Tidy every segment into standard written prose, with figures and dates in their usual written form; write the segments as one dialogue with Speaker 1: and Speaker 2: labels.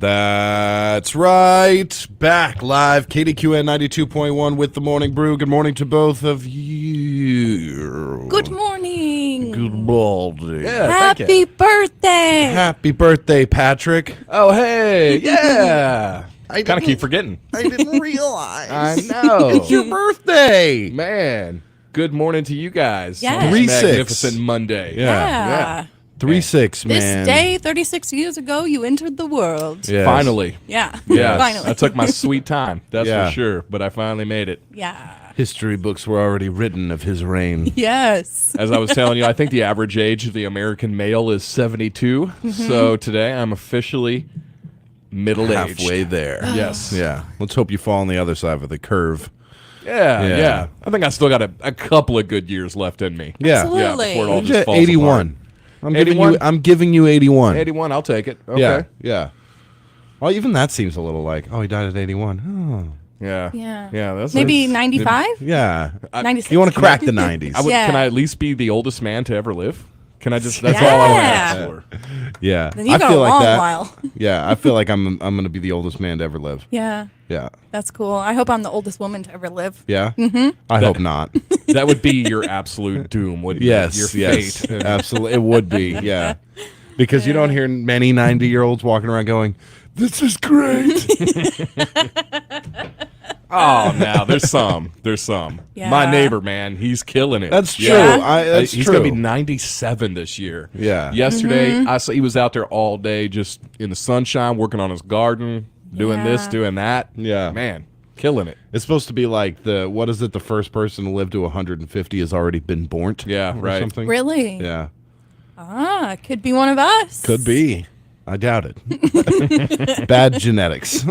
Speaker 1: That's right. Back live, Kdqn 92.1 with the Morning Brew. Good morning to both of you.
Speaker 2: Good morning.
Speaker 1: Good morning.
Speaker 3: Yeah,
Speaker 2: Happy birthday.
Speaker 1: Happy birthday, Patrick.
Speaker 3: Oh, hey, yeah. I kind of keep forgetting.
Speaker 1: I didn't realize.
Speaker 3: I know.
Speaker 1: It's your birthday.
Speaker 3: Man, good morning to you guys.
Speaker 2: Yes.
Speaker 3: On this
Speaker 1: 3-6.
Speaker 3: magnificent Monday.
Speaker 2: Yeah.
Speaker 1: 3-6, man.
Speaker 2: This day, 36 years ago, you entered the world.
Speaker 1: Yes.
Speaker 3: Finally.
Speaker 2: Yeah.
Speaker 3: Yeah.
Speaker 2: Finally.
Speaker 3: I took my sweet time. That's
Speaker 1: Yeah.
Speaker 3: for sure. But I finally made it.
Speaker 2: Yeah.
Speaker 1: History books were already written of his reign.
Speaker 2: Yes.
Speaker 3: As I was telling you, I think the average age of the American male is 72. So today I'm officially middle-aged.
Speaker 1: Halfway there.
Speaker 3: Yes.
Speaker 1: Yeah. Let's hope you fall on the other side of the curve.
Speaker 3: Yeah. I think I still got a couple of good years left in me.
Speaker 1: Yeah.
Speaker 2: Absolutely.
Speaker 3: Yeah, before it all
Speaker 1: Yeah,
Speaker 3: just falls
Speaker 1: 81.
Speaker 3: apart.
Speaker 1: I'm giving you 81.
Speaker 3: 81, I'll take it. Okay.
Speaker 1: Yeah. Yeah. Well, even that seems a little like, oh, he died at 81.
Speaker 3: Yeah.
Speaker 2: Yeah.
Speaker 3: Yeah. That's
Speaker 2: Maybe 95?
Speaker 1: Oh. Yeah.
Speaker 2: 96.
Speaker 1: You want to crack the 90s.
Speaker 2: Yeah.
Speaker 3: Can I at least be the oldest man to ever live? Can I just? That's all I want to ask
Speaker 2: Yeah.
Speaker 3: for.
Speaker 1: Yeah.
Speaker 2: Then you
Speaker 1: I
Speaker 2: got
Speaker 1: feel
Speaker 2: a
Speaker 1: like
Speaker 2: long
Speaker 1: that.
Speaker 2: while.
Speaker 1: Yeah. I feel like I'm going to be the oldest man to ever live.
Speaker 2: Yeah.
Speaker 1: Yeah.
Speaker 2: That's cool. I hope I'm the oldest woman to ever live.
Speaker 1: Yeah. Mm-hmm. I hope not.
Speaker 3: That would be your absolute doom, wouldn't
Speaker 1: Yes.
Speaker 3: it? Your
Speaker 1: Yes.
Speaker 3: fate.
Speaker 1: Absolutely. It would be. Yeah. Because you don't hear many 90-year-olds walking around going, "This is great."
Speaker 3: Oh, now there's some. There's some.
Speaker 2: Yeah.
Speaker 3: My neighbor, man, he's killing it.
Speaker 1: That's true.
Speaker 2: Yeah.
Speaker 1: That's
Speaker 3: He's
Speaker 1: true.
Speaker 3: gonna be 97 this year.
Speaker 1: Yeah.
Speaker 3: Yesterday, I saw he was out there all day, just in the sunshine, working on his garden, doing this,
Speaker 2: Yeah.
Speaker 3: doing that.
Speaker 1: Yeah.
Speaker 3: Man, killing it.
Speaker 1: It's supposed to be like what is it? The first person to live to 150 has already been born.
Speaker 3: Yeah,
Speaker 1: or
Speaker 3: right.
Speaker 1: Something.
Speaker 2: Really?
Speaker 1: Yeah.
Speaker 2: Ah, could be one of us.
Speaker 1: Could be. I doubt it. Bad genetics.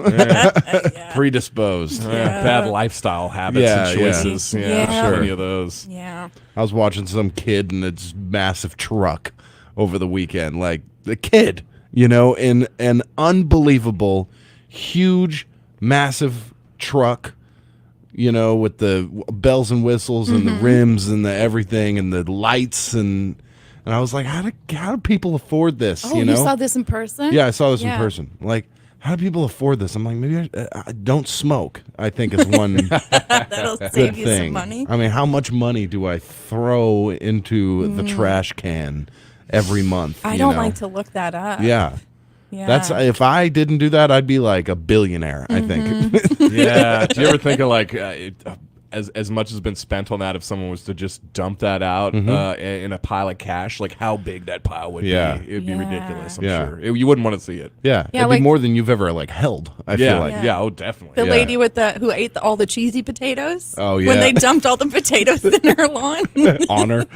Speaker 1: Predisposed.
Speaker 3: Bad lifestyle habits
Speaker 1: Yeah,
Speaker 3: and
Speaker 1: yeah.
Speaker 3: choices. Yeah,
Speaker 2: Yeah.
Speaker 3: sure. Any of those.
Speaker 2: Yeah.
Speaker 1: I was watching some kid in its massive truck over the weekend. Like the kid, in an unbelievable, huge, massive truck, with the bells and whistles and the rims and the everything and the lights and I was like, how do people afford this?
Speaker 2: Oh, you saw this in person?
Speaker 1: Yeah, I saw this in
Speaker 2: Yeah.
Speaker 1: person. Like, how do people afford this? I'm like, maybe I don't smoke. I think is one
Speaker 2: That'll
Speaker 1: good
Speaker 2: save you
Speaker 1: thing.
Speaker 2: some money.
Speaker 1: I mean, how much money do I throw into the trash can every month?
Speaker 2: I
Speaker 1: you
Speaker 2: don't
Speaker 1: know?
Speaker 2: like to look that up.
Speaker 1: Yeah.
Speaker 2: Yeah.
Speaker 1: That's if I didn't do that, I'd be like a billionaire. I think.
Speaker 3: Yeah. Do you ever think of like as much has been spent on that, if someone was to just dump that out in a pile of cash, like how big that pile would
Speaker 1: Yeah.
Speaker 3: be? It would be
Speaker 2: Yeah.
Speaker 3: ridiculous. I'm
Speaker 1: Yeah.
Speaker 3: sure you wouldn't want to see it.
Speaker 1: Yeah,
Speaker 2: Yeah,
Speaker 1: it'd
Speaker 2: like-
Speaker 1: be more than you've ever held. I feel like.
Speaker 3: Yeah. Oh, definitely.
Speaker 2: The
Speaker 1: Yeah.
Speaker 2: lady who ate all the cheesy potatoes.
Speaker 1: Oh,
Speaker 2: When
Speaker 1: yeah.
Speaker 2: they dumped all the potatoes in her lawn.
Speaker 1: Honor.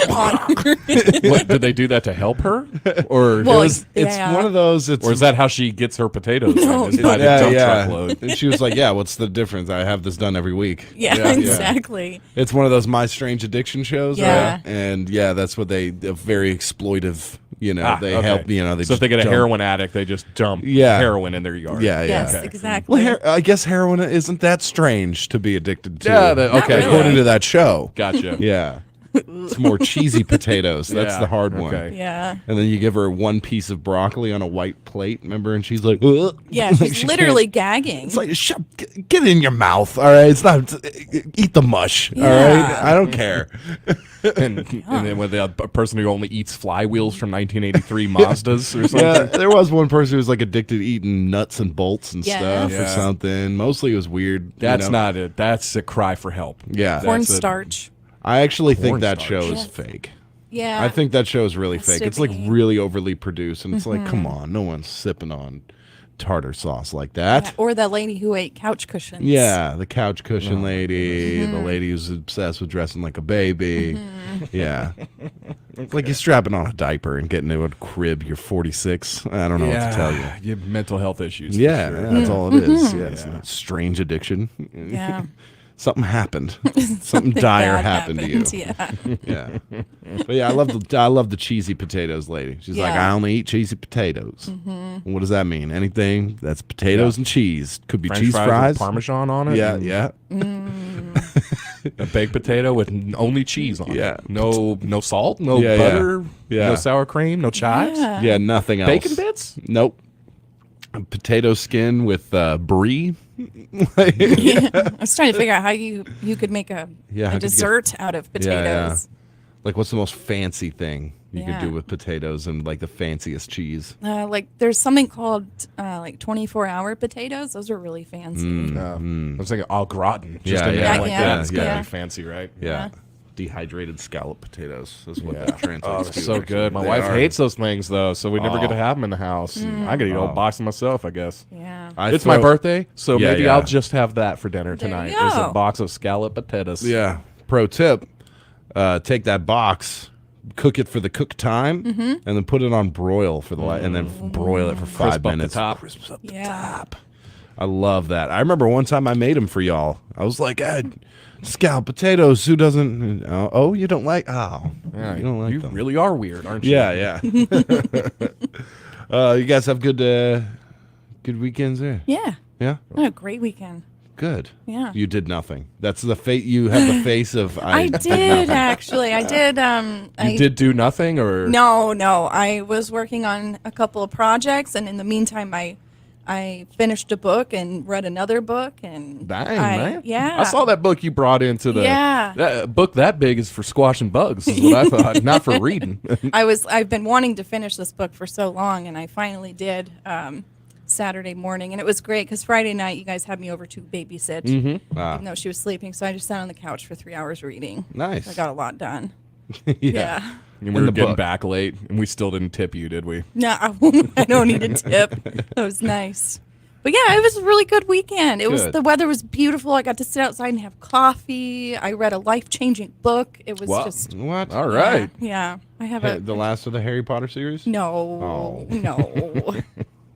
Speaker 3: What, did they do that to help her, or
Speaker 2: Well,
Speaker 1: It's one of those. It's
Speaker 3: or is that how she gets her potatoes?
Speaker 2: No,
Speaker 3: Is by the
Speaker 1: yeah,
Speaker 3: dump
Speaker 1: yeah.
Speaker 3: truckload?
Speaker 1: And she was like, "Yeah, what's the difference? I have this done every week."
Speaker 2: Yeah, exactly.
Speaker 1: It's one of those My Strange Addiction shows,
Speaker 2: Yeah.
Speaker 1: right? And yeah, that's what they very exploitive. They
Speaker 3: Okay.
Speaker 1: help. They
Speaker 3: so
Speaker 1: just
Speaker 3: if they get a
Speaker 1: dump-
Speaker 3: heroin addict, they just dump
Speaker 1: Yeah.
Speaker 3: heroin in their yard.
Speaker 1: Yeah, yeah.
Speaker 2: Yes,
Speaker 3: Okay.
Speaker 2: exactly.
Speaker 1: Well, I guess heroin isn't that strange to be addicted to.
Speaker 3: Yeah,
Speaker 2: okay. really.
Speaker 1: According to that show.
Speaker 3: Gotcha.
Speaker 1: Yeah. It's more cheesy potatoes. That's
Speaker 3: Yeah,
Speaker 1: the hard one.
Speaker 3: okay.
Speaker 2: Yeah.
Speaker 1: And then you give her one piece of broccoli on a white plate, remember? And she's like, ugh.
Speaker 2: Yeah,
Speaker 1: Like,
Speaker 2: she's
Speaker 1: she
Speaker 2: literally
Speaker 1: can't-
Speaker 2: gagging.
Speaker 1: It's like, get it in your mouth, all right? It's not, eat the mush, all right?
Speaker 2: Yeah.
Speaker 1: I don't care.
Speaker 3: And then with a person who only eats flywheels from 1983 Mazdas or something.
Speaker 1: Yeah, there was one person who was like addicted to eating nuts and bolts and
Speaker 2: Yeah.
Speaker 1: stuff or
Speaker 3: Yeah.
Speaker 1: something. Mostly it was weird.
Speaker 3: That's not it. That's a cry for help.
Speaker 1: Yeah.
Speaker 2: Cornstarch.
Speaker 1: I actually think that
Speaker 3: Cornstarch.
Speaker 1: show is
Speaker 2: Yes.
Speaker 1: fake.
Speaker 2: Yeah.
Speaker 1: I think that show is really
Speaker 2: Has
Speaker 1: fake.
Speaker 2: to
Speaker 1: It's like
Speaker 2: be.
Speaker 1: really overly produced, and it's like,
Speaker 2: Mm-hmm.
Speaker 1: come on, no one's sipping on tartar sauce like that.
Speaker 2: Yeah, or the lady who ate couch cushions.
Speaker 1: Yeah, the couch cushion
Speaker 3: Oh,
Speaker 1: lady,
Speaker 2: Mm-hmm.
Speaker 1: the lady who's obsessed with dressing like a baby. Yeah. It's like you're strapping on a diaper and getting into a crib. You're 46. I don't know what to tell you.
Speaker 3: You have mental health issues. for
Speaker 1: Yeah,
Speaker 3: sure.
Speaker 1: that's all it is. Yeah, it's a strange addiction.
Speaker 2: Yeah.
Speaker 1: Something happened. Something dire
Speaker 2: bad
Speaker 1: happened to you.
Speaker 2: Yeah.
Speaker 1: Yeah, but yeah, I love the cheesy potatoes lady. She's like,
Speaker 2: Yeah.
Speaker 1: I only eat cheesy potatoes. And what does that mean? Anything that's potatoes and cheese. Could be
Speaker 3: French
Speaker 1: cheese
Speaker 3: fries
Speaker 1: fries.
Speaker 3: with Parmesan on it.
Speaker 1: Yeah,
Speaker 3: and
Speaker 1: yeah.
Speaker 3: A baked potato with only cheese on
Speaker 1: Yeah.
Speaker 3: it. No salt, no
Speaker 1: Yeah, yeah.
Speaker 3: butter,
Speaker 1: Yeah.
Speaker 3: no sour cream, no chives.
Speaker 2: Yeah.
Speaker 1: Yeah, nothing else.
Speaker 3: Bacon bits?
Speaker 1: Nope. potato skin with brie.
Speaker 2: Yeah. I was trying to figure out how you could make
Speaker 1: Yeah, how
Speaker 2: a
Speaker 1: could you get-
Speaker 2: dessert out of potatoes.
Speaker 1: Like, what's the most fancy thing you could
Speaker 2: Yeah.
Speaker 1: do with potatoes and like the fanciest cheese?
Speaker 2: Like there's something called like 24-hour potatoes. Those are really fancy.
Speaker 3: I was thinking au gratin. Just
Speaker 1: Yeah,
Speaker 3: a name
Speaker 1: yeah,
Speaker 3: like
Speaker 2: yeah,
Speaker 3: that. It's gotta
Speaker 2: yeah.
Speaker 3: be fancy, right?
Speaker 1: Yeah.
Speaker 2: Yeah.
Speaker 1: Dehydrated scallop potatoes is what
Speaker 3: Yeah.
Speaker 1: that translates
Speaker 3: Oh,
Speaker 1: to.
Speaker 3: they're so
Speaker 1: actually.
Speaker 3: good. My
Speaker 1: They
Speaker 3: wife
Speaker 1: are.
Speaker 3: hates those things though, so we never get to
Speaker 1: Oh.
Speaker 3: have them in the house. I gotta eat a whole box myself, I guess.
Speaker 2: Yeah.
Speaker 3: It's my birthday, so
Speaker 1: Yeah,
Speaker 3: maybe
Speaker 1: yeah.
Speaker 3: I'll just have that for dinner
Speaker 2: There you
Speaker 3: tonight. Is a
Speaker 2: go.
Speaker 3: box of scallop potatoes.
Speaker 1: Yeah. Pro tip: take that box, cook it for the cook time, and then put it on broil for the and then broil it for 5
Speaker 3: Crisp up the
Speaker 1: minutes.
Speaker 3: top.
Speaker 1: Crisp up the
Speaker 2: Yeah.
Speaker 1: top. I love that. I remember one time I made them for y'all. I was like, scallop potatoes. Who doesn't? Oh, you don't like? Oh,
Speaker 3: Yeah,
Speaker 1: you don't like
Speaker 3: you
Speaker 1: them?
Speaker 3: really are weird, aren't you?
Speaker 1: Yeah, yeah. You guys have good weekends there.
Speaker 2: Yeah.
Speaker 1: Yeah,
Speaker 2: I had a great weekend.
Speaker 1: good.
Speaker 2: Yeah.
Speaker 1: You did nothing. That's the fate. You have the face of
Speaker 2: I did actually. I did.
Speaker 3: You did do nothing, or
Speaker 2: No. I was working on a couple of projects, and in the meantime, I finished a book and read another book, and
Speaker 3: Dang, man.
Speaker 2: Yeah.
Speaker 3: I saw that book you brought into the
Speaker 2: Yeah.
Speaker 3: that book that big is for squashing bugs, is what I thought, not for reading.
Speaker 2: I've been wanting to finish this book for so long, and I finally did Saturday morning, and it was great because Friday night you guys had me over to babysit, even though she was sleeping. So I just sat on the couch for 3 hours reading.
Speaker 1: Nice.
Speaker 2: I got a lot done.
Speaker 1: yeah.
Speaker 2: Yeah.
Speaker 3: And
Speaker 1: In
Speaker 3: we were
Speaker 1: the
Speaker 3: getting
Speaker 1: book.
Speaker 3: back late, and we still didn't tip you, did we?
Speaker 2: No, I don't need a tip. That was nice. But yeah, it was a really good weekend. It was
Speaker 1: Good.
Speaker 2: the weather was beautiful. I got to sit outside and have coffee. I read a life-changing book. It was
Speaker 3: Wow.
Speaker 2: just
Speaker 1: What?
Speaker 3: All right.
Speaker 2: Yeah. I have
Speaker 1: The last of the Harry Potter series?
Speaker 2: no.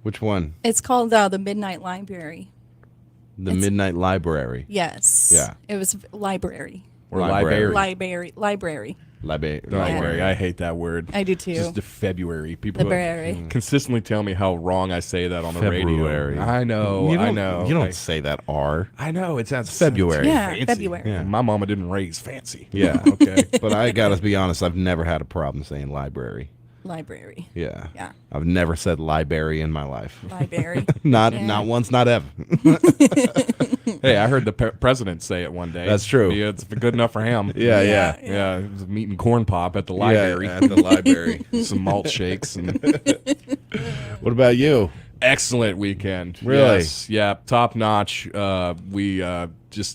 Speaker 1: Which one?
Speaker 2: It's called The Midnight Library.
Speaker 1: The Midnight Library.
Speaker 2: Yes.
Speaker 1: Yeah.
Speaker 2: It was library.
Speaker 3: Or
Speaker 1: Library.
Speaker 3: library.
Speaker 2: Library.
Speaker 3: Library. I hate that word.
Speaker 2: I do too.
Speaker 3: Just the February. People
Speaker 2: Library.
Speaker 3: consistently tell me how wrong I say that on the
Speaker 1: February.
Speaker 3: radio. I know.
Speaker 1: You
Speaker 3: I
Speaker 1: don't-
Speaker 3: know.
Speaker 1: You don't say that R.
Speaker 3: I know. It sounds
Speaker 1: February.
Speaker 2: Yeah,
Speaker 3: fancy.
Speaker 2: February.
Speaker 1: Yeah.
Speaker 3: My mama didn't raise fancy.
Speaker 1: Yeah.
Speaker 3: Okay.
Speaker 1: But I gotta be honest, I've never had a problem saying library.
Speaker 2: Library.
Speaker 1: Yeah.
Speaker 2: Yeah.
Speaker 1: I've never said library in my life.
Speaker 2: Library.
Speaker 1: Not once, not ever.
Speaker 3: Hey, I heard the president say it one day.
Speaker 1: That's true.
Speaker 3: Yeah, it's good enough for him.
Speaker 1: Yeah, yeah.
Speaker 3: Yeah, he was meeting corn pop at the library.
Speaker 1: Yeah, at the library.
Speaker 3: Some malt shakes. And
Speaker 1: What about you?
Speaker 3: excellent weekend.
Speaker 1: Really?
Speaker 3: Yes, yeah, top notch. We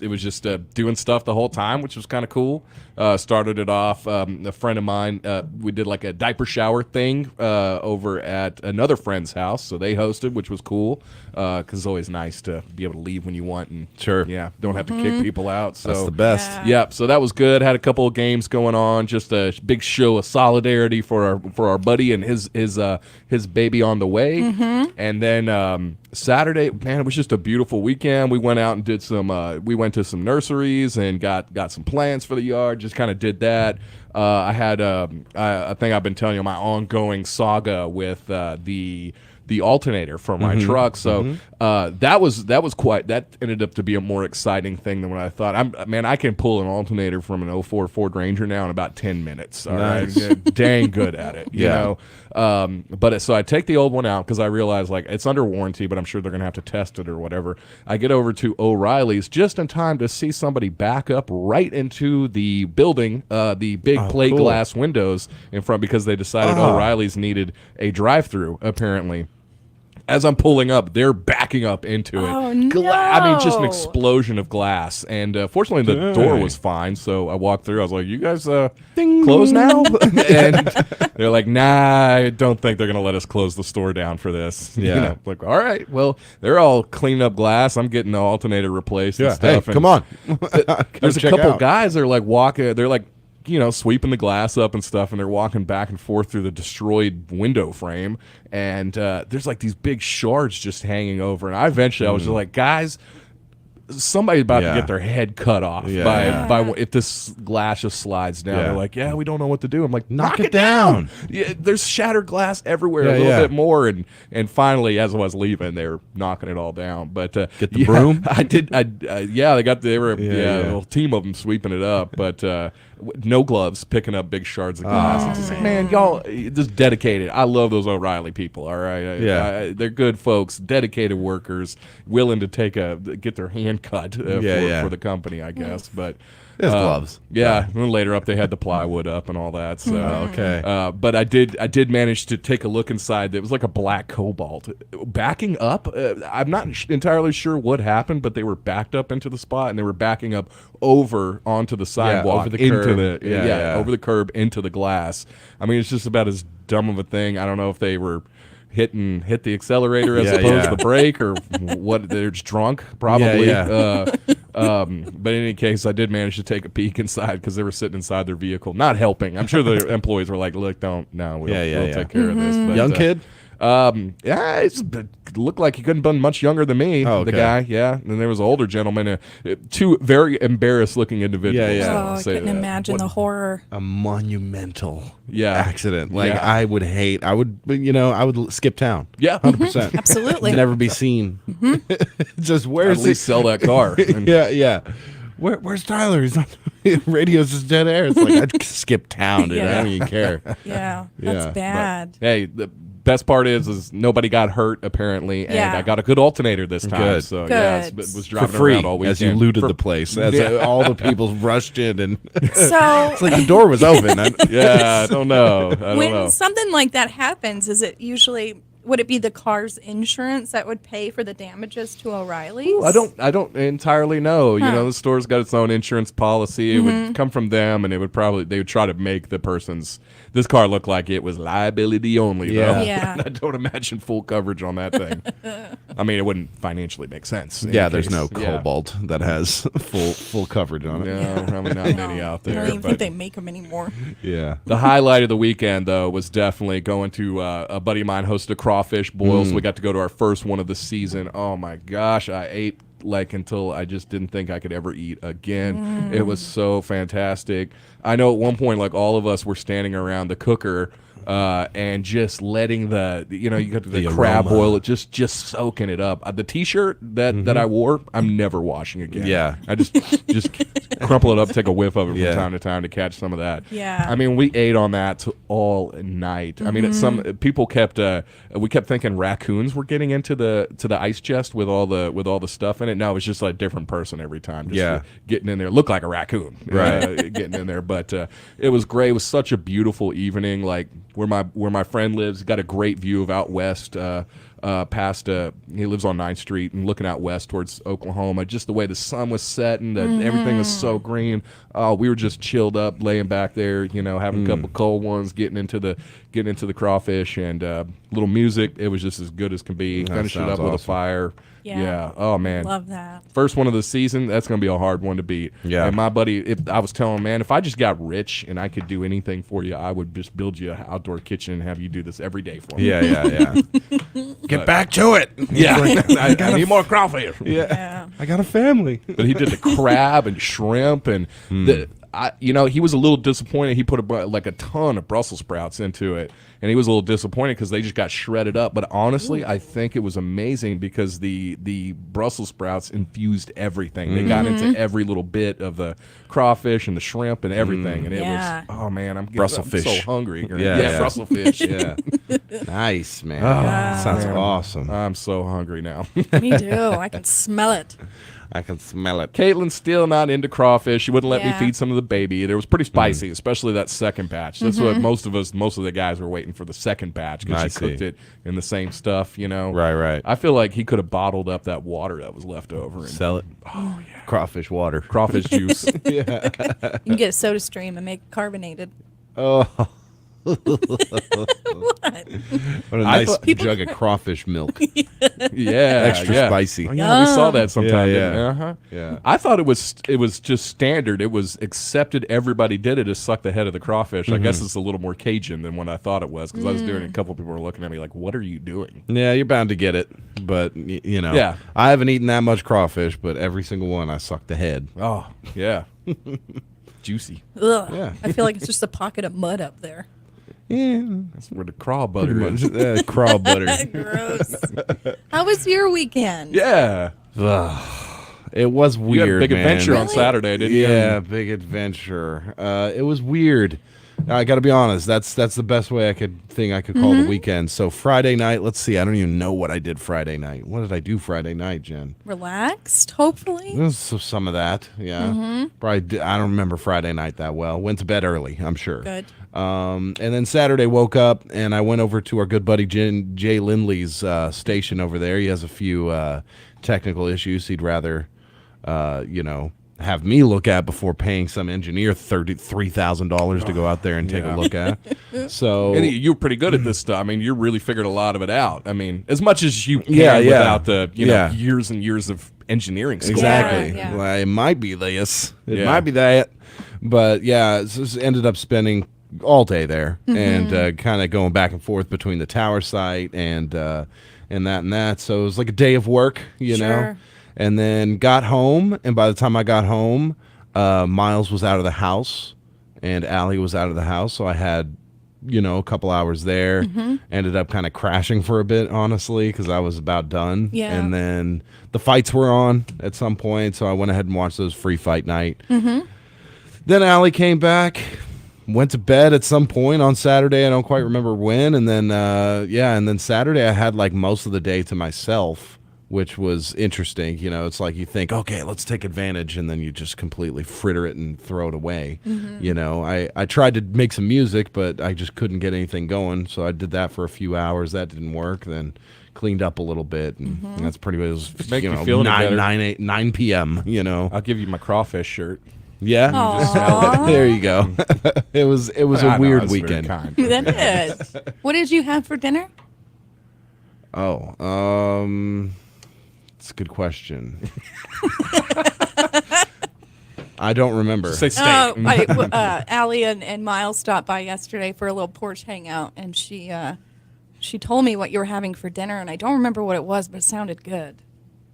Speaker 3: it was just doing stuff the whole time, which was kind of cool. Started it off. A friend of mine, we did like a diaper shower thing over at another friend's house, so they hosted, which was cool. Because it's always nice to be able to leave when you want, and
Speaker 1: Sure.
Speaker 3: yeah, don't have to kick people out. So
Speaker 1: That's the best.
Speaker 2: Yeah.
Speaker 3: Yep. So that was good. Had a couple of games going on. Just a big show of solidarity for our buddy and his baby on the way. And then Saturday, man, it was just a beautiful weekend. We went out and did some. We went to some nurseries and got some plants for the yard. Just kind of did that. I had I think I've been telling you my ongoing saga with the alternator for my truck. So that ended up to be a more exciting thing than what I thought. I can pull an alternator from an 04 Ford Ranger now in about 10 minutes. All right,
Speaker 1: Nice.
Speaker 3: yeah, dang good at it. You
Speaker 1: Yeah.
Speaker 3: know. So I take the old one out because I realize like it's under warranty, but I'm sure they're gonna have to test it or whatever. I get over to O'Reilly's just in time to see somebody back up right into the building, the big plate
Speaker 1: cool.
Speaker 3: glass windows in front because they decided
Speaker 1: Oh.
Speaker 3: O'Reilly's needed a drive-through apparently. As I'm pulling up, they're backing up into it.
Speaker 2: Oh,
Speaker 3: I mean, just an
Speaker 2: no.
Speaker 3: explosion of glass. And fortunately, the
Speaker 1: Dang.
Speaker 3: door was fine. So I walked through. I was like, you guys close now? And they're like, nah, I don't think they're going to let us close the store down for this. You
Speaker 1: Yeah.
Speaker 3: know, like, all right. Well, they're all cleaning up glass. I'm getting the alternator replaced and
Speaker 1: Yeah.
Speaker 3: stuff.
Speaker 1: Hey,
Speaker 3: and
Speaker 1: come on.
Speaker 3: There's a
Speaker 1: check
Speaker 3: couple
Speaker 1: out.
Speaker 3: guys that are like walking. They're like, you know, sweeping the glass up and stuff, and they're walking back and forth through the destroyed window frame. And there's like these big shards just hanging over. And I was just like, guys, somebody's about to
Speaker 1: Yeah.
Speaker 3: get their head cut off by if this glass just slides down.
Speaker 1: Yeah.
Speaker 3: They're like, yeah, we don't know what to do. I'm like, knock
Speaker 1: it
Speaker 3: it down.
Speaker 1: down.
Speaker 3: Yeah, there's shattered glass everywhere.
Speaker 1: Yeah,
Speaker 3: a little
Speaker 1: yeah.
Speaker 3: bit more, and finally, as I was leaving, they were knocking it all down. But
Speaker 1: Get the broom?
Speaker 3: I did. They were a
Speaker 1: yeah.
Speaker 3: little team of them sweeping it up, but. No gloves, picking up big shards of glass. It's just like, man, y'all just dedicated. I love those O'Reilly people. All right, they're good folks, dedicated workers, willing to get their hand cut for the company, I guess. But
Speaker 1: There's gloves.
Speaker 3: Yeah, and then later up they had the plywood up and all that. So
Speaker 1: Okay.
Speaker 3: but I did manage to take a look inside. It was like a black cobalt backing up. I'm not entirely sure what happened, but they were backed up into the spot and they were backing up over onto the sidewalk,
Speaker 1: over the
Speaker 3: into
Speaker 1: curb.
Speaker 3: the over the curb into the glass. I mean, it's just about as dumb of a thing. I don't know if they were hit the accelerator as opposed to the brake, or what. They're just drunk, probably. But in any case, I did manage to take a peek inside because they were sitting inside their vehicle, not helping. I'm sure the employees were like, "Look, we'll take care of this." But,
Speaker 1: Young kid?
Speaker 3: It looked like he couldn't have been much younger than me.
Speaker 1: Oh, okay.
Speaker 3: The guy, yeah. And there was an older gentleman, two very embarrassed-looking individuals.
Speaker 2: Oh, I couldn't imagine the horror.
Speaker 1: A monumental
Speaker 3: Yeah.
Speaker 1: accident. Like,
Speaker 3: Yeah.
Speaker 1: I would skip town.
Speaker 3: Yeah,
Speaker 1: 100%.
Speaker 2: Absolutely.
Speaker 1: Never be seen. Just
Speaker 3: At
Speaker 1: where's
Speaker 3: least sell that car. And-
Speaker 1: yeah. Where's Tyler? He's not. Radio's just dead air. It's like I'd skip town, dude. I don't even care.
Speaker 2: Yeah,
Speaker 1: Yeah,
Speaker 2: that's
Speaker 1: but-
Speaker 2: bad.
Speaker 3: Hey, the best part is nobody got hurt apparently, and
Speaker 2: Yeah.
Speaker 3: I got a good alternator this time.
Speaker 1: Good.
Speaker 3: So
Speaker 2: Good.
Speaker 3: yeah, was
Speaker 1: For
Speaker 3: driving
Speaker 1: free,
Speaker 3: around all weekend
Speaker 1: as you looted
Speaker 3: For-
Speaker 1: the place, as all the people rushed in, and
Speaker 2: So
Speaker 1: it's like the door was open.
Speaker 3: Yeah, I don't know. I don't
Speaker 2: when
Speaker 3: know.
Speaker 2: something like that happens, would it be the car's insurance that would pay for the damages to O'Reilly's?
Speaker 3: I don't entirely know. You
Speaker 2: Huh.
Speaker 3: know, the store's got its own insurance policy. It would they would try to make this car look like it was liability only.
Speaker 1: Yeah.
Speaker 3: Though.
Speaker 2: Yeah.
Speaker 3: I don't imagine full coverage on that thing. I mean, it wouldn't financially make sense. in
Speaker 1: Yeah,
Speaker 3: any
Speaker 1: there's
Speaker 3: case.
Speaker 1: no
Speaker 3: Yeah.
Speaker 1: Cobalt that has full coverage on it.
Speaker 3: No, probably not many out
Speaker 2: I
Speaker 3: there.
Speaker 2: don't even
Speaker 3: but
Speaker 2: think they make them anymore.
Speaker 1: Yeah.
Speaker 3: the highlight of the weekend, though, was definitely going to a buddy of mine hosted a crawfish boil. So we got to go to our first one of the season. Oh my gosh, I ate until I just didn't think I could ever eat again. It was so fantastic. I know at one point, all of us were standing around the cooker and just letting you got the crab
Speaker 1: aroma.
Speaker 3: oil, just soaking it up. The T-shirt that I wore, I'm never washing again.
Speaker 1: Yeah.
Speaker 3: I just crumple it up, take a whiff of it
Speaker 1: Yeah.
Speaker 3: from time to time to catch some of that.
Speaker 2: Yeah.
Speaker 3: I mean, we ate on that all night. I mean, some people we kept thinking raccoons were getting into the ice chest with all the stuff in it. No, it was just a different person every time. Just getting in there, looked like a raccoon.
Speaker 1: Right.
Speaker 3: Getting in there, but it was great. It was such a beautiful evening. Like where my friend lives, got a great view of out west. Past he lives on 9th Street and looking out west towards Oklahoma. Just the way the sun was setting, everything was so green. Oh, we were just chilled up, laying back there, having a couple cold ones, getting into the crawfish and little music. It was just as good as can be. Finish it
Speaker 1: sounds
Speaker 3: up with a
Speaker 1: awesome.
Speaker 3: fire.
Speaker 2: Yeah.
Speaker 3: Oh man.
Speaker 2: Love that.
Speaker 3: First one of the season, that's going to be a hard one to beat.
Speaker 1: Yeah.
Speaker 3: And my buddy, I was telling him, man, if I just got rich and I could do anything for you, I would just build you an outdoor kitchen and have you do this every day for me.
Speaker 1: Yeah. Get back to it.
Speaker 3: Yeah. I need more crawfish.
Speaker 2: Yeah.
Speaker 1: I got a family.
Speaker 3: But he did the crab and shrimp and he was a little disappointed. He put a ton of Brussels sprouts into it, and he was a little disappointed because they just got shredded up. But honestly, I think it was amazing because the Brussels sprouts infused everything. They got into every little bit of the crawfish and the shrimp and everything, and it
Speaker 2: Yeah.
Speaker 3: was man, I'm
Speaker 1: Brussels
Speaker 3: so
Speaker 1: fish.
Speaker 3: hungry.
Speaker 1: Yeah.
Speaker 3: Brussels fish.
Speaker 1: Yeah. Nice, man.
Speaker 3: Oh,
Speaker 1: Sounds
Speaker 3: man.
Speaker 1: awesome.
Speaker 3: I'm so hungry now.
Speaker 2: Me too. I can smell it.
Speaker 1: I can smell it.
Speaker 3: Caitlin's still not into crawfish. She wouldn't let me
Speaker 2: Yeah.
Speaker 3: feed some of the baby. It was pretty spicy, especially that second batch. That's what most of the guys were waiting for, the second batch,
Speaker 1: I
Speaker 3: because she
Speaker 1: see.
Speaker 3: cooked it in the same stuff,
Speaker 1: Right.
Speaker 3: I feel like he could have bottled up that water that was left over and
Speaker 1: Sell it. Oh, yeah. Crawfish water.
Speaker 3: crawfish juice.
Speaker 2: You can get a soda stream and make it carbonated.
Speaker 1: Oh, What a nice jug of crawfish milk.
Speaker 3: Yeah,
Speaker 1: Extra spicy.
Speaker 3: Oh, yeah, we saw that sometime.
Speaker 1: Yeah,
Speaker 3: didn't we?
Speaker 1: yeah.
Speaker 3: Uh-huh.
Speaker 1: Yeah.
Speaker 3: I thought it was just standard. It was accepted. Everybody did it. Just suck the head of the crawfish. I guess it's a little more Cajun than what I thought it was because I was doing it. A couple of people were looking at me like, "What are you doing?"
Speaker 1: Yeah, you're bound to get it, but you know.
Speaker 3: Yeah.
Speaker 1: I haven't eaten that much crawfish, but every single one I sucked the head.
Speaker 3: Oh, yeah, juicy.
Speaker 2: Ugh.
Speaker 1: Yeah.
Speaker 2: I feel like it's just a pocket of mud up there.
Speaker 1: Yeah,
Speaker 3: That's where the craw butter
Speaker 1: pretty
Speaker 3: is.
Speaker 1: much. Crawl butter.
Speaker 2: Gross. How was your weekend?
Speaker 3: Yeah,
Speaker 1: It was
Speaker 3: you
Speaker 1: weird.
Speaker 3: had a big
Speaker 1: man.
Speaker 3: adventure on
Speaker 2: Really?
Speaker 3: Saturday, didn't you?
Speaker 1: Yeah, big adventure. It was weird. I got to be honest. That's the best way I could call the weekend. So Friday night. Let's see. I don't even know what I did Friday night. What did I do Friday night, Jen?
Speaker 2: Relaxed, hopefully.
Speaker 1: There's some of that. Yeah. Probably. I don't remember Friday night that well. Went to bed early. I'm sure.
Speaker 2: Good.
Speaker 1: And then Saturday woke up and I went over to our good buddy Jay Lindley's station over there. He has a few technical issues he'd rather, have me look at before paying some engineer $33,000 to go out there and take a look at. So
Speaker 3: And you were pretty good at this stuff. I mean, you really figured a lot of it out. I mean, as much as you can
Speaker 1: Yeah, yeah.
Speaker 3: without the
Speaker 1: Yeah.
Speaker 3: years and years of engineering school.
Speaker 1: exactly.
Speaker 2: Yeah.
Speaker 1: Well, it might be this. It
Speaker 3: Yeah.
Speaker 1: might be that. But yeah, ended up spending all day there and kind of going back and forth between the tower site and that. So it was like a day of work, you know.
Speaker 2: Sure.
Speaker 1: And then got home, and by the time I got home, Miles was out of the house, and Allie was out of the house. So I had, a couple hours there. Ended up kind of crashing for a bit, honestly, because I was about done.
Speaker 2: Yeah.
Speaker 1: And then the fights were on at some point, so I went ahead and watched those free fight night. Then Allie came back, went to bed at some point on Saturday. I don't quite remember when. And then, and then Saturday I had like most of the day to myself, which was interesting. It's like you think, okay, let's take advantage, and then you just completely fritter it and throw it away. I tried to make some music, but I just couldn't get anything going, so I did that for a few hours. That didn't work. Then cleaned up a little bit, and that's pretty much, it was,
Speaker 3: Make you feel any better.
Speaker 1: 9 p.m.,
Speaker 3: I'll give you my crawfish shirt.
Speaker 1: Yeah.
Speaker 2: Aw.
Speaker 1: There you go. It was
Speaker 3: I
Speaker 1: a
Speaker 3: know,
Speaker 1: weird
Speaker 3: that's very
Speaker 1: weekend.
Speaker 3: kind.
Speaker 2: That is. What did you have for dinner?
Speaker 1: It's a good question. I don't remember.
Speaker 3: Just say steak.
Speaker 2: Allie and Miles stopped by yesterday for a little porch hangout, and she told me what you were having for dinner, and I don't remember what it was, but it sounded good.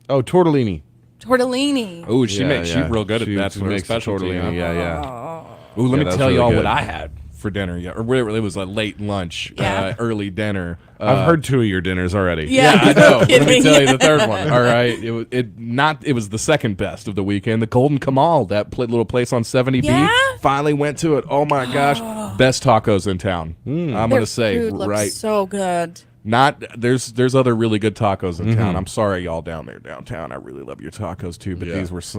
Speaker 1: Oh, tortellini.
Speaker 2: Tortellini.
Speaker 3: Oh, she's real good
Speaker 1: She
Speaker 3: at that. That's her
Speaker 1: makes the
Speaker 3: specialty.
Speaker 1: tortellini.
Speaker 3: Huh?
Speaker 1: Yeah.
Speaker 3: Ooh, let
Speaker 1: Yeah,
Speaker 3: me
Speaker 1: that's
Speaker 3: tell
Speaker 1: really
Speaker 3: y'all
Speaker 1: good.
Speaker 3: what I had for dinner. Yeah, or whatever. It was a late lunch,
Speaker 2: Yeah.
Speaker 3: early dinner.
Speaker 1: I've heard 2 of your dinners already.
Speaker 2: Yeah.
Speaker 3: I know. Let me
Speaker 2: Kidding.
Speaker 3: tell you the third one. All right, it was the second best of the weekend. The Golden Kamal, that little place on 70B.
Speaker 2: Yeah?
Speaker 3: Finally went to it. Oh my gosh, best tacos in town. I'm
Speaker 2: Their
Speaker 3: gonna say
Speaker 2: food looks
Speaker 3: right.
Speaker 2: so good.
Speaker 3: Not there's other really good tacos in town. I'm sorry, y'all down there downtown. I really love your tacos too, but
Speaker 1: Yeah.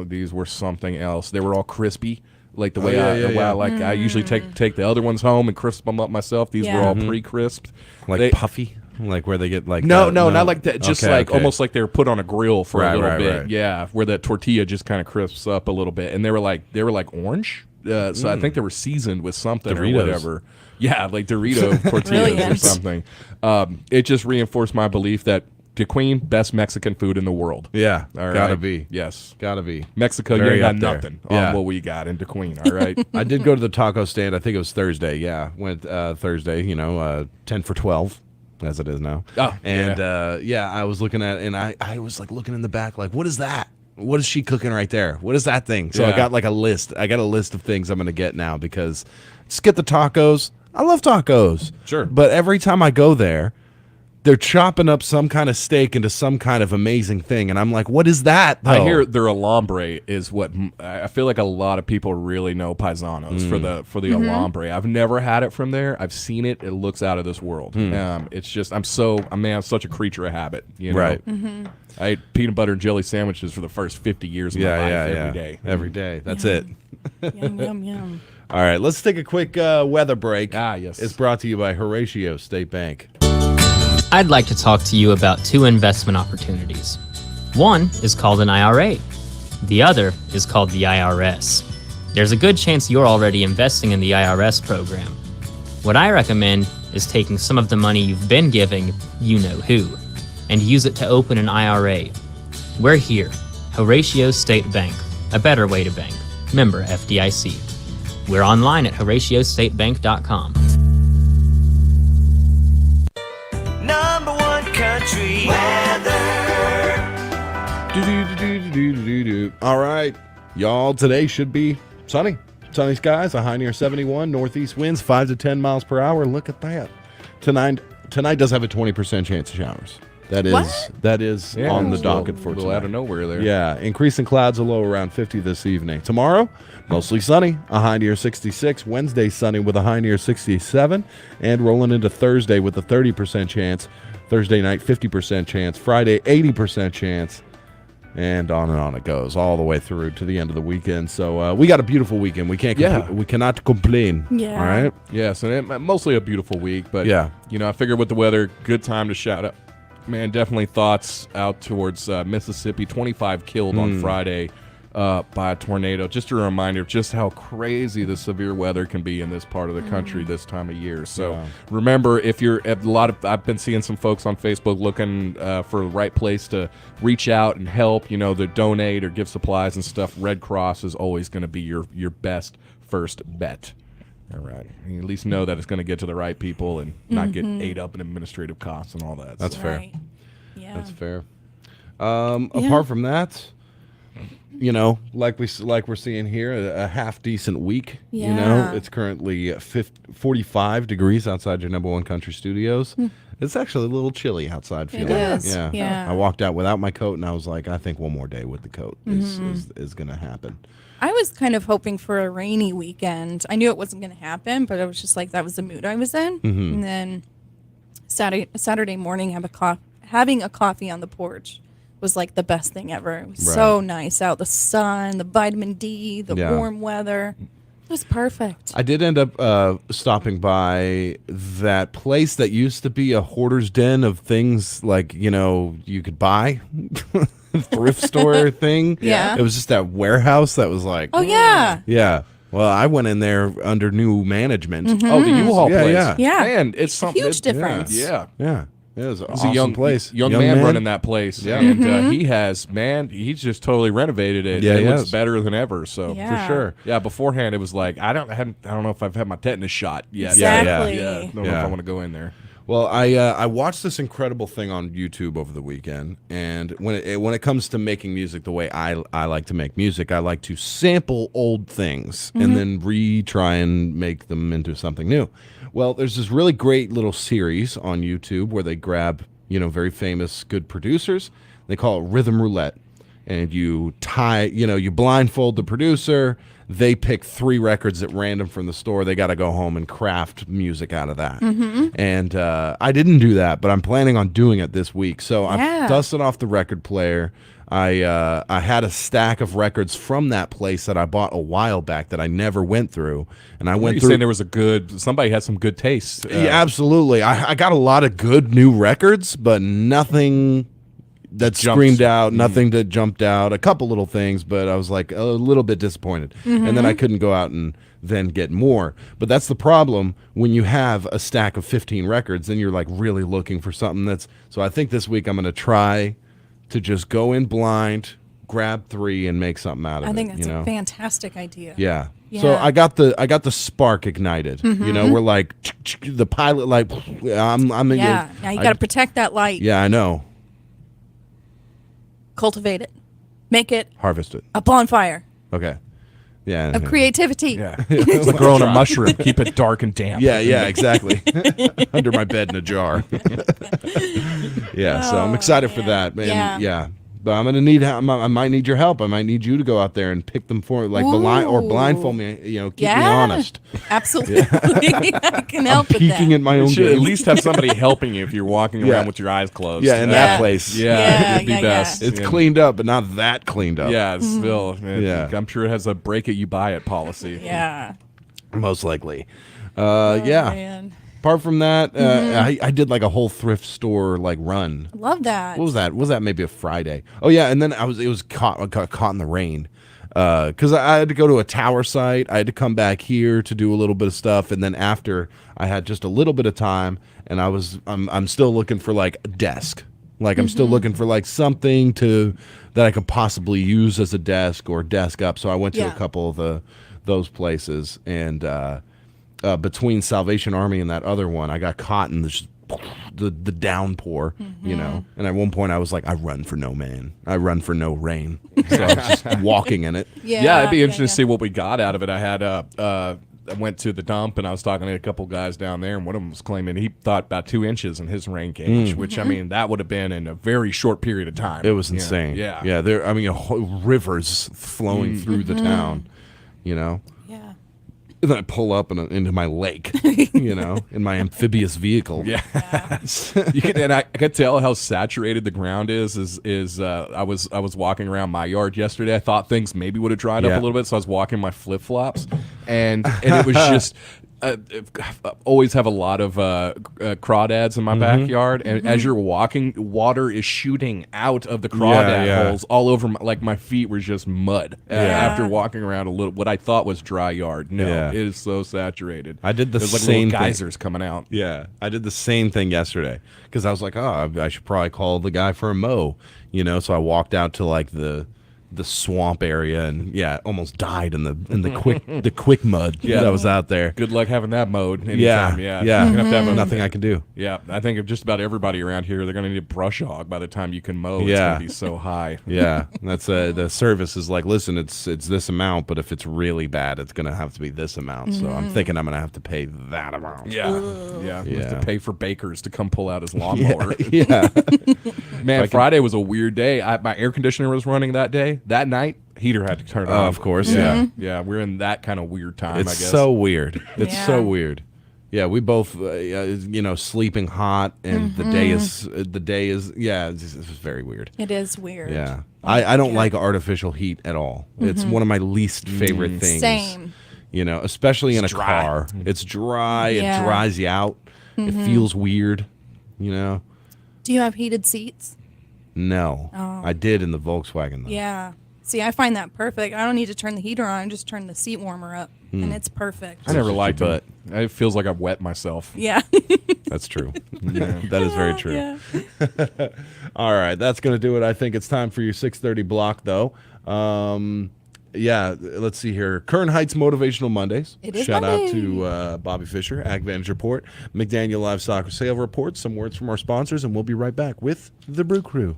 Speaker 3: these were something else. They were all crispy, like the way
Speaker 1: yeah.
Speaker 3: I like. I usually take the other ones home and crisp them up myself. These were
Speaker 2: Yeah.
Speaker 3: all pre-crisped.
Speaker 1: Like
Speaker 3: They-
Speaker 1: puffy? Like where they get like...
Speaker 3: no, not like that. Just
Speaker 1: Okay,
Speaker 3: like
Speaker 1: okay.
Speaker 3: almost like they were put on a grill for a little
Speaker 1: Right,
Speaker 3: bit.
Speaker 1: right.
Speaker 3: Yeah, where that tortilla just kind of crisps up a little bit, and they were like orange. So I think they were seasoned with something
Speaker 1: Doritos.
Speaker 3: or whatever. Yeah, like Dorito tortillas or
Speaker 2: Brilliant.
Speaker 3: something. It just reinforced my belief that Kdqn, best Mexican food in the world.
Speaker 1: Yeah,
Speaker 3: All
Speaker 1: gotta
Speaker 3: right?
Speaker 1: be.
Speaker 3: Yes.
Speaker 1: Gotta be.
Speaker 3: Mexico,
Speaker 1: Very
Speaker 3: you ain't
Speaker 1: up
Speaker 3: got
Speaker 1: there.
Speaker 3: nothing
Speaker 1: Yeah.
Speaker 3: on what we got in Kdqn. All right.
Speaker 1: I did go to the taco stand. I think it was Thursday. Yeah, went Thursday. 10 for 12, as it is now.
Speaker 3: Oh,
Speaker 1: and I was looking at, and I was like looking in the back, like, what is that? What is she cooking right there? What is that thing? So I
Speaker 3: Yeah.
Speaker 1: got like a list. I got a list of things I'm gonna get now because just get the tacos. I love tacos.
Speaker 3: Sure.
Speaker 1: But every time I go there, they're chopping up some kind of steak into some kind of amazing thing, and I'm like, what is that? Though?
Speaker 3: I hear their alambre is what I feel like a lot of people really know paisanos for the alambre. I've never had it from there. I've seen it. It looks out of this world. It's just I'm such a creature of habit.
Speaker 1: Right.
Speaker 3: I ate peanut butter and jelly sandwiches for the first 50 years of my life every day.
Speaker 1: Every day. That's it.
Speaker 2: Yum, yum, yum.
Speaker 1: All right, let's take a quick weather break.
Speaker 3: Yes.
Speaker 1: It's brought to you by Horatio State Bank.
Speaker 4: I'd like to talk to you about 2 investment opportunities. One is called an IRA. The other is called the IRS. There's a good chance you're already investing in the IRS program. What I recommend is taking some of the money you've been giving, you know who, and use it to open an IRA. We're here, Horatio State Bank, a better way to bank. Member FDIC. We're online at HoratioStateBank.com.
Speaker 5: Number one country weather.
Speaker 1: All right, y'all, today should be sunny. Sunny skies, a high near 71, northeast winds 5 to 10 miles per hour. Look at that. Tonight does have a 20% chance of showers. That is on the docket for tonight.
Speaker 3: Out of nowhere there.
Speaker 1: Yeah, increasing clouds, a low around 50 this evening. Tomorrow, mostly sunny, a high near 66. Wednesday, sunny with a high near 67. And rolling into Thursday with a 30% chance. Thursday night, 50% chance. Friday, 80% chance. And on it goes all the way through to the end of the weekend. So we got a beautiful weekend. We cannot complain.
Speaker 2: Yeah.
Speaker 1: All right.
Speaker 3: Yes, and mostly a beautiful week. But
Speaker 1: Yeah.
Speaker 3: I figured with the weather, good time to shout out. Man, definitely thoughts out towards Mississippi. 25 killed on Friday by a tornado. Just a reminder of just how crazy the severe weather can be in this part of the country this time of year. So remember, if you're at I've been seeing some folks on Facebook looking for the right place to reach out and help, to donate or give supplies and stuff. Red Cross is always going to be your best first bet. All right. You at least know that it's going to get to the right people and not get ate up in administrative costs and all that.
Speaker 1: That's fair.
Speaker 2: Right. Yeah.
Speaker 1: That's fair. Apart from that, like we're seeing here, a half decent week.
Speaker 2: Yeah.
Speaker 1: It's currently 45 degrees outside your number one country studios. It's actually a little chilly outside. Feeling
Speaker 2: is,
Speaker 1: Yeah.
Speaker 2: yeah.
Speaker 1: I walked out without my coat, and I was like, I think one more day with the coat is going to happen.
Speaker 2: I was kind of hoping for a rainy weekend. I knew it wasn't going to happen, but I was just like, that was the mood I was in. And then Saturday morning, having a coffee on the porch was like the best thing ever. It was so nice out. The sun, the vitamin D, the warm weather. It was perfect.
Speaker 1: I did end up stopping by that place that used to be a hoarder's den of things like, you could buy. Thrift store thing.
Speaker 2: Yeah.
Speaker 1: It was just that warehouse that was like.
Speaker 2: Oh, yeah.
Speaker 1: Yeah. Well, I went in there under new management.
Speaker 3: Oh, the U-Haul place.
Speaker 2: Yeah.
Speaker 3: Man, it's something.
Speaker 2: Huge difference.
Speaker 3: Yeah.
Speaker 1: Yeah. It was an
Speaker 3: It's
Speaker 1: awesome
Speaker 3: a young
Speaker 1: place.
Speaker 3: young man running that place.
Speaker 1: Yeah.
Speaker 3: And he's just totally renovated it.
Speaker 1: Yeah,
Speaker 3: It
Speaker 1: he
Speaker 3: looks
Speaker 1: has.
Speaker 3: better than ever. So
Speaker 2: Yeah.
Speaker 1: For sure.
Speaker 3: Yeah, beforehand it was like I don't know if I've had my tetanus shot yet.
Speaker 2: Exactly.
Speaker 3: Yeah. I don't know if I want to go in there.
Speaker 1: Well, I watched this incredible thing on YouTube over the weekend, and when it comes to making music the way I like to make music, I like to sample old things and then retry and make them into something new. Well, there's this really great little series on YouTube where they grab, very famous, good producers. They call it Rhythm Roulette, and you you blindfold the producer. They pick 3 records at random from the store. They got to go home and craft music out of that. And I didn't do that, but I'm planning on doing it this week. So I dusted off the record player. I had a stack of records from that place that I bought a while back that I never went through. And I went
Speaker 3: You're
Speaker 1: through.
Speaker 3: saying there was somebody had some good taste.
Speaker 1: Yeah, absolutely. I got a lot of good new records, but nothing that screamed out, nothing that jumped out, a couple little things, but I was like a little bit disappointed. And then I couldn't go out and then get more. But that's the problem when you have a stack of 15 records, then you're like really looking for something so I think this week I'm going to try to just go in blind, grab 3 and make something out of it.
Speaker 2: I think that's a fantastic idea.
Speaker 1: Yeah.
Speaker 2: Yeah.
Speaker 1: So I got the spark ignited. We're like the pilot light.
Speaker 2: Now you got to protect that light.
Speaker 1: Yeah, I know.
Speaker 2: Cultivate it. Make it
Speaker 1: Harvest it.
Speaker 2: a bonfire
Speaker 1: Okay. Yeah.
Speaker 2: of creativity.
Speaker 3: Yeah. It's like growing a mushroom. Keep it dark and damp.
Speaker 1: Yeah, exactly. Under my bed in a jar. So I'm excited for that. And,
Speaker 2: Yeah.
Speaker 1: But I'm gonna need. I might need your help. I might need you to go out there and pick them for or blindfold me. Keep me honest.
Speaker 2: Absolutely. I can help with
Speaker 1: Peeking
Speaker 2: that.
Speaker 1: at my
Speaker 3: You
Speaker 1: own
Speaker 3: should at
Speaker 1: game.
Speaker 3: least have somebody helping you if you're walking
Speaker 1: Yeah.
Speaker 3: around with your eyes closed.
Speaker 1: Yeah, in
Speaker 2: Yeah.
Speaker 1: that place.
Speaker 3: Yeah, it'd be
Speaker 2: yeah.
Speaker 3: best.
Speaker 1: It's
Speaker 3: Yeah.
Speaker 1: cleaned up, but not that cleaned up.
Speaker 3: Yeah, it's still.
Speaker 1: Yeah.
Speaker 3: I'm sure it has a break it, you buy it policy.
Speaker 2: Yeah.
Speaker 1: Most likely.
Speaker 2: Oh, man.
Speaker 1: Apart from that, I did like a whole thrift store run.
Speaker 2: Love that.
Speaker 1: What was that? Was that maybe a Friday? Oh yeah, and then it was caught in the rain. because I had to go to a tower site. I had to come back here to do a little bit of stuff, and then after I had just a little bit of time, and I'm still looking for like a desk. Like I'm still looking for like something that I could possibly use as a desk or desk up. So I went to a couple of those places, and between Salvation Army and that other one, I got caught in the downpour, you know. And at one point I was like, I run for no man. I run for no rain. So I was just walking in it.
Speaker 3: Yeah, it'd be interesting to see what we got out of it. I had I went to the dump and I was talking to a couple guys down there, and one of them was claiming he thought about 2 inches in his rain gauge, which I mean that would have been in a very short period of time.
Speaker 1: It was insane.
Speaker 3: Yeah.
Speaker 1: There, I mean, rivers flowing through the town, you know.
Speaker 2: Yeah.
Speaker 1: And then I pull up into my lake, you know, in my amphibious vehicle.
Speaker 3: Yeah. And I could tell how saturated the ground is I was walking around my yard yesterday. I thought things maybe would have dried up a little bit, so I was walking my flip-flops, and it was just I always have a lot of crawdads in my backyard, and as you're walking, water is shooting out of the crawdad holes all over. My feet were just mud after walking around what I thought was dry yard. No, it is so saturated.
Speaker 1: I did the
Speaker 3: There's like
Speaker 1: same
Speaker 3: little geysers coming out.
Speaker 1: Yeah, I did the same thing yesterday because I was like, oh, I should probably call the guy for a mow, you know. So I walked out to like the swamp area, and almost died in the quick mud that was out there.
Speaker 3: Good luck having that mode anytime.
Speaker 1: Yeah.
Speaker 3: You're gonna have to have
Speaker 1: Nothing I can do.
Speaker 3: Yeah, I think of just about everybody around here, they're gonna need a brush hog by the time you can mow. It's gonna be so high.
Speaker 1: Yeah, that's the service is like, listen, it's this amount, but if it's really bad, it's gonna have to be this amount. So I'm thinking I'm gonna have to pay that amount.
Speaker 3: Yeah. You have to pay for bakers to come pull out his lawnmower.
Speaker 1: Yeah.
Speaker 3: Man, Friday was a weird day. My air conditioner was running that day. That night, heater had to turn on.
Speaker 1: Of course,
Speaker 3: yeah. We're in that kind of weird time.
Speaker 1: It's
Speaker 3: I guess.
Speaker 1: so weird. It's
Speaker 2: Yeah.
Speaker 1: so weird. Yeah, we both, sleeping hot, and the day is, it's very weird.
Speaker 2: It is weird.
Speaker 1: Yeah, I don't like artificial heat at all. It's one of my least favorite things.
Speaker 2: Same.
Speaker 1: You know, especially in a
Speaker 3: dry.
Speaker 1: car. It's dry.
Speaker 2: Yeah.
Speaker 1: It dries you out. It feels weird. You know.
Speaker 2: Do you have heated seats?
Speaker 1: No, I did in the Volkswagen though.
Speaker 2: Yeah. See, I find that perfect. I don't need to turn the heater on. I just turn the seat warmer up, and it's perfect.
Speaker 3: I never liked it. It feels like I've wet myself.
Speaker 2: Yeah.
Speaker 1: That's true. That is very true.
Speaker 2: Yeah.
Speaker 1: All right, that's going to do it. I think it's time for your 6:30 block, though. Let's see here. Kern Heights Motivational Mondays.
Speaker 2: It is
Speaker 1: Shout
Speaker 2: Monday.
Speaker 1: out to Bobby Fisher, Ag Vantage Report, McDaniel Livestock Sale Report, some words from our sponsors, and we'll be right back with the Brew Crew.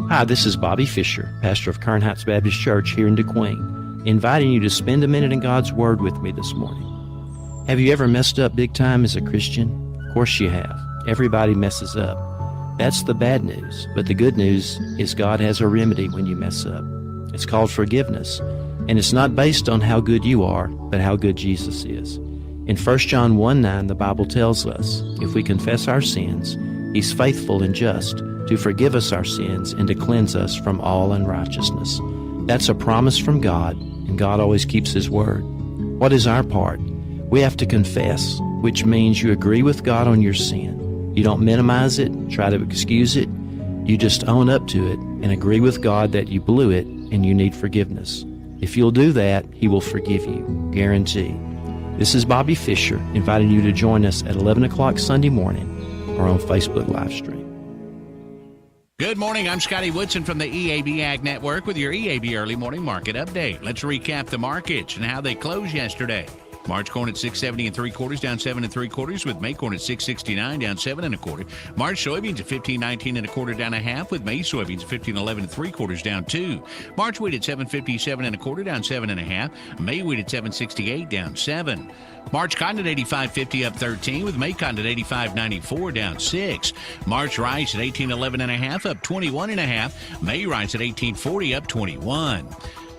Speaker 6: Hi, this is Bobby Fisher, pastor of Kern Heights Baptist Church here in Kdqn, inviting you to spend a minute in God's Word with me this morning. Have you ever messed up big time as a Christian? Of course you have. Everybody messes up. That's the bad news, but the good news is God has a remedy when you mess up. It's called forgiveness, and it's not based on how good you are, but how good Jesus is. In 1 John 1:9, the Bible tells us, if we confess our sins, He's faithful and just to forgive us our sins and to cleanse us from all unrighteousness. That's a promise from God, and God always keeps His word. What is our part? We have to confess, which means you agree with God on your sin. You don't minimize it, try to excuse it. You just own up to it and agree with God that you blew it and you need forgiveness. If you'll do that, He will forgive you, guarantee. This is Bobby Fisher, inviting you to join us at 11 o'clock Sunday morning or on Facebook live stream.
Speaker 7: Good morning. I'm Scotty Woodson from the EAB Ag Network with your EAB Early Morning Market Update. Let's recap the markets and how they closed yesterday. March corn at 6.70 3/4, down 7 3/4, with May corn at 6.69, down 7 1/4. March soybeans at 15.19 1/4, down 1/2, with May soybeans at 15.11 3/4, down 2. March wheat at 7.57 1/4, down 7 1/2. May wheat at 7.68, down 7. March cotton at 85.50, up 13, with May cotton at 85.94, down 6. March rice at 18.11 1/2, up 21 1/2. May rice at 18.40, up 21.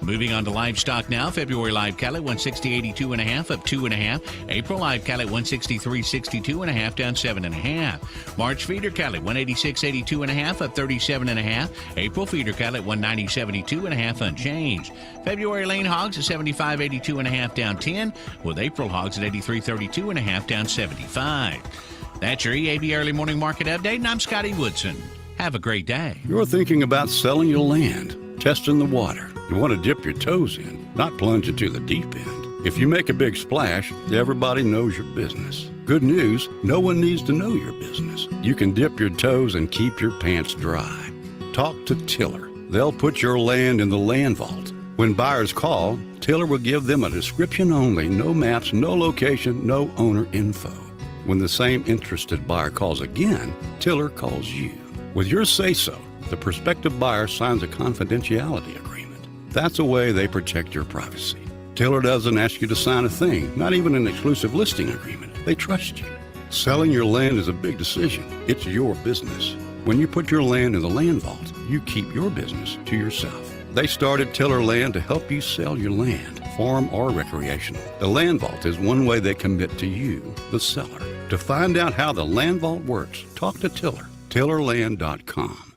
Speaker 7: Moving on to livestock now. February live cattle at 160.82 1/2, up 2 1/2. April live cattle at 163.62 1/2, down 7 1/2. March feeder cattle at 186.82 1/2, up 37 1/2. April feeder cattle at 190.72 1/2, unchanged. February lean hogs at 75.82 1/2, down 10, with April hogs at 83.32 1/2, down 75. That's your EAB Early Morning Market Update, and I'm Scotty Woodson. Have a great day.
Speaker 8: You're thinking about selling your land, testing the water, You want to dip your toes in, not plunge into the deep end. If you make a big splash, everybody knows your business. Good news, no one needs to know your business. You can dip your toes and keep your pants dry. Talk to Tiller. They'll put your land in the land vault. When buyers call, Tiller will give them a description only, no maps, no location, no owner info. When the same interested buyer calls again, Tiller calls you. With your say-so, the prospective buyer signs a confidentiality agreement. That's a way they protect your privacy. Tiller doesn't ask you to sign a thing, not even an exclusive listing agreement. They trust you. Selling your land is a big decision. It's your business. When you put your land in the land vault, you keep your business to yourself. They started Tiller Land to help you sell your land, farm or recreational. The land vault is one way they commit to you, the seller. To find out how the land vault works, talk to Tiller. TillerLand.com.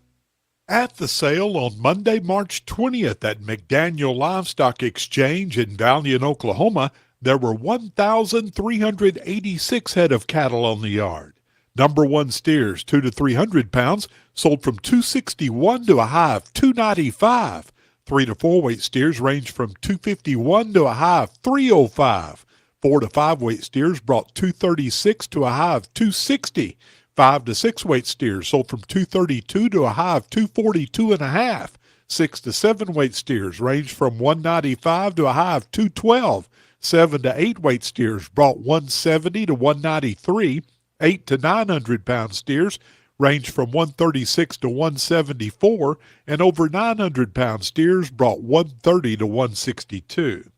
Speaker 9: At the sale on Monday, March 20th at McDaniel Livestock Exchange in Valiant, Oklahoma, there were 1,386 head of cattle on the yard. Number 1 steers, 2 to 300 pounds, sold from $261 to a high of $295. 3 to 4 weight steers range from $251 to a high of $305. 4 to 5 weight steers brought $236 to a high of $260. 5 to 6 weight steers sold from $232 to a high of $242.5. 6 to 7 weight steers ranged from $195 to a high of $212. 7 to 8 weight steers brought $170 to $193. 8 to 900 pound steers ranged from $136 to $174, and over 900 pound steers brought $130 to $162.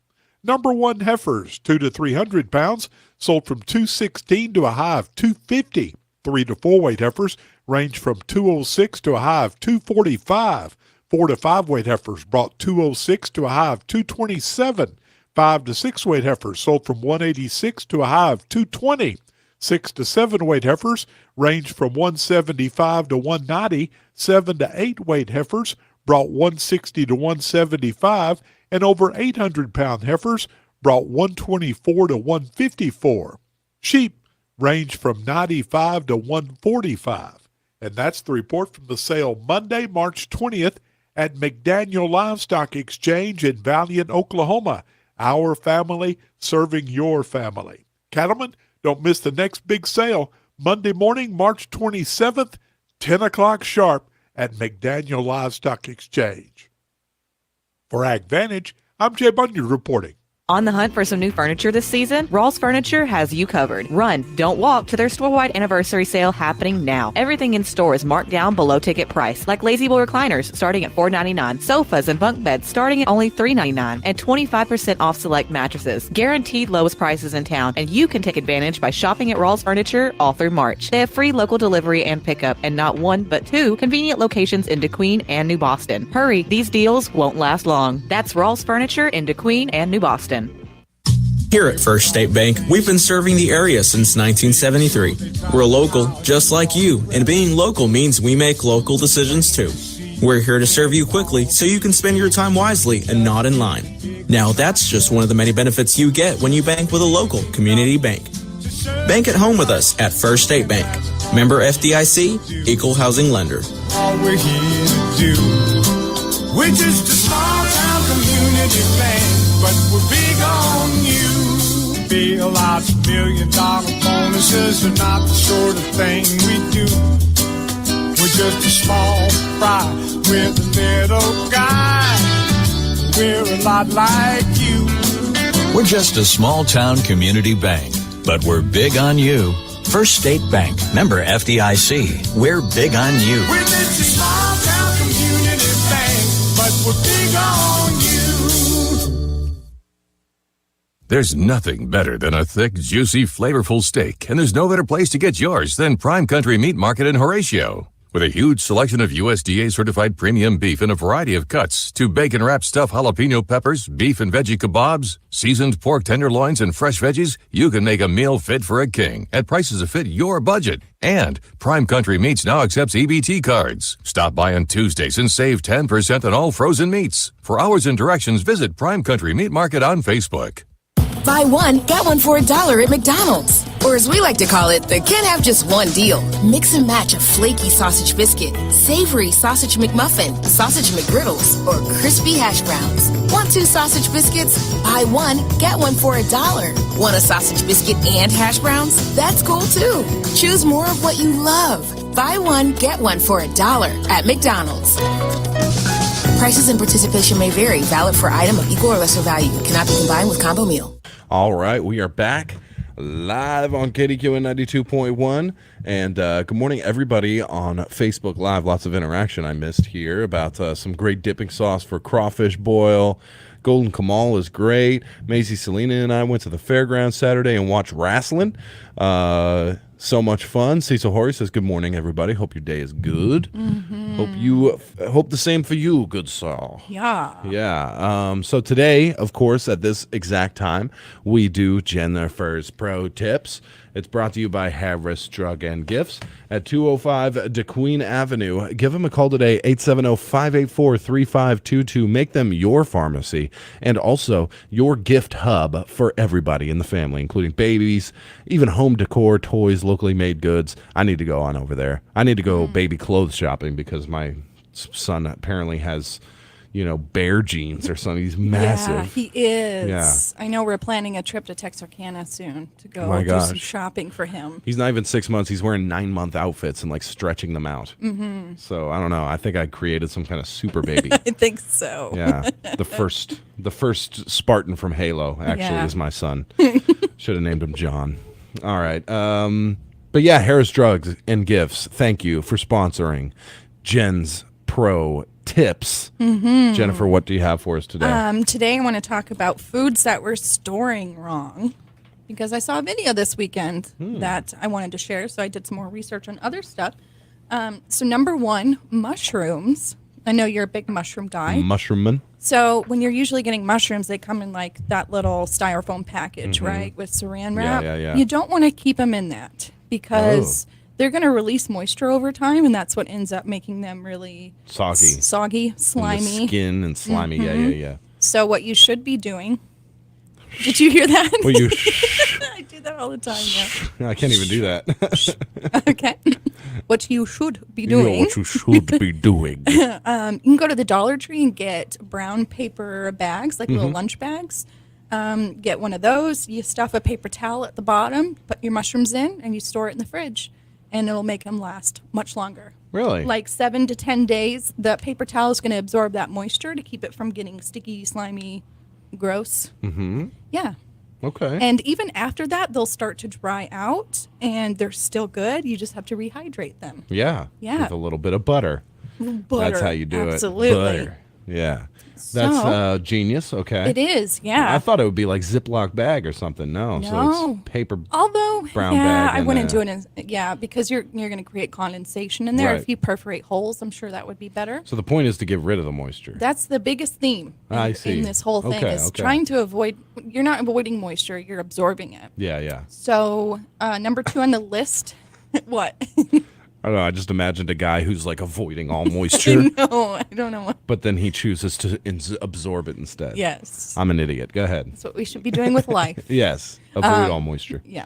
Speaker 9: Number 1 heifers, 2 to 300 pounds, sold from $216 to a high of $250. 3 to 4 weight heifers ranged from $206 to a high of $245. 4 to 5 weight heifers brought $206 to a high of $227. 5 to 6 weight heifers sold from $186 to a high of $220. 6 to 7 weight heifers ranged from $175 to $190. 7 to 8 weight heifers brought $160 to $175, and over 800 pound heifers brought $124 to $154. Sheep ranged from $95 to $145. And that's the report from the sale Monday, March 20th at McDaniel Livestock Exchange in Valiant, Oklahoma. Our family serving your family. Cattlemen, don't miss the next big sale, Monday morning, March 27th, 10 o'clock sharp at McDaniel Livestock Exchange. For AgVantage, I'm Jay Bunyard reporting.
Speaker 10: On the hunt for some new furniture this season? Rawls Furniture has you covered. Run, don't walk to their store-wide anniversary sale happening now. Everything in store is marked down below ticket price, like lazy boy recliners starting at $4.99, sofas and bunk beds starting at only $3.99, and 25% off select mattresses. Guaranteed lowest prices in town, and you can take advantage by shopping at Rawls Furniture all through March. They have free local delivery and pickup, and not 1 but 2 convenient locations in DeQueen and New Boston. Hurry, these deals won't last long. That's Rawls Furniture in DeQueen and New Boston.
Speaker 11: Here at First State Bank, we've been serving the area since 1973. We're local, just like you, and being local means we make local decisions too. We're here to serve you quickly so you can spend your time wisely and not in line. Now that's just one of the many benefits you get when you bank with a local community bank. Bank at home with us at First State Bank. Member FDIC, Equal Housing Lender.
Speaker 5: All we're here to do. We're just a small town community bank, but we're big on you. Bill out $1 million bonuses are not the sort of thing we do. We're just a small fry with a little guy. We're a lot like you.
Speaker 12: We're just a small town community bank, but we're big on you. First State Bank, member FDIC. We're big on you.
Speaker 5: We're just a small town community bank, but we're big on you.
Speaker 13: There's nothing better than a thick, juicy, flavorful steak, and there's no better place to get yours than Prime Country Meat Market in Horatio. With a huge selection of USDA-certified premium beef in a variety of cuts, to bacon-wrapped stuffed jalapeno peppers, beef and veggie kebabs, seasoned pork tenderloins, and fresh veggies, you can make a meal fit for a king at prices that fit your budget. And Prime Country Meats now accepts EBT cards. Stop by on Tuesdays and save 10% on all frozen meats. For hours and directions, visit Prime Country Meat Market on Facebook.
Speaker 14: Buy one, get one for $1 at McDonald's. Or as we like to call it, the can't have just one deal. Mix and match a flaky sausage biscuit, savory sausage McMuffin, sausage McGriddles, or crispy hash browns. Want 2 sausage biscuits? Buy one, get one for $1. Want a sausage biscuit and hash browns? That's cool too. Choose more of what you love. Buy one, get one for $1 at McDonald's. Prices and participation may vary. Valid for item of equal or lesser value. Cannot be combined with combo meal.
Speaker 1: All right, we are back live on Kdqn 92.1. And good morning, everybody on Facebook Live. Lots of interaction I missed here about some great dipping sauce for crawfish boil. Golden Kamal is great. Maisie, Selena, and I went to the fairgrounds Saturday and watched wrestling. So much fun. Cecil Horry says, good morning, everybody. Hope your day is good. Hope the same for you, good soul.
Speaker 2: Yeah.
Speaker 1: Yeah. So today, of course, at this exact time, we do Jennifer's Pro Tips. It's brought to you by Harris Drug and Gifts at 205 Kdqn Avenue. Give them a call today, 870-584-3522. Make them your pharmacy and also your gift hub for everybody in the family, including babies, even home decor, toys, locally made goods. I need to go on over there. I need to go baby clothes shopping because my son apparently has, bear jeans or something. He's massive.
Speaker 2: Yeah, he is.
Speaker 1: Yeah.
Speaker 2: I know we're planning a trip to Texarkana soon to go
Speaker 1: My
Speaker 2: do some
Speaker 1: gosh.
Speaker 2: shopping for him.
Speaker 1: He's not even 6 months. He's wearing 9-month outfits and stretching them out.
Speaker 2: Mm-hmm.
Speaker 1: So I don't know. I think I created some kind of super baby.
Speaker 2: I think so.
Speaker 1: Yeah, the first Spartan from Halo actually is my son. Should have named him John. All right, but yeah, Harris Drugs and Gifts. Thank you for sponsoring Jen's Pro Tips. Jennifer, what do you have for us today?
Speaker 2: Today I want to talk about foods that we're storing wrong because I saw a video this weekend that I wanted to share. So I did some more research on other stuff. So number 1, mushrooms. I know you're a big mushroom guy.
Speaker 1: Mushroomman.
Speaker 2: So when you're usually getting mushrooms, they come in that little styrofoam package, right, with saran wrap.
Speaker 1: Yeah.
Speaker 2: You don't want to keep them in that because they're going to release moisture over time, and that's what ends up making them really
Speaker 1: soggy,
Speaker 2: slimy.
Speaker 1: And the skin and slimy. Yeah.
Speaker 2: So what you should be doing. Did you hear that?
Speaker 1: Well,
Speaker 2: I do that all the time. Yeah.
Speaker 1: I can't even do that.
Speaker 2: Okay. What you should be doing.
Speaker 1: What you should be doing.
Speaker 2: You can go to the Dollar Tree and get brown paper bags, like little lunch bags. Get one of those. You stuff a paper towel at the bottom, put your mushrooms in, and you store it in the fridge. And it'll make them last much longer.
Speaker 1: Really?
Speaker 2: Like 7 to 10 days. The paper towel is going to absorb that moisture to keep it from getting sticky, slimy, gross.
Speaker 1: Mm-hmm.
Speaker 2: Yeah.
Speaker 1: Okay.
Speaker 2: And even after that, they'll start to dry out, and they're still good. You just have to rehydrate them.
Speaker 1: Yeah.
Speaker 2: Yeah.
Speaker 1: With a little bit of butter.
Speaker 2: Butter.
Speaker 1: That's how you do
Speaker 2: Absolutely.
Speaker 1: it. Butter. Yeah. That's genius. Okay.
Speaker 2: It is, yeah.
Speaker 1: I thought it would be like Ziploc bag or something. No. So it's paper.
Speaker 2: Although,
Speaker 1: brown bag.
Speaker 2: I wouldn't do it because you're going to create condensation in there.
Speaker 1: Right.
Speaker 2: If you perforate holes, I'm sure that would be better.
Speaker 1: So the point is to get rid of the moisture.
Speaker 2: That's the biggest theme
Speaker 1: I see.
Speaker 2: in this whole thing is trying to avoid. You're not avoiding moisture; you're absorbing it.
Speaker 1: Yeah.
Speaker 2: So number 2 on the list, what?
Speaker 1: I don't know. I just imagined a guy who's avoiding all moisture.
Speaker 2: No, I don't know.
Speaker 1: But then he chooses to absorb it instead.
Speaker 2: Yes.
Speaker 1: I'm an idiot. Go ahead.
Speaker 2: That's what we should be doing with life.
Speaker 1: Yes. Avoid all moisture.
Speaker 2: Yeah.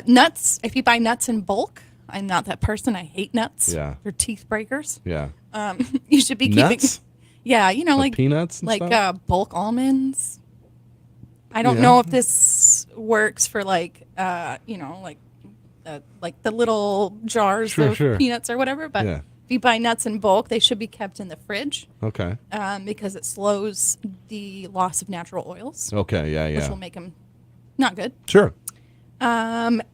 Speaker 2: Nuts. If you buy nuts in bulk, I'm not that person. I hate nuts.
Speaker 1: Yeah.
Speaker 2: They're teeth breakers.
Speaker 1: Yeah.
Speaker 2: You should be keeping.
Speaker 1: Nuts?
Speaker 2: Yeah,
Speaker 1: like peanuts and stuff?
Speaker 2: Bulk almonds. I don't know if this works for the little jars of peanuts or whatever, but if you buy nuts in bulk, they should be kept in the fridge.
Speaker 1: Okay.
Speaker 2: Because it slows the loss of natural oils.
Speaker 1: Okay, yeah.
Speaker 2: Which will make them not good.
Speaker 1: Sure.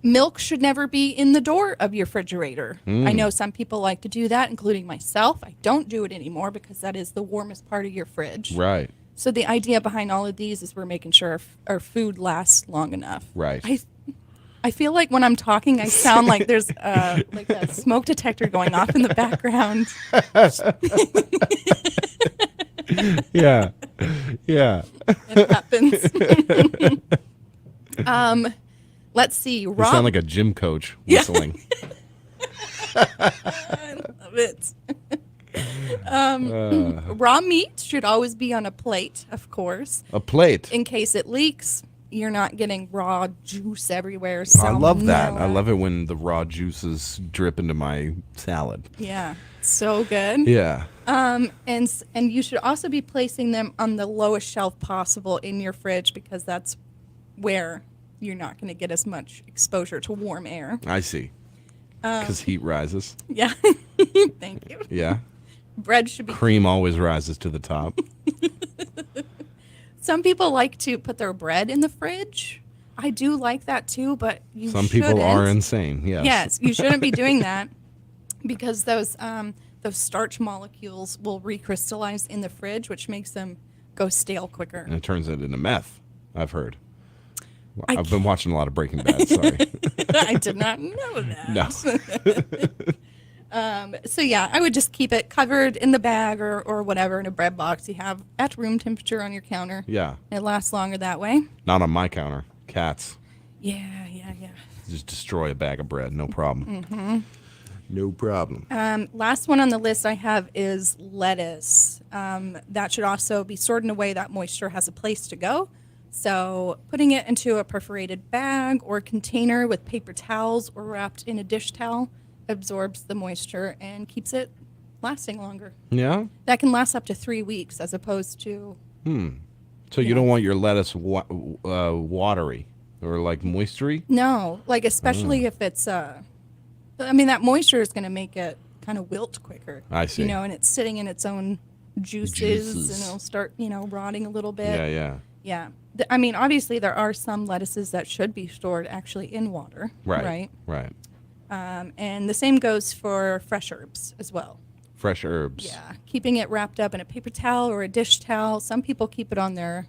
Speaker 2: Milk should never be in the door of your refrigerator. I know some people like to do that, including myself. I don't do it anymore because that is the warmest part of your fridge.
Speaker 1: Right.
Speaker 2: So the idea behind all of these is we're making sure our food lasts long enough.
Speaker 1: Right.
Speaker 2: I feel like when I'm talking, I sound like there's a smoke detector going off in the background.
Speaker 1: Yeah.
Speaker 2: It happens. Let's see.
Speaker 1: You sound like a gym coach whistling.
Speaker 2: I love it. Raw meat should always be on a plate, of course.
Speaker 1: A plate?
Speaker 2: In case it leaks. you're not getting raw juice everywhere.
Speaker 1: I love that. I
Speaker 2: Salmonella.
Speaker 1: love it when the raw juices drip into my salad.
Speaker 2: Yeah, so good.
Speaker 1: Yeah.
Speaker 2: And you should also be placing them on the lowest shelf possible in your fridge because that's where you're not going to get as much exposure to warm air.
Speaker 1: I see. Because heat rises.
Speaker 2: Yeah. Thank you.
Speaker 1: Yeah.
Speaker 2: Bread should be.
Speaker 1: Cream always rises to the top.
Speaker 2: Some people like to put their bread in the fridge. I do like that too, but you
Speaker 1: Some people
Speaker 2: shouldn't.
Speaker 1: are insane. Yes.
Speaker 2: Yes, you shouldn't be doing that because those starch molecules will recrystallize in the fridge, which makes them go stale quicker.
Speaker 1: And it turns it into meth, I've heard. I've been watching a lot of Breaking Bad, sorry.
Speaker 2: I did not know that.
Speaker 1: No.
Speaker 2: So yeah, I would just keep it covered in the bag or whatever in a bread box you have at room temperature on your counter.
Speaker 1: Yeah.
Speaker 2: It lasts longer that way.
Speaker 1: Not on my counter. Cats.
Speaker 2: Yeah.
Speaker 1: Just destroy a bag of bread. No problem.
Speaker 2: Mm-hmm.
Speaker 1: No problem.
Speaker 2: Last one on the list I have is lettuce. That should also be stored in a way that moisture has a place to go. So putting it into a perforated bag or container with paper towels or wrapped in a dish towel absorbs the moisture and keeps it lasting longer.
Speaker 1: Yeah?
Speaker 2: That can last up to 3 weeks as opposed to...
Speaker 1: So you don't want your lettuce watery or like moistery?
Speaker 2: No, like especially if it's... that moisture is going to make it kind of wilt quicker.
Speaker 1: I see.
Speaker 2: And it's sitting in its own juices. And it'll start, rotting a little bit.
Speaker 1: Yeah.
Speaker 2: Obviously there are some lettuces that should be stored actually in water.
Speaker 1: Right.
Speaker 2: And the same goes for fresh herbs as well.
Speaker 1: Fresh herbs.
Speaker 2: Yeah. Keeping it wrapped up in a paper towel or a dish towel. Some people keep it on their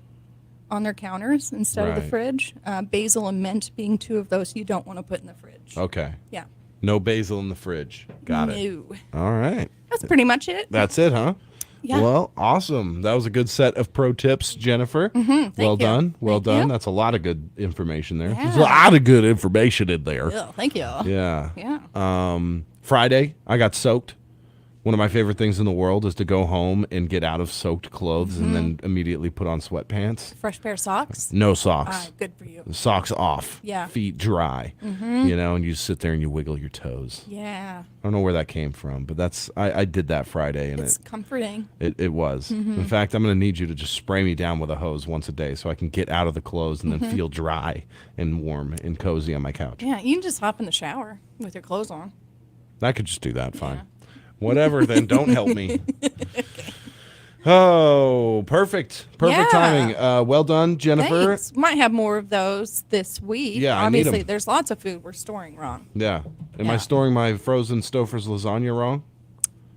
Speaker 2: counters instead of the fridge. Basil and mint being two of those you don't want to put in the fridge.
Speaker 1: Okay.
Speaker 2: Yeah.
Speaker 1: No basil in the fridge. Got it.
Speaker 2: No.
Speaker 1: All right.
Speaker 2: That's pretty much it.
Speaker 1: That's it, huh?
Speaker 2: Yeah.
Speaker 1: Well, awesome. That was a good set of pro tips, Jennifer. Well done. Well done.
Speaker 2: you.
Speaker 1: That's a lot of good information there.
Speaker 2: Yeah.
Speaker 1: There's a lot of good information in there.
Speaker 2: Yeah, thank you.
Speaker 1: Yeah.
Speaker 2: Yeah.
Speaker 1: Friday, I got soaked. One of my favorite things in the world is to go home and get out of soaked clothes and then immediately put on sweatpants.
Speaker 2: Fresh pair of socks.
Speaker 1: No socks.
Speaker 2: Good for you.
Speaker 1: Socks off.
Speaker 2: Yeah.
Speaker 1: Feet dry. And you sit there and you wiggle your toes.
Speaker 2: Yeah.
Speaker 1: I don't know where that came from, but I did that Friday, and
Speaker 2: It's comforting.
Speaker 1: it was. In fact, I'm going to need you to just spray me down with a hose once a day so I can get out of the clothes and then feel dry and warm and cozy on my couch.
Speaker 2: Yeah, you can just hop in the shower with your clothes on.
Speaker 1: I could just do that, fine. Whatever, then don't help me. Oh, perfect. Perfect timing. Well done, Jennifer.
Speaker 2: Thanks. Might have more of those this week.
Speaker 1: Yeah, I need 'em.
Speaker 2: Obviously, there's lots of food we're storing wrong.
Speaker 1: Yeah. Am I
Speaker 2: Yeah.
Speaker 1: storing my frozen Stouffer's lasagna wrong?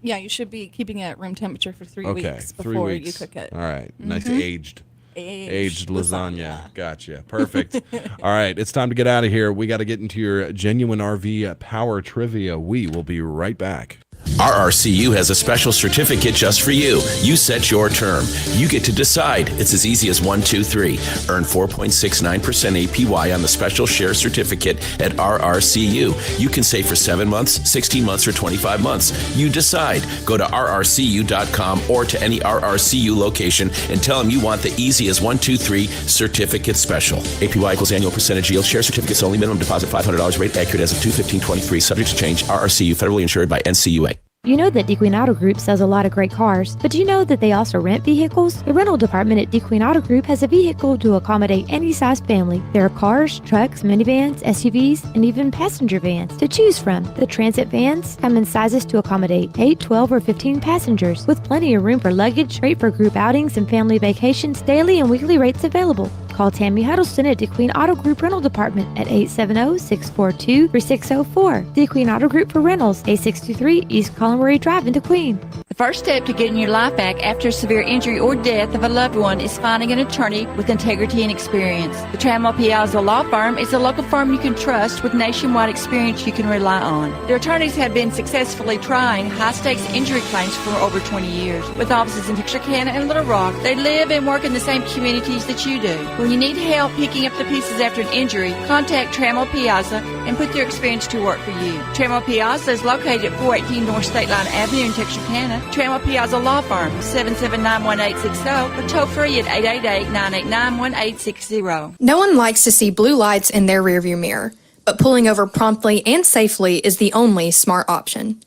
Speaker 2: Yeah, you should be keeping it at room temperature for 3
Speaker 1: Okay,
Speaker 2: weeks
Speaker 1: 3
Speaker 2: before
Speaker 1: weeks.
Speaker 2: you cook it.
Speaker 1: All right. Nice aged
Speaker 2: Aged
Speaker 1: lasagna. Gotcha. Perfect. All right. It's time to get out of here. We got to get into your genuine RV power trivia. We will be right back.
Speaker 15: RRCU has a special certificate just for you. You set your term. You get to decide. It's as easy as 1, 2, 3. Earn 4.69% APY on the special share certificate at RRCU. You can save for 7 months, 16 months, or 25 months. You decide. Go to rrcu.com or to any RRCU location and tell them you want the easy as 1, 2, 3 certificate special. APY equals annual percentage yield. Share certificates only. Minimum deposit $500. Rate accurate as of 2/15/23. Subject to change. RRCU. Federally insured by NCUA.
Speaker 16: You know that Kdqn Auto Group sells a lot of great cars, but do you know that they also rent vehicles? The rental department at Kdqn Auto Group has a vehicle to accommodate any size family. There are cars, trucks, minivans, SUVs, and even passenger vans to choose from. The transit vans come in sizes to accommodate 8, 12, or 15 passengers, with plenty of room for luggage, great for group outings and family vacations, daily and weekly rates available. Call Tammy Huddleston at Kdqn Auto Group Rental Department at 870-642-3604. Kdqn Auto Group for Rentals, 8623 East Collinwood Drive into Queen.
Speaker 17: The first step to getting your life back after a severe injury or death of a loved one is finding an attorney with integrity and experience. The Trammell Piazza Law Firm is a local firm you can trust with nationwide experience you can rely on. Their attorneys have been successfully trying high-stakes injury claims for over 20 years. With offices in Texarkana and Little Rock, they live and work in the same communities that you do. When you need help picking up the pieces after an injury, contact Trammell Piazza and put their experience to work for you. Trammell Piazza is located at 418 North State Line Avenue in Texarkana. Trammell Piazza Law Firm, 779-1860, or toll free at 888-989-1860.
Speaker 18: No one likes to see blue lights in their rearview mirror, but pulling over promptly and safely is the only smart option.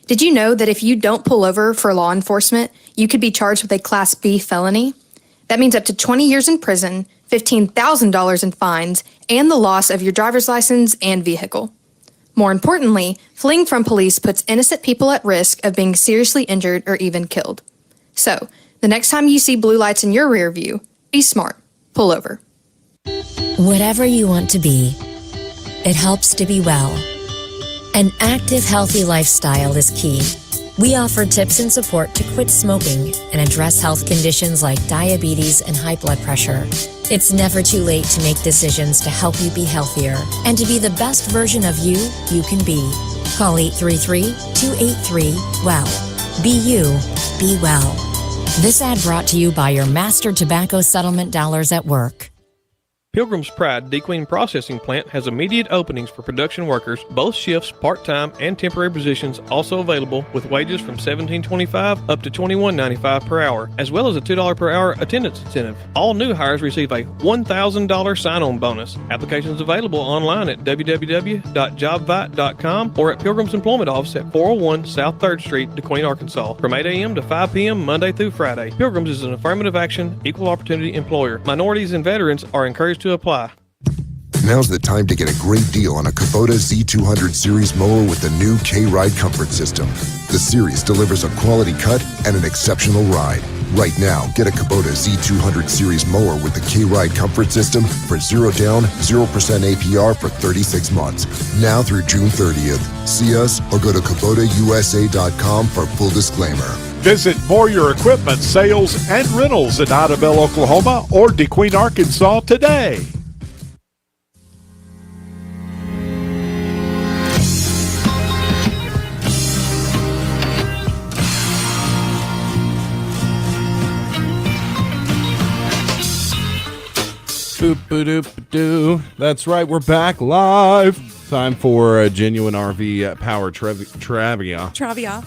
Speaker 18: Did you know that if you don't pull over for law enforcement, you could be charged with a Class B felony? That means up to 20 years in prison, $15,000 in fines, and the loss of your driver's license and vehicle. More importantly, fleeing from police puts innocent people at risk of being seriously injured or even killed. So, the next time you see blue lights in your rear view, be smart. Pull over.
Speaker 19: Whatever you want to be, it helps to be well. An active, healthy lifestyle is key. We offer tips and support to quit smoking and address health conditions like diabetes and high blood pressure. It's never too late to make decisions to help you be healthier and to be the best version of you can be. Call 833-283-WELL. Be you, be well. This ad brought to you by your Master Tobacco Settlement dollars at work.
Speaker 20: Pilgrim's Pride Kdqn Processing Plant has immediate openings for production workers, both shifts, part-time and temporary positions, also available with wages from $17.25 up to $21.95 per hour, as well as a $2 per hour attendance incentive. All new hires receive a $1,000 sign-on bonus. Applications available online at www.jobvite.com or at Pilgrim's Employment Office at 401 South 3rd Street, DeQueen, Arkansas, from 8 a.m. to 5 p.m. Monday through Friday. Pilgrim's is an affirmative action, equal opportunity employer. Minorities and veterans are encouraged to apply.
Speaker 21: Now's the time to get a great deal on a Kubota Z200 Series mower with the new K-Ride Comfort System. The Series delivers a quality cut and an exceptional ride. Right now, get a Kubota Z200 Series mower with the K-Ride Comfort System for 0 down, 0% APR for 36 months. Now through June 30th. See us or go to KubotaUSA.com for full disclaimer.
Speaker 9: Visit Moyer Equipment Sales and Rentals in Idabel, Oklahoma or DeQueen, Arkansas today.
Speaker 1: Boop-a-doop-a-doo. That's right, we're back live. Time for Genuine RV Power Trivia.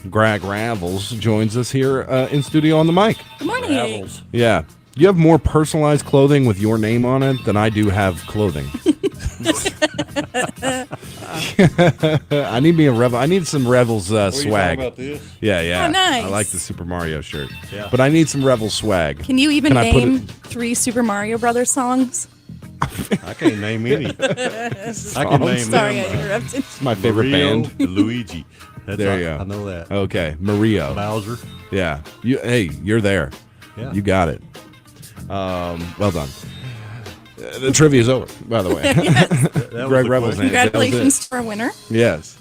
Speaker 1: Greg Ravels joins us here in studio on the mic.
Speaker 2: Good morning.
Speaker 1: Yeah. You have more personalized clothing with your name on it than I do have clothing. I need me a Rebel. I need some Rebels swag.
Speaker 22: About this?
Speaker 1: Yeah.
Speaker 2: Oh, nice.
Speaker 1: I like the Super Mario shirt.
Speaker 22: Yeah.
Speaker 1: But I need some Rebel swag.
Speaker 2: Can you even name 3 Super Mario Brothers songs?
Speaker 22: I can't name any. I can name
Speaker 2: Sorry, I
Speaker 22: them.
Speaker 2: interrupted.
Speaker 1: It's my favorite
Speaker 22: Mario,
Speaker 1: band.
Speaker 22: Luigi.
Speaker 1: There you go.
Speaker 22: I know that.
Speaker 1: Okay, Mario.
Speaker 22: Bowser.
Speaker 1: Yeah. Hey, you're there.
Speaker 22: Yeah.
Speaker 1: You got it. Well done. The trivia's over, by the way. Greg Rebels.
Speaker 2: Congratulations to our winner.
Speaker 1: Yes.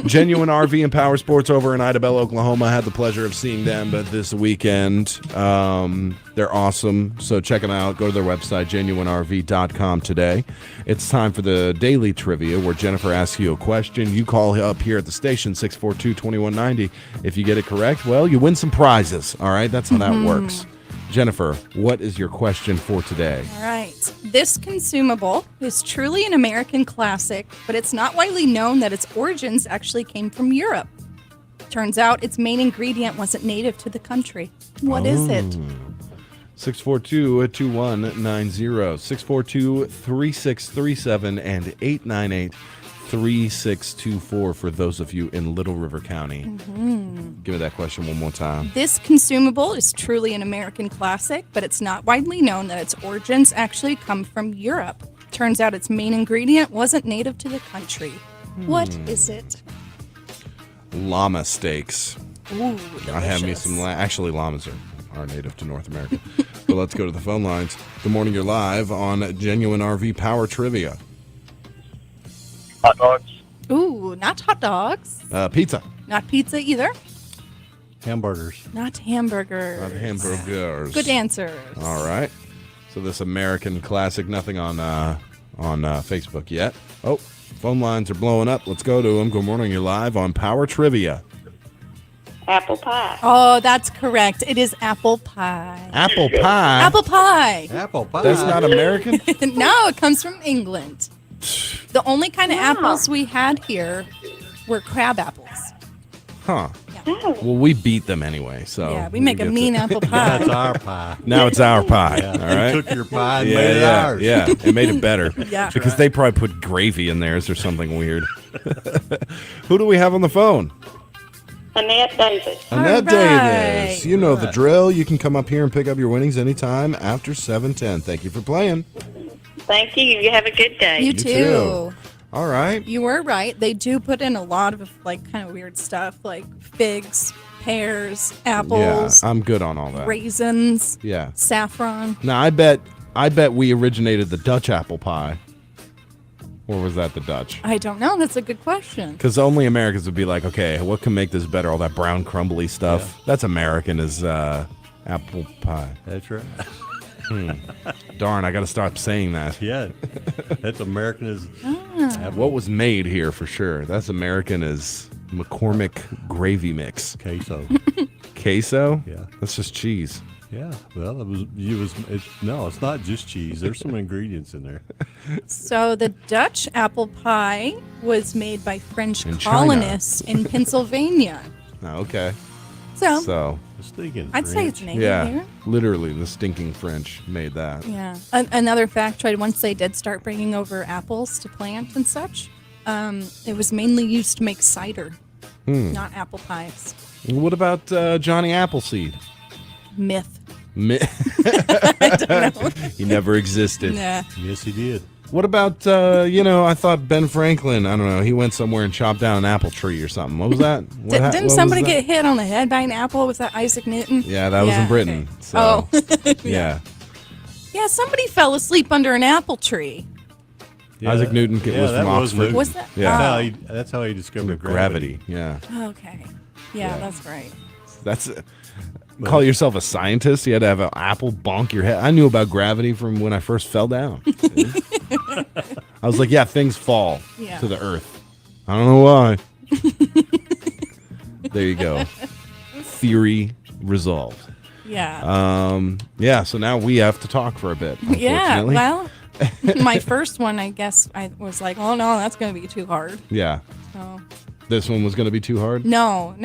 Speaker 1: Genuine RV and Power Sports over in Idabel, Oklahoma. Had the pleasure of seeing them this weekend. They're awesome. So check them out. Go to their website, genuinerv.com today. It's time for the daily trivia where Jennifer asks you a question. You call up here at the station, 642-2190. If you get it correct, well, you win some prizes. All right? That's how that works. Jennifer, what is your question for today?
Speaker 2: All right. This consumable is truly an American classic, but it's not widely known that its origins actually came from Europe. Turns out its main ingredient wasn't native to the country. What is it?
Speaker 1: 642-2190, 642-3637, and 898-3624 for those of you in Little River County. Give me that question one more time.
Speaker 2: This consumable is truly an American classic, but it's not widely known that its origins actually come from Europe. Turns out its main ingredient wasn't native to the country. What is it?
Speaker 1: Llama steaks.
Speaker 2: Ooh,
Speaker 1: I have me some actually, llamas are native to North America. But let's go to the phone lines. Good morning, you're live on Genuine RV Power Trivia.
Speaker 23: Hot dogs.
Speaker 2: Ooh, not hot dogs.
Speaker 1: Pizza.
Speaker 2: Not pizza either.
Speaker 22: Hamburgers.
Speaker 2: Not hamburgers.
Speaker 1: Not hamburgers.
Speaker 2: Good answer.
Speaker 1: All right. So this American classic, nothing on Facebook yet. Oh, phone lines are blowing up. Let's go to them. Good morning, you're live on Power Trivia.
Speaker 24: Apple pie.
Speaker 2: Oh, that's correct. It is apple pie.
Speaker 1: Apple pie?
Speaker 2: Apple pie.
Speaker 22: Apple pie.
Speaker 1: That's not American?
Speaker 2: No, it comes from England. The only kind of apples we had here were crab apples.
Speaker 1: Huh. Well, we beat them anyway, so.
Speaker 2: Yeah, we make a
Speaker 1: get
Speaker 2: mean
Speaker 1: to-
Speaker 2: apple pie.
Speaker 22: That's our pie.
Speaker 1: Now it's our pie.
Speaker 22: Yeah.
Speaker 1: All right.
Speaker 22: They took your pie and
Speaker 1: yeah,
Speaker 22: made it
Speaker 1: yeah,
Speaker 22: ours.
Speaker 1: Yeah, it made it better.
Speaker 2: Yeah.
Speaker 1: Because they probably put gravy in theirs or something weird. Who do we have on the phone?
Speaker 24: Annette Davis.
Speaker 1: Annette
Speaker 2: All right.
Speaker 1: Davis. You know the drill. You can come up here and pick up your winnings anytime after 7:10. Thank you for playing.
Speaker 24: Thank you. You have a good day.
Speaker 2: You too.
Speaker 1: All right.
Speaker 2: You were right. They do put in a lot of like kind of weird stuff like figs, pears, apples,
Speaker 1: Yeah, I'm good on all that.
Speaker 2: raisins,
Speaker 1: Yeah.
Speaker 2: saffron.
Speaker 1: Now I bet we originated the Dutch apple pie. Or was that the Dutch?
Speaker 2: I don't know. That's a good question.
Speaker 1: Because only Americans would be like, okay, what can make this better? All that brown crumbly stuff. That's American as apple pie.
Speaker 22: That's right.
Speaker 1: Darn, I got to stop saying that.
Speaker 22: Yeah, that's American as.
Speaker 1: What was made here for sure? That's American as McCormick gravy mix.
Speaker 22: Queso.
Speaker 1: Queso?
Speaker 22: Yeah.
Speaker 1: That's just cheese.
Speaker 22: Yeah, well, it's not just cheese. There's some ingredients in there.
Speaker 2: So the Dutch apple pie was made by French
Speaker 1: In China.
Speaker 2: colonists in Pennsylvania.
Speaker 1: Oh, okay.
Speaker 2: So I'd say it's native
Speaker 1: yeah,
Speaker 2: there.
Speaker 1: literally the stinking French made that.
Speaker 2: Yeah. Another factoid, once they did start bringing over apples to plant and such, it was mainly used to make cider, not apple pies.
Speaker 1: What about Johnny Appleseed?
Speaker 2: Myth.
Speaker 1: I don't know. He never existed.
Speaker 2: Nah.
Speaker 22: Yes, he did.
Speaker 1: What about, I thought Ben Franklin, I don't know, he went somewhere and chopped down an apple tree or something. What was that?
Speaker 2: Didn't somebody get hit on the head by an apple? Was that Isaac Newton?
Speaker 1: Yeah, that was in Britain.
Speaker 2: Okay.
Speaker 1: So,
Speaker 2: Oh.
Speaker 1: yeah.
Speaker 2: Yeah, somebody fell asleep under an apple tree.
Speaker 22: Yeah,
Speaker 1: Isaac Newton was
Speaker 22: that
Speaker 1: from Oxford.
Speaker 22: Newton.
Speaker 2: Was that-
Speaker 1: Yeah.
Speaker 22: That's how he discovered
Speaker 1: Gravity. Yeah.
Speaker 2: Okay. Yeah, that's right.
Speaker 1: That's call yourself a scientist? You had to have an apple bonk your head. I knew about gravity from when I first fell down. I was like, yeah, things fall to the earth. I don't know why. There you go. Theory resolved.
Speaker 2: Yeah.
Speaker 1: Yeah, so now we have to talk for a bit.
Speaker 2: Yeah,
Speaker 1: unfortunately.
Speaker 2: well, my first one, I guess, I was like, oh, no, that's going to be too hard.
Speaker 1: Yeah.
Speaker 2: So.
Speaker 1: This one was going to be too hard?
Speaker 2: No.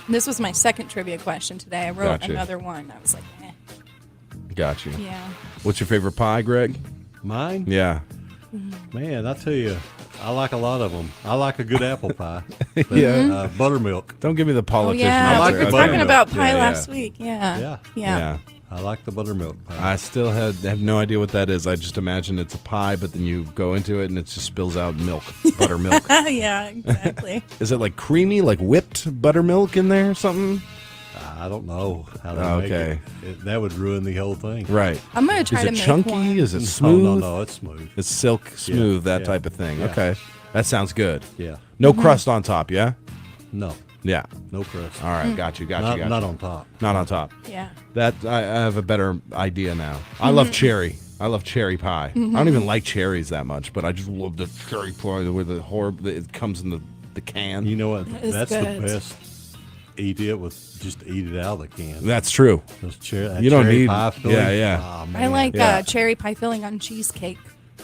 Speaker 2: This was my second trivia question today. I wrote
Speaker 1: Gotcha.
Speaker 2: another one. I was like, eh.
Speaker 1: Got you.
Speaker 2: Yeah.
Speaker 1: What's your favorite pie, Greg?
Speaker 22: Mine?
Speaker 1: Yeah.
Speaker 22: Man, I tell you, I like a lot of them. I like a good apple pie.
Speaker 1: Yeah.
Speaker 22: Buttermilk.
Speaker 1: Don't give me the
Speaker 2: Oh,
Speaker 1: politician.
Speaker 2: yeah.
Speaker 22: I like
Speaker 2: we were
Speaker 22: the
Speaker 2: talking
Speaker 22: buttermilk.
Speaker 2: about pie
Speaker 1: Yeah,
Speaker 2: last week. Yeah.
Speaker 22: Yeah. I like the buttermilk pie.
Speaker 1: I still have no idea what that is. I just imagine it's a pie, but then you go into it and it just spills out milk, buttermilk.
Speaker 2: Yeah, exactly.
Speaker 1: Is it like creamy, like whipped buttermilk in there or something?
Speaker 22: I don't know how to make
Speaker 1: Okay.
Speaker 22: it. That would ruin the whole thing.
Speaker 1: Right.
Speaker 2: I'm going to try
Speaker 1: Is
Speaker 2: to
Speaker 1: it
Speaker 2: make
Speaker 1: chunky?
Speaker 2: one.
Speaker 1: Is it smooth?
Speaker 22: No, it's smooth.
Speaker 1: It's silk smooth, that
Speaker 22: yeah,
Speaker 1: type of thing.
Speaker 22: yeah.
Speaker 1: Okay. That sounds good.
Speaker 22: Yeah.
Speaker 1: No crust on top, yeah?
Speaker 22: No.
Speaker 1: Yeah.
Speaker 22: No crust.
Speaker 1: All right, got you.
Speaker 22: Not on top.
Speaker 1: Not on top.
Speaker 2: Yeah.
Speaker 1: That I have a better idea now. I love cherry. I love cherry pie. I don't even like cherries that much, but I just love the cherry pie where the it comes in the can.
Speaker 22: You know what?
Speaker 2: is
Speaker 22: That's
Speaker 2: good.
Speaker 22: the best. Eat it out of the can.
Speaker 1: That's true.
Speaker 22: That
Speaker 1: You don't
Speaker 22: cherry
Speaker 1: need-
Speaker 22: pie filling.
Speaker 1: yeah, yeah.
Speaker 22: Oh,
Speaker 2: I
Speaker 22: man.
Speaker 2: like
Speaker 1: Yeah.
Speaker 2: cherry pie filling on cheesecake.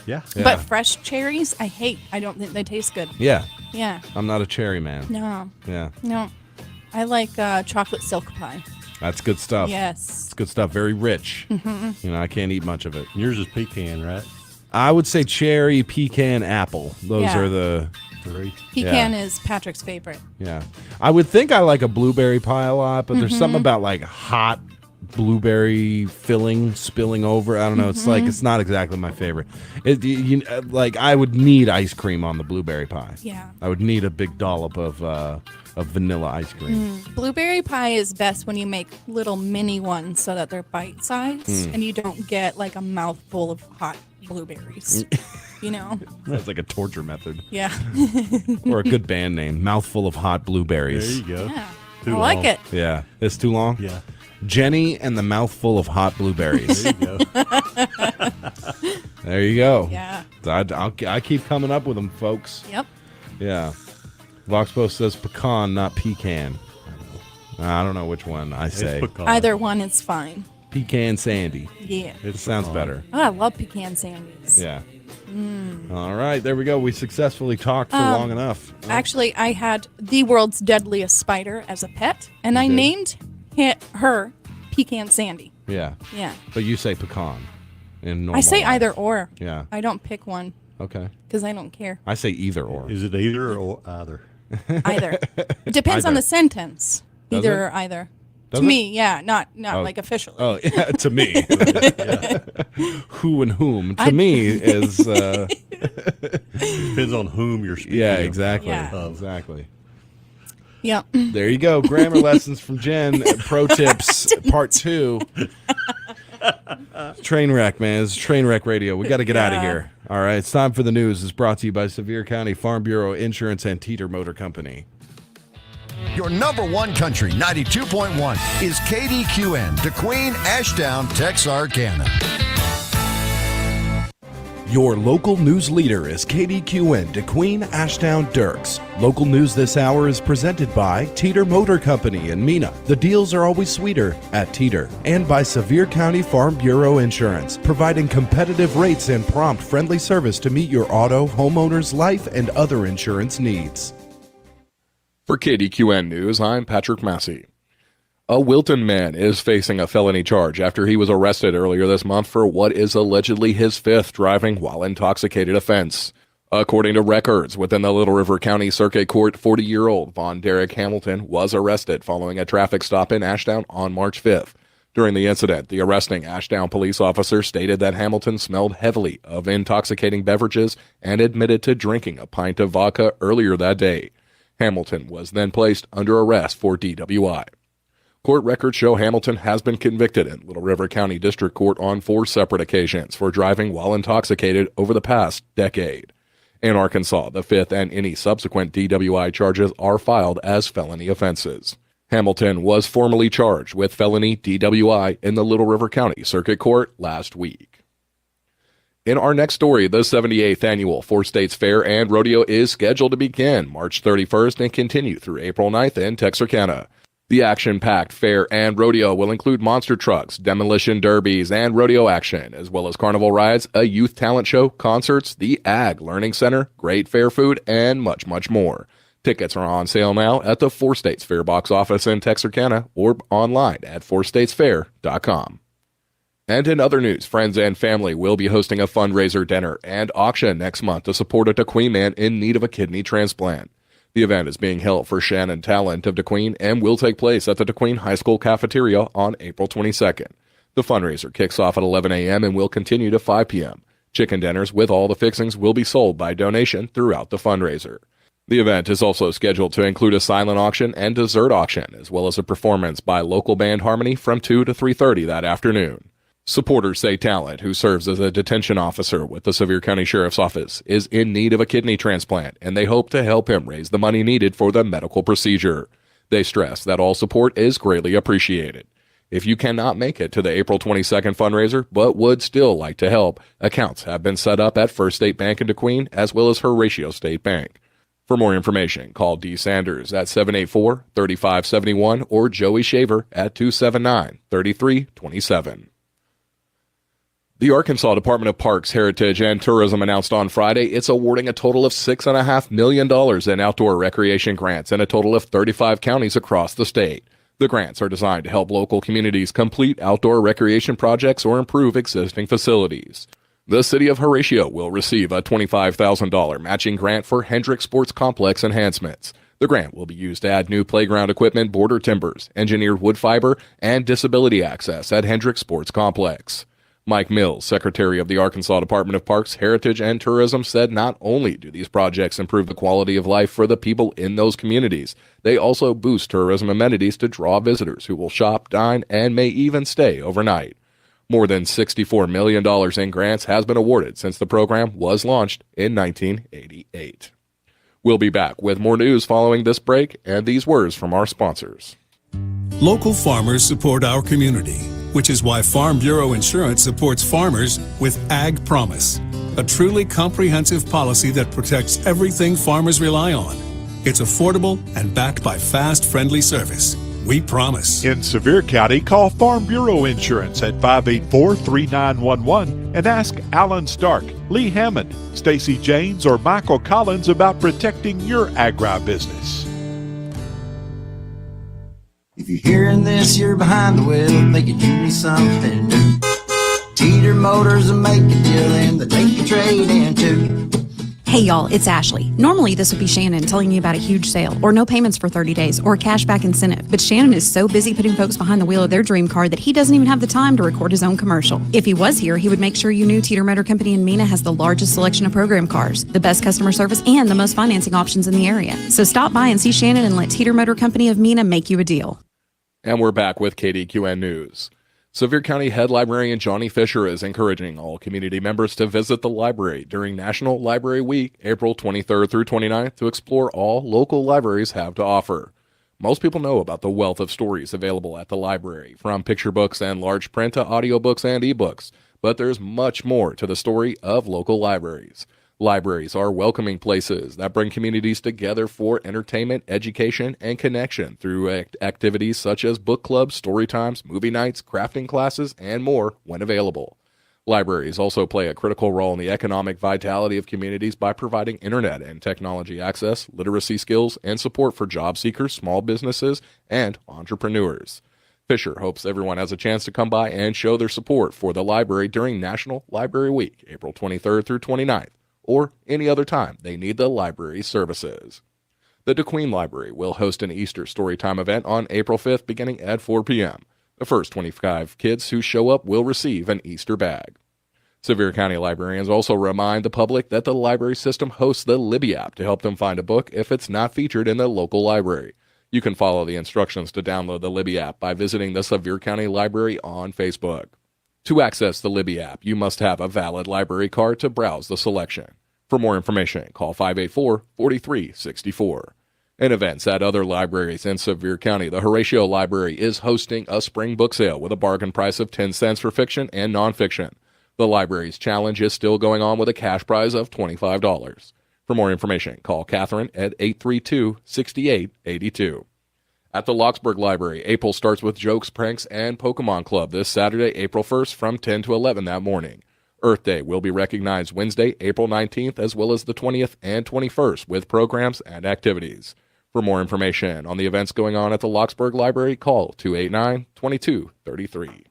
Speaker 22: Yeah.
Speaker 2: But fresh cherries, I hate. I don't think they taste good.
Speaker 1: Yeah.
Speaker 2: Yeah.
Speaker 1: I'm not a cherry man.
Speaker 2: No.
Speaker 1: Yeah.
Speaker 2: No. I like chocolate silk pie.
Speaker 1: That's good stuff.
Speaker 2: Yes.
Speaker 1: It's good stuff. Very rich.
Speaker 2: Mhm.
Speaker 1: You know, I can't eat much of it.
Speaker 22: Yours is pecan, right?
Speaker 1: I would say cherry, pecan, apple. Those
Speaker 2: Yeah.
Speaker 1: are the
Speaker 22: three.
Speaker 2: Pecan is Patrick's favorite.
Speaker 1: Yeah. I would think I like a blueberry pie a lot, but there's
Speaker 2: Mm-hmm.
Speaker 1: something about like hot blueberry filling spilling over. I don't know. It's like
Speaker 2: Mm-hmm.
Speaker 1: it's not exactly my favorite. Like I would need ice cream on the blueberry pie.
Speaker 2: Yeah.
Speaker 1: I would need a big dollop of vanilla ice cream.
Speaker 2: Blueberry pie is best when you make little mini ones so that they're bite sized and you don't get like a mouthful of hot blueberries. You know?
Speaker 1: That's like a torture method.
Speaker 2: Yeah.
Speaker 1: Or a good band name. Mouthful of hot blueberries.
Speaker 22: There you go.
Speaker 2: Yeah.
Speaker 22: Too
Speaker 2: I like
Speaker 22: long.
Speaker 2: it.
Speaker 1: Yeah. It's too long?
Speaker 22: Yeah.
Speaker 1: Jenny and the mouthful of hot blueberries.
Speaker 22: There you go.
Speaker 1: There you go.
Speaker 2: Yeah.
Speaker 1: I keep coming up with them, folks.
Speaker 2: Yep.
Speaker 1: Yeah. Voxpo says pecan, not pecan. I don't know which one I say.
Speaker 22: It's pecan.
Speaker 2: Either one is fine.
Speaker 1: Pecan sandy.
Speaker 2: Yeah.
Speaker 1: It sounds
Speaker 22: pecan.
Speaker 1: better.
Speaker 2: Oh, I love pecan sandies.
Speaker 1: Yeah. All right, there we go. We successfully talked for long enough.
Speaker 2: Actually, I had the world's deadliest spider as a pet, and I named her Pecan Sandy.
Speaker 1: Yeah.
Speaker 2: Yeah.
Speaker 1: But you say pecan. In normal
Speaker 2: I say
Speaker 1: life.
Speaker 2: either or.
Speaker 1: Yeah.
Speaker 2: I don't pick one.
Speaker 1: Okay.
Speaker 2: Because I don't care.
Speaker 1: I say either or.
Speaker 22: Is it either or either?
Speaker 2: Either. It depends on
Speaker 1: Either.
Speaker 2: the sentence.
Speaker 1: Does
Speaker 2: Either
Speaker 1: it?
Speaker 2: or either.
Speaker 1: Does
Speaker 2: to
Speaker 1: it?
Speaker 2: me, yeah. Not
Speaker 1: Oh.
Speaker 2: like officially.
Speaker 1: Oh, yeah, to me. Who and whom. To me is...
Speaker 22: Depends on whom you're speaking.
Speaker 1: Yeah, exactly.
Speaker 2: Yeah.
Speaker 1: Exactly.
Speaker 2: Yeah.
Speaker 1: There you go. Grammar lessons from Jen. Pro tips, part 2. Train wreck, man. It's train wreck radio. We got to get out of here. All right. It's time for the news. It's brought to you by Sevier County Farm Bureau Insurance and Teeter Motor Company.
Speaker 3: Your number one country, 92.1, is KDQN, Kdqn, Ashdown, Texarkana.
Speaker 1: Your local news leader is Kdqn, Kdqn, Ashdown, Dirks. Local news this hour is presented by Teeter Motor Company in Mena. The deals are always sweeter at Teeter. And by Sevier County Farm Bureau Insurance, providing competitive rates and prompt, friendly service to meet your auto, homeowner's, life, and other insurance needs.
Speaker 4: For KDQN News, I'm Patrick Massey. A Wilton man is facing a felony charge after he was arrested earlier this month for what is allegedly his 5th driving while intoxicated offense. According to records within the Little River County Circuit Court, 40-year-old Von Derek Hamilton was arrested following a traffic stop in Ashdown on March 5th. During the incident, the arresting Ashdown police officer stated that Hamilton smelled heavily of intoxicating beverages and admitted to drinking a pint of vodka earlier that day. Hamilton was then placed under arrest for DWI. Court records show Hamilton has been convicted in Little River County District Court on 4 separate occasions for driving while intoxicated over the past decade. In Arkansas, the 5th and any subsequent DWI charges are filed as felony offenses. Hamilton was formally charged with felony DWI in the Little River County Circuit Court last week. In our next story, the 78th annual 4 States Fair and Rodeo is scheduled to begin March 31st and continue through April 9th in Texarkana. The action-packed fair and rodeo will include monster trucks, demolition derbies, and rodeo action, as well as carnival rides, a youth talent show, concerts, the Ag Learning Center, great fair food, and much, much more. Tickets are on sale now at the 4 States Fair box office in Texarkana or online at 4statesfair.com. And in other news, friends and family will be hosting a fundraiser dinner and auction next month to support a Kdqn man in need of a kidney transplant. The event is being held for Shannon Talent of Kdqn and will take place at the Kdqn High School cafeteria on April 22nd. The fundraiser kicks off at 11 a.m. and will continue to 5 p.m. Chicken dinners with all the fixings will be sold by donation throughout the fundraiser. The event is also scheduled to include a silent auction and dessert auction, as well as a performance by local band Harmony from 2 to 3:30 that afternoon. Supporters say Talent, who serves as a detention officer with the Sevier County Sheriff's Office, is in need of a kidney transplant, and they hope to help him raise the money needed for the medical procedure. They stress that all support is greatly appreciated. If you cannot make it to the April 22nd fundraiser, but would still like to help, accounts have been set up at First State Bank in Kdqn, as well as Horatio State Bank. For more information, call D. Sanders at 784-3571 or Joey Shaver at 279-3327. The Arkansas Department of Parks, Heritage, and Tourism announced on Friday it's awarding a total of $6.5 million in outdoor recreation grants in a total of 35 counties across the state. The grants are designed to help local communities complete outdoor recreation projects or improve existing facilities. The city of Horatio will receive a $25,000 matching grant for Hendrick Sports Complex enhancements. The grant will be used to add new playground equipment, border timbers, engineered wood fiber, and disability access at Hendrick Sports Complex. Mike Mills, Secretary of the Arkansas Department of Parks, Heritage, and Tourism, said not only do these projects improve the quality of life for the people in those communities, they also boost tourism amenities to draw visitors who will shop, dine, and may even stay overnight. More than $64 million in grants has been awarded since the program was launched in 1988. We'll be back with more news following this break and these words from our sponsors.
Speaker 6: Local farmers support our community, which is why Farm Bureau Insurance supports farmers with Ag Promise, a truly comprehensive policy that protects everything farmers rely on. It's affordable and backed by fast, friendly service. We promise.
Speaker 9: In Sevier County, call Farm Bureau Insurance at 584-3911 and ask Alan Stark, Lee Hammond, Stacy Janes, or Michael Collins about protecting your agribusiness.
Speaker 7: If you're hearing this, you're behind the wheel, thinking you need something new. Teeter Motors will make a deal and they take your trade in too.
Speaker 8: Hey y'all, it's Ashley. Normally this would be Shannon telling you about a huge sale, or no payments for 30 days, or a cashback incentive. But Shannon is so busy putting folks behind the wheel of their dream car that he doesn't even have the time to record his own commercial. If he was here, he would make sure you knew Teeter Motor Company in Mena has the largest selection of program cars, the best customer service, and the most financing options in the area. So stop by and see Shannon and let Teeter Motor Company of Mena make you a deal.
Speaker 4: And we're back with KDQN News. Sevier County Head Librarian Johnny Fisher is encouraging all community members to visit the library during National Library Week, April 23rd through 29th, to explore all local libraries have to offer. Most people know about the wealth of stories available at the library, from picture books and large print to audiobooks and ebooks, but there's much more to the story of local libraries. Libraries are welcoming places that bring communities together for entertainment, education, and connection through activities such as book clubs, story times, movie nights, crafting classes, and more when available. Libraries also play a critical role in the economic vitality of communities by providing internet and technology access, literacy skills, and support for job seekers, small businesses, and entrepreneurs. Fisher hopes everyone has a chance to come by and show their support for the library during National Library Week, April 23rd through 29th. Or any other time they need the library services. The Kdqn Library will host an Easter Storytime event on April 5th beginning at 4 p.m. The first 25 kids who show up will receive an Easter bag. Sevier County librarians also remind the public that the library system hosts the Libby app to help them find a book if it's not featured in the local library. You can follow the instructions to download the Libby app by visiting the Sevier County Library on Facebook. To access the Libby app, you must have a valid library card to browse the selection. For more information, call 584-4364. In events at other libraries in Sevier County, the Horatio Library is hosting a spring book sale with a bargain price of 10 cents for fiction and nonfiction. The library's challenge is still going on with a cash prize of $25. For more information, call Catherine at 832-6882. At the Locksburg Library, April starts with jokes, pranks, and Pokemon Club this Saturday, April 1st from 10 to 11 that morning. Earth Day will be recognized Wednesday, April 19th, as well as the 20th and 21st with programs and activities. For more information on the events going on at the Locksburg Library, call 289-2233.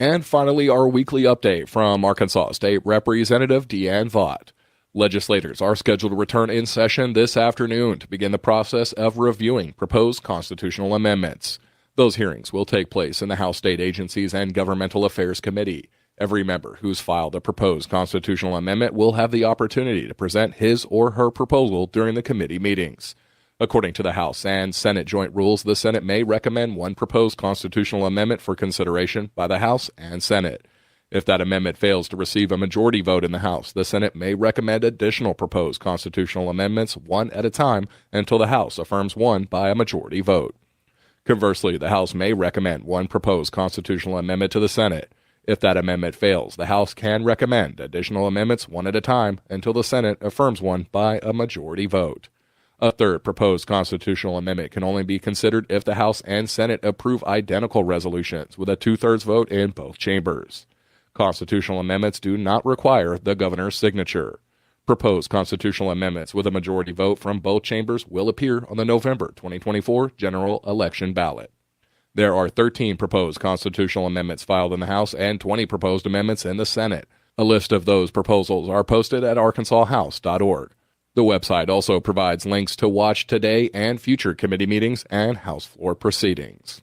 Speaker 4: And finally, our weekly update from Arkansas State Representative Deanne Vaught. Legislators are scheduled to return in session this afternoon to begin the process of reviewing proposed constitutional amendments. Those hearings will take place in the House State Agencies and Governmental Affairs Committee. Every member who's filed a proposed constitutional amendment will have the opportunity to present his or her proposal during the committee meetings. According to the House and Senate joint rules, the Senate may recommend one proposed constitutional amendment for consideration by the House and Senate. If that amendment fails to receive a majority vote in the House, the Senate may recommend additional proposed constitutional amendments one at a time until the House affirms one by a majority vote. Conversely, the House may recommend one proposed constitutional amendment to the Senate. If that amendment fails, the House can recommend additional amendments one at a time until the Senate affirms one by a majority vote. A third proposed constitutional amendment can only be considered if the House and Senate approve identical resolutions with a two-thirds vote in both chambers. Constitutional amendments do not require the governor's signature. Proposed constitutional amendments with a majority vote from both chambers will appear on the November 2024 general election ballot. There are 13 proposed constitutional amendments filed in the House and 20 proposed amendments in the Senate. A list of those proposals are posted at arkansashouse.org. The website also provides links to watch today and future committee meetings and House floor proceedings.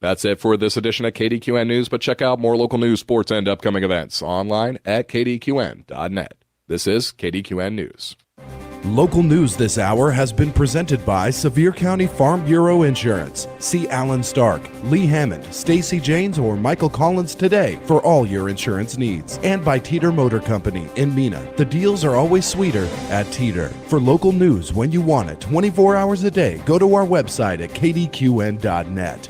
Speaker 4: That's it for this edition of KDQN News, but check out more local news, sports, and upcoming events online at kdqn.net. This is KDQN News.
Speaker 1: Local news this hour has been presented by Sevier County Farm Bureau Insurance. See Alan Stark, Lee Hammond, Stacy Janes, or Michael Collins today for all your insurance needs. And by Teeter Motor Company in Mena. The deals are always sweeter at Teeter. For local news when you want it 24 hours a day, go to our website at kdqn.net.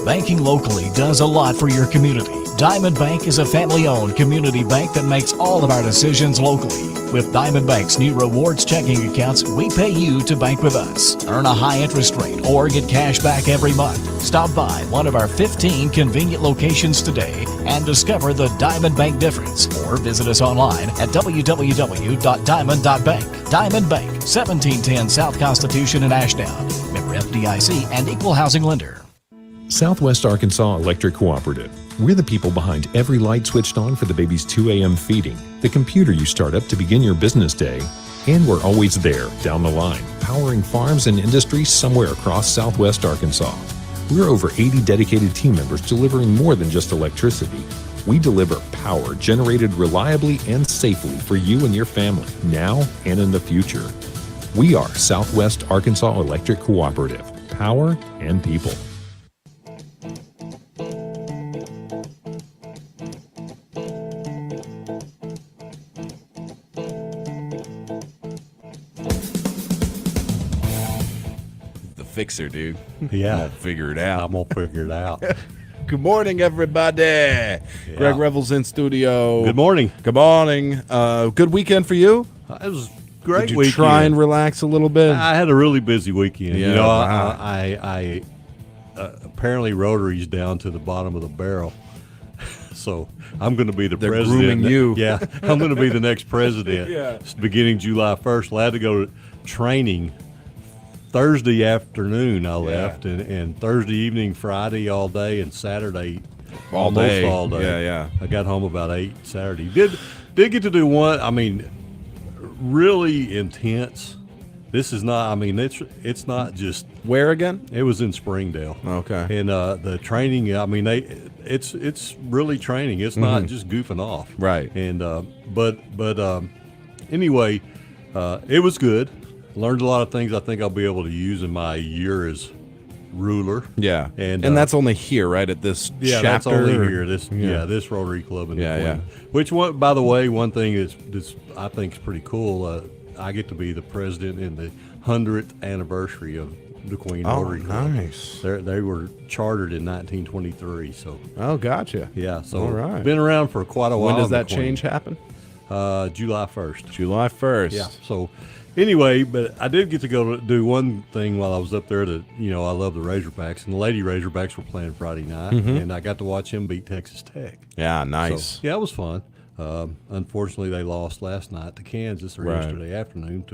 Speaker 10: Banking locally does a lot for your community.
Speaker 5: Diamond Bank is a family-owned community bank that makes all of our decisions locally. With Diamond Bank's new rewards checking accounts, we pay you to bank with us. Earn a high interest rate or get cash back every month. Stop by one of our 15 convenient locations today and discover the Diamond Bank difference, or visit us online at www.diamond.bank. Diamond Bank, 1710 South Constitution in Ashdown. Member FDIC and equal housing lender.
Speaker 10: Southwest Arkansas Electric Cooperative. We're the people behind every light switched on for the baby's 2 a.m. feeding, the computer you start up to begin your business day, and we're always there, down the line, powering farms and industries somewhere across Southwest Arkansas. We're over 80 dedicated team members delivering more than just electricity. We deliver power generated reliably and safely for you and your family, now and in the future. We are Southwest Arkansas Electric Cooperative. Power and people.
Speaker 1: Fixer, dude.
Speaker 22: Yeah.
Speaker 1: I'm gonna figure it out.
Speaker 22: I'm gonna figure it out.
Speaker 1: Good morning, everybody. Greg Revel's in studio.
Speaker 22: Good morning.
Speaker 1: Good morning. Good weekend for you?
Speaker 22: It was great.
Speaker 1: Did you
Speaker 22: weekend.
Speaker 1: try and relax a little bit?
Speaker 22: I had a really busy weekend.
Speaker 1: Yeah,
Speaker 22: you know,
Speaker 1: wow.
Speaker 22: I apparently Rotary's down to the bottom of the barrel. So I'm going to be the
Speaker 1: They're
Speaker 22: president.
Speaker 1: grooming you.
Speaker 22: Yeah, I'm going to be the next president.
Speaker 1: Yeah.
Speaker 22: Beginning July 1st. Well, I had to go to training Thursday afternoon. I left, and Thursday evening, Friday all day, and Saturday almost all day.
Speaker 1: Yeah, yeah.
Speaker 22: I got home about 8 Saturday. Did get to do one. I mean, really intense. This is not. I mean, it's not just.
Speaker 1: Where again?
Speaker 22: It was in Springdale.
Speaker 1: Okay.
Speaker 22: And the training. I mean, it's really training. It's not just goofing off.
Speaker 1: Right.
Speaker 22: And but anyway, it was good. Learned a lot of things I think I'll be able to use in my year as ruler.
Speaker 1: Yeah.
Speaker 22: And
Speaker 1: that's only here, right, at this
Speaker 22: yeah,
Speaker 1: chapter?
Speaker 22: that's only
Speaker 1: or-
Speaker 22: here. This this Rotary Club in
Speaker 1: Yeah,
Speaker 22: Queen. Which one, by the way, one thing that's I think is pretty cool. I get to be the president in the 100th anniversary of the Queen Rotary Club.
Speaker 1: Nice.
Speaker 22: They were chartered in 1923. So.
Speaker 1: Oh, gotcha.
Speaker 22: Yeah. So
Speaker 1: all right.
Speaker 22: been around for quite a while.
Speaker 1: When does that
Speaker 22: the Queen.
Speaker 1: change happen?
Speaker 22: July 1st.
Speaker 1: July 1st.
Speaker 22: Yeah. So. Anyway, but I did get to go to do one thing while I was up there that, you know, I love the Razorbacks, and the Lady Razorbacks were playing Friday night, and I got to watch them beat Texas Tech.
Speaker 1: Yeah, nice.
Speaker 22: So, yeah, it was fun. Unfortunately, they lost last night to Kansas, or yesterday afternoon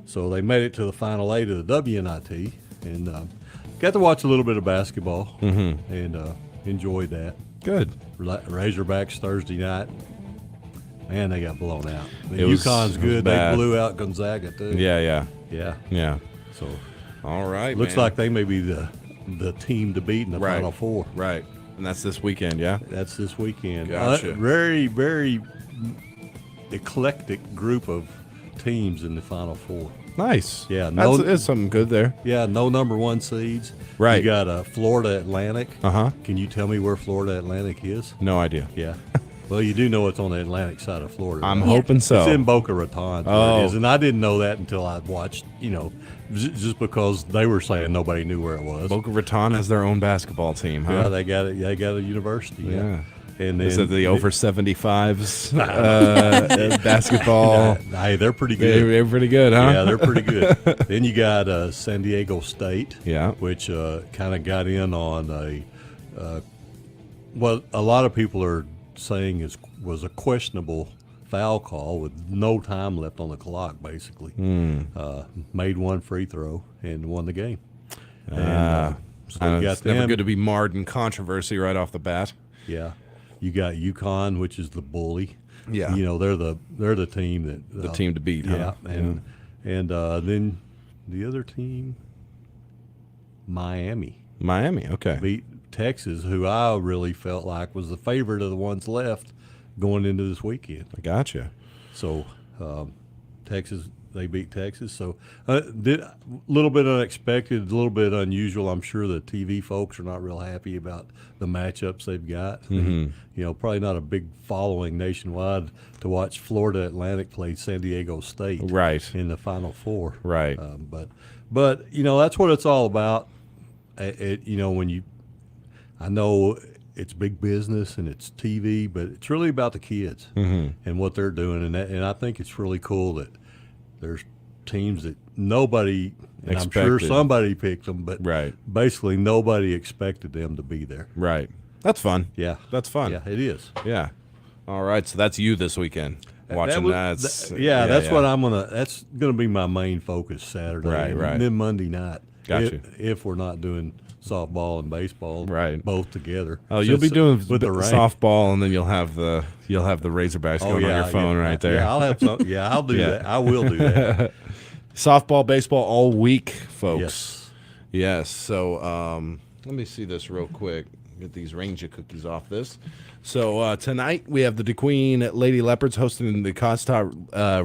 Speaker 22: so they made it to the Final 8 of the WNIT, and got to watch a little bit of basketball, and enjoyed that.
Speaker 1: Good.
Speaker 22: Razorbacks Thursday night. Man, they got blown out.
Speaker 1: it
Speaker 22: UConn's
Speaker 1: was
Speaker 22: good.
Speaker 1: bad.
Speaker 22: They blew out Gonzaga too.
Speaker 1: Yeah.
Speaker 22: So,
Speaker 1: all right.
Speaker 22: looks like they may be the team to beat in the Final Four.
Speaker 1: Right. And that's this weekend, yeah?
Speaker 22: That's this weekend.
Speaker 1: Gotcha.
Speaker 22: Very, very eclectic group of teams in the Final Four.
Speaker 1: Nice.
Speaker 22: Yeah,
Speaker 1: That's something good there.
Speaker 22: Yeah, no number one seeds.
Speaker 1: Right.
Speaker 22: You got Florida Atlantic.
Speaker 1: Uh-huh.
Speaker 22: Can you tell me where Florida Atlantic is?
Speaker 1: No idea.
Speaker 22: Yeah. Well, you do know it's on the Atlantic side of Florida.
Speaker 1: I'm hoping so.
Speaker 22: It's in Boca Raton.
Speaker 1: Oh.
Speaker 22: It is, and I didn't know that until I watched, just because they were saying nobody knew where it was.
Speaker 1: Boca Raton has their own basketball team, huh?
Speaker 22: Yeah, they got it. They got a university.
Speaker 1: Yeah.
Speaker 22: And
Speaker 1: Is
Speaker 22: then
Speaker 1: it the over 75s basketball?
Speaker 22: Hey, they're pretty good.
Speaker 1: They're pretty good, huh?
Speaker 22: Yeah, they're pretty good. Then you got San Diego State,
Speaker 1: Yeah.
Speaker 22: which kind of got in on what a lot of people are saying was a questionable foul call with no time left on the clock, basically. Made one free throw and won the game. And, so you got
Speaker 1: it's never
Speaker 22: them.
Speaker 1: good to be marred in controversy right off the bat.
Speaker 22: Yeah, you got UConn, which is the bully.
Speaker 1: Yeah.
Speaker 22: They're the team that
Speaker 1: The team to beat,
Speaker 22: Yeah,
Speaker 1: huh?
Speaker 22: and then the other team, Miami,
Speaker 1: okay.
Speaker 22: beat Texas, who I really felt like was the favorite of the ones left going into this weekend.
Speaker 1: I gotcha.
Speaker 22: So Texas, they beat Texas. So a little bit unexpected, a little bit unusual. I'm sure the TV folks are not real happy about the matchups they've got. Probably not a big following nationwide to watch Florida Atlantic play San Diego State in the Final Four.
Speaker 1: Right.
Speaker 22: But that's what it's all about. When I know it's big business and it's TV, but it's really about the kids and what they're doing, and I think it's really cool that there's teams that nobody, and I'm sure
Speaker 1: Expected.
Speaker 22: somebody picked them, but
Speaker 1: Right.
Speaker 22: basically nobody expected them to be there.
Speaker 1: Right. That's fun.
Speaker 22: Yeah,
Speaker 1: That's fun.
Speaker 22: Yeah, it is.
Speaker 1: Yeah. All right. So that's you this weekend. Watching that.
Speaker 22: That's
Speaker 1: yeah.
Speaker 22: what I'm gonna. That's gonna be my main focus Saturday,
Speaker 1: Right.
Speaker 22: and then Monday night.
Speaker 1: Gotcha.
Speaker 22: If we're not doing softball and baseball,
Speaker 1: Right.
Speaker 22: both together.
Speaker 1: Oh, you'll be doing
Speaker 22: with the rain.
Speaker 1: softball, and then you'll have the Razorbacks going on your phone right there.
Speaker 22: Yeah, I'll have some. Yeah, I'll do that. I will do that.
Speaker 1: Softball, baseball, all week, folks.
Speaker 22: Yes.
Speaker 1: Yes. So let me see this real quick. Get these Ranger cookies off this. So tonight we have the Kdqn Lady Leopards hosting the Costa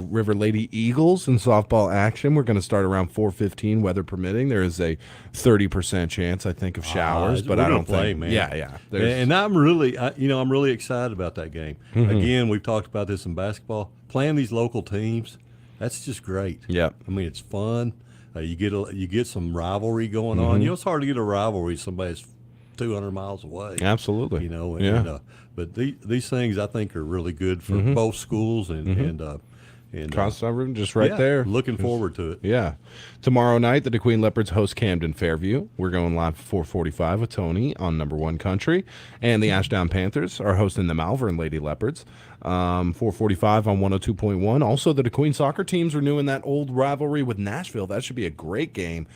Speaker 1: River Lady Eagles in softball action. We're going to start around 4:15, weather permitting. There is a 30% chance, I think, of showers, but
Speaker 22: we're
Speaker 1: I
Speaker 22: gonna
Speaker 1: don't
Speaker 22: play,
Speaker 1: think.
Speaker 22: man.
Speaker 1: Yeah.
Speaker 22: And I'm really, I'm really excited about that game. Again, we've talked about this in basketball. Playing these local teams, that's just great.
Speaker 1: Yep.
Speaker 22: I mean, it's fun. You get some rivalry going on. It's hard to get a rivalry with somebody that's 200 miles away.
Speaker 1: Absolutely.
Speaker 22: But these things I think are really good for both schools and
Speaker 1: Costa River, just right
Speaker 22: yeah,
Speaker 1: there.
Speaker 22: Looking forward to it.
Speaker 1: Yeah. Tomorrow night, the Kdqn Leopards host Camden Fairview. We're going live at 4:45 with Tony on Number One Country. And the Ashdown Panthers are hosting the Malvern Lady Leopards, 4:45 on 102.1. Also, the Kdqn soccer team's renewing that old rivalry with Nashville. That should be a great game.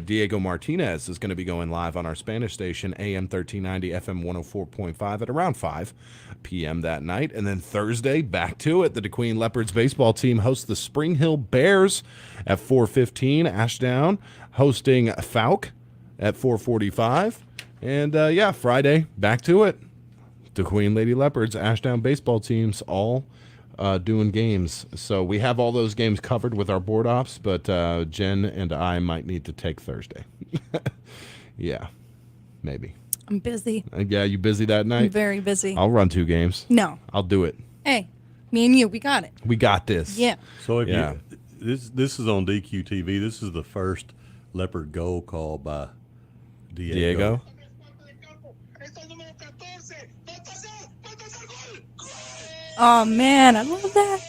Speaker 1: Diego Martinez is going to be going live on our Spanish station, AM 1390, FM 104.5 at around 5 p.m. that night. And then Thursday, back to it. The Kdqn Leopards baseball team hosts the Spring Hill Bears at 4:15. Ashdown hosting Falk at 4:45. And, Friday, back to it. Kdqn Lady Leopards, Ashdown baseball teams, all doing games. So we have all those games covered with our board ops, but Jen and I might need to take Thursday. Yeah, maybe.
Speaker 2: I'm busy.
Speaker 1: Yeah, you busy that night?
Speaker 2: I'm very busy.
Speaker 1: I'll run 2 games.
Speaker 2: No.
Speaker 1: I'll do it.
Speaker 2: Hey, me and you, we got it.
Speaker 1: We got this.
Speaker 2: Yeah.
Speaker 22: So this is on DQTV. This is the first Leopard goal call by Diego.
Speaker 2: Oh, man, I love that.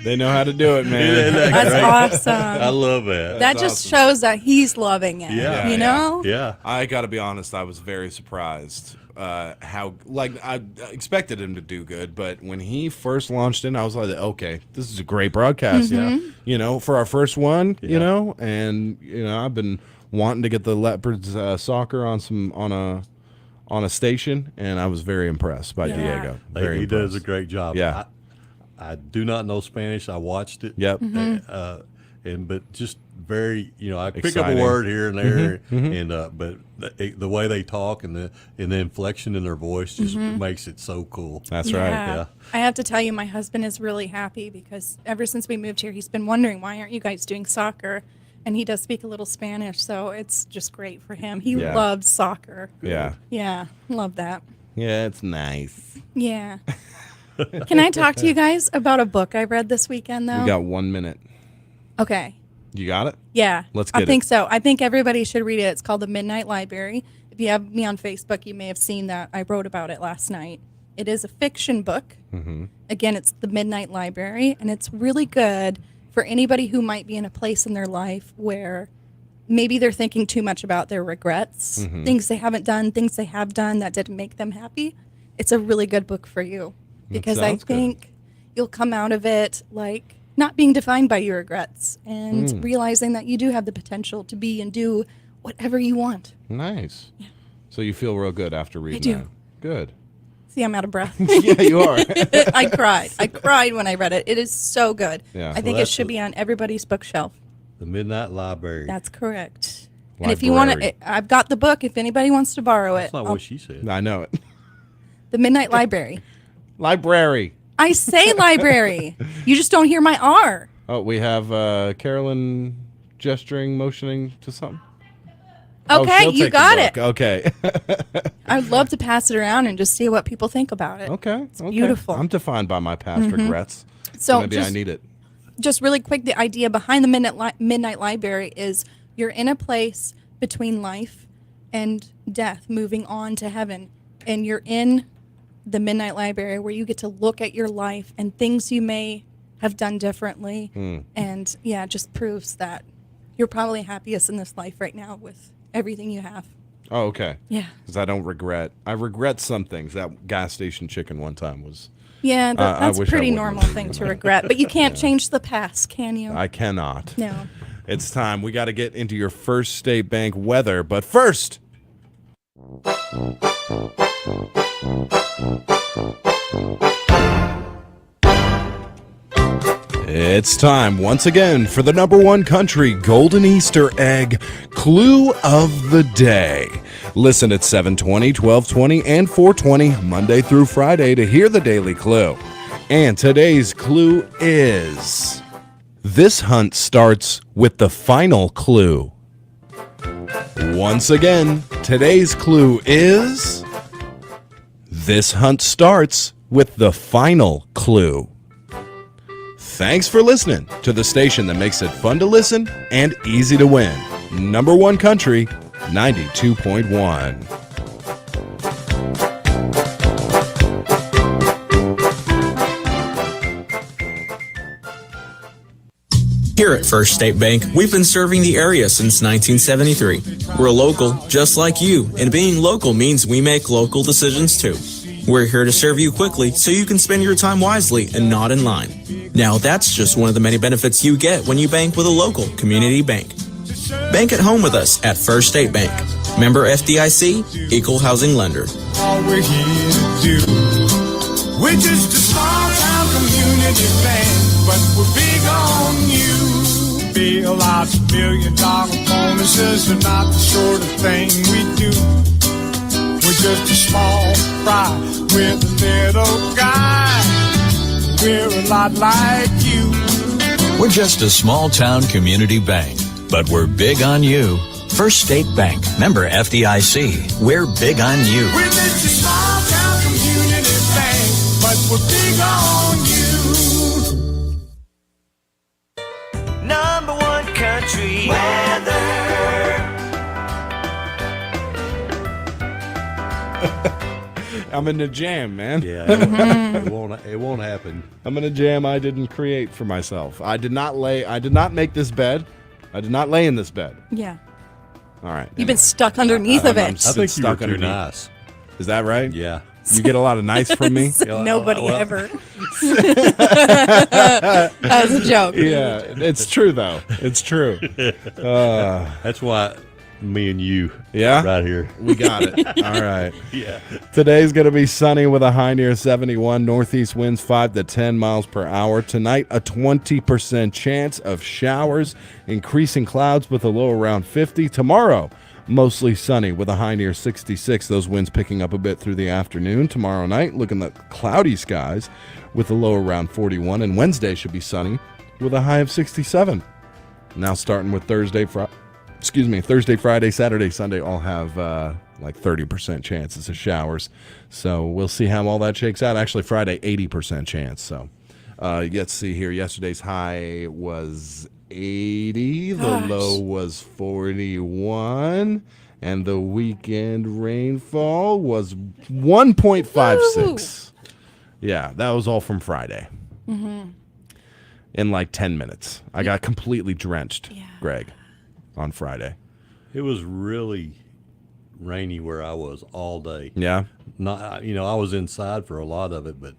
Speaker 1: They know how to do it, man.
Speaker 22: Isn't that
Speaker 2: That's
Speaker 22: great?
Speaker 2: awesome.
Speaker 22: I love that.
Speaker 2: That just shows that he's loving it.
Speaker 22: Yeah.
Speaker 2: You know?
Speaker 22: Yeah.
Speaker 1: I got to be honest, I was very surprised how, I expected him to do good, but when he first launched in, I was like, okay, this is a great broadcast. Yeah. For our first one, and, I've been wanting to get the Leopards soccer on a station, and I was very impressed by Diego. Very
Speaker 22: He does
Speaker 1: impressed.
Speaker 22: a great job.
Speaker 1: Yeah.
Speaker 22: I do not know Spanish. I watched it.
Speaker 1: Yep.
Speaker 22: But just very, I pick up
Speaker 1: Exciting.
Speaker 22: a word here and there, and but the way they talk and the inflection in their voice just makes it so cool.
Speaker 1: That's right.
Speaker 22: Yeah.
Speaker 2: I have to tell you, my husband is really happy because ever since we moved here, he's been wondering, why aren't you guys doing soccer? And he does speak a little Spanish, so it's just great for him. He
Speaker 1: Yeah.
Speaker 2: loves soccer.
Speaker 1: Yeah.
Speaker 2: Yeah, love that.
Speaker 1: Yeah, it's nice.
Speaker 2: Yeah. Can I talk to you guys about a book I read this weekend, though?
Speaker 1: We got 1 minute.
Speaker 2: Okay.
Speaker 1: You got it?
Speaker 2: Yeah.
Speaker 1: Let's get
Speaker 2: I think
Speaker 1: it.
Speaker 2: so. I think everybody should read it. It's called The Midnight Library. If you have me on Facebook, you may have seen that I wrote about it last night. It is a fiction book. Again, it's The Midnight Library, and it's really good for anybody who might be in a place in their life where maybe they're thinking too much about their regrets, things they haven't done, things they have done that didn't make them happy. It's a really good book for you because I
Speaker 1: sounds good.
Speaker 2: think you'll come out of it like not being defined by your regrets and realizing that you do have the potential to be and do whatever you want.
Speaker 1: Nice. Yeah. So you feel real good after reading
Speaker 2: do.
Speaker 1: that. Good.
Speaker 2: See, I'm out of breath.
Speaker 1: Yeah, you are.
Speaker 2: I cried. I cried when I read it. It is so good.
Speaker 1: Yeah.
Speaker 2: I think it should be on everybody's bookshelf.
Speaker 22: The Midnight Library.
Speaker 2: That's correct. And if you want to, I've got the book. If anybody wants to borrow it,
Speaker 22: That's not what she said.
Speaker 1: I know it.
Speaker 2: The Midnight Library.
Speaker 1: Library.
Speaker 2: I say library. You just don't hear my R.
Speaker 1: Oh, we have Carolyn gesturing, motioning to something.
Speaker 2: Okay,
Speaker 1: she'll
Speaker 2: you
Speaker 1: take the
Speaker 2: got
Speaker 1: book.
Speaker 2: it.
Speaker 1: Okay.
Speaker 2: I'd love to pass it around and just see what people think about it.
Speaker 1: Okay.
Speaker 2: It's beautiful.
Speaker 1: I'm defined by my past regrets.
Speaker 2: So
Speaker 1: maybe I need it.
Speaker 2: Just really quick, the idea behind the Midnight Library is you're in a place between life and death, moving on to heaven. And you're in the Midnight Library where you get to look at your life and things you may have done differently. And yeah, it just proves that you're probably happiest in this life right now with everything you have.
Speaker 1: Oh, okay.
Speaker 2: Yeah.
Speaker 1: Because I regret some things. That gas station chicken one time was.
Speaker 2: Yeah, that's a
Speaker 1: wish I
Speaker 2: pretty
Speaker 1: wouldn't
Speaker 2: normal
Speaker 1: have.
Speaker 2: thing to regret. But you can't change the past, can you?
Speaker 1: I cannot.
Speaker 2: No.
Speaker 1: It's time. We got to get into your First State Bank weather. But first. It's time once again for the #1 country golden Easter egg clue of the day. Listen at 7:20, 12:20, and 4:20 Monday through Friday to hear the daily clue. And today's clue is: this hunt starts with the final clue. Once again, today's clue is: this hunt starts with the final clue. Thanks for listening to the station that makes it fun to listen and easy to win. #1 country, 92.1.
Speaker 11: Here at First State Bank, we've been serving the area since 1973. We're local, just like you, and being local means we make local decisions too. We're here to serve you quickly so you can spend your time wisely and not in line. Now that's just one of the many benefits you get when you bank with a local community bank. Bank at home with us at First State Bank. Member FDIC, Equal Housing Lender.
Speaker 12: All we're here to do. We're just a small town community bank, but we're big on you. Bill out $1 million bonuses are not the sort of thing we do. We're just a small fry with a little guy. We're a lot like you.
Speaker 5: We're just a small town community bank, but we're big on you. First State Bank, member FDIC. We're big on you.
Speaker 12: We're just a small town community bank, but we're big on you.
Speaker 13: #1 country weather.
Speaker 1: I'm in the jam, man.
Speaker 22: Yeah, it won't happen.
Speaker 1: I'm in a jam I didn't create for myself. I did not make this bed. I did not lay in this bed.
Speaker 2: Yeah.
Speaker 1: All right.
Speaker 2: You've been stuck underneath of it.
Speaker 22: I think you were too nice.
Speaker 1: Is that right?
Speaker 22: Yeah.
Speaker 1: You get a lot of nice from me?
Speaker 2: Nobody ever. That was a joke.
Speaker 1: Yeah, it's true, though. It's true.
Speaker 22: That's why me and you right here.
Speaker 1: We got it. All right.
Speaker 22: Yeah.
Speaker 1: Today's going to be sunny with a high near 71. Northeast winds 5 to 10 miles per hour. Tonight, a 20% chance of showers. Increasing clouds with a low around 50. Tomorrow, mostly sunny with a high near 66. Those winds picking up a bit through the afternoon. Tomorrow night, looking at cloudy skies with a low around 41. And Wednesday should be sunny with a high of 67. Now starting with Thursday, Friday, Saturday, Sunday all have like 30% chances of showers. So we'll see how all that shakes out. Actually, Friday, 80% chance. So let's see here. Yesterday's high was 80. The low was 41. And the weekend rainfall was 1.56. Yeah, that was all from Friday.
Speaker 2: Mm-hmm.
Speaker 1: In like 10 minutes. I got completely drenched, Greg, on Friday.
Speaker 22: It was really rainy where I was all day.
Speaker 1: Yeah.
Speaker 22: Not, I was inside for a lot of it, but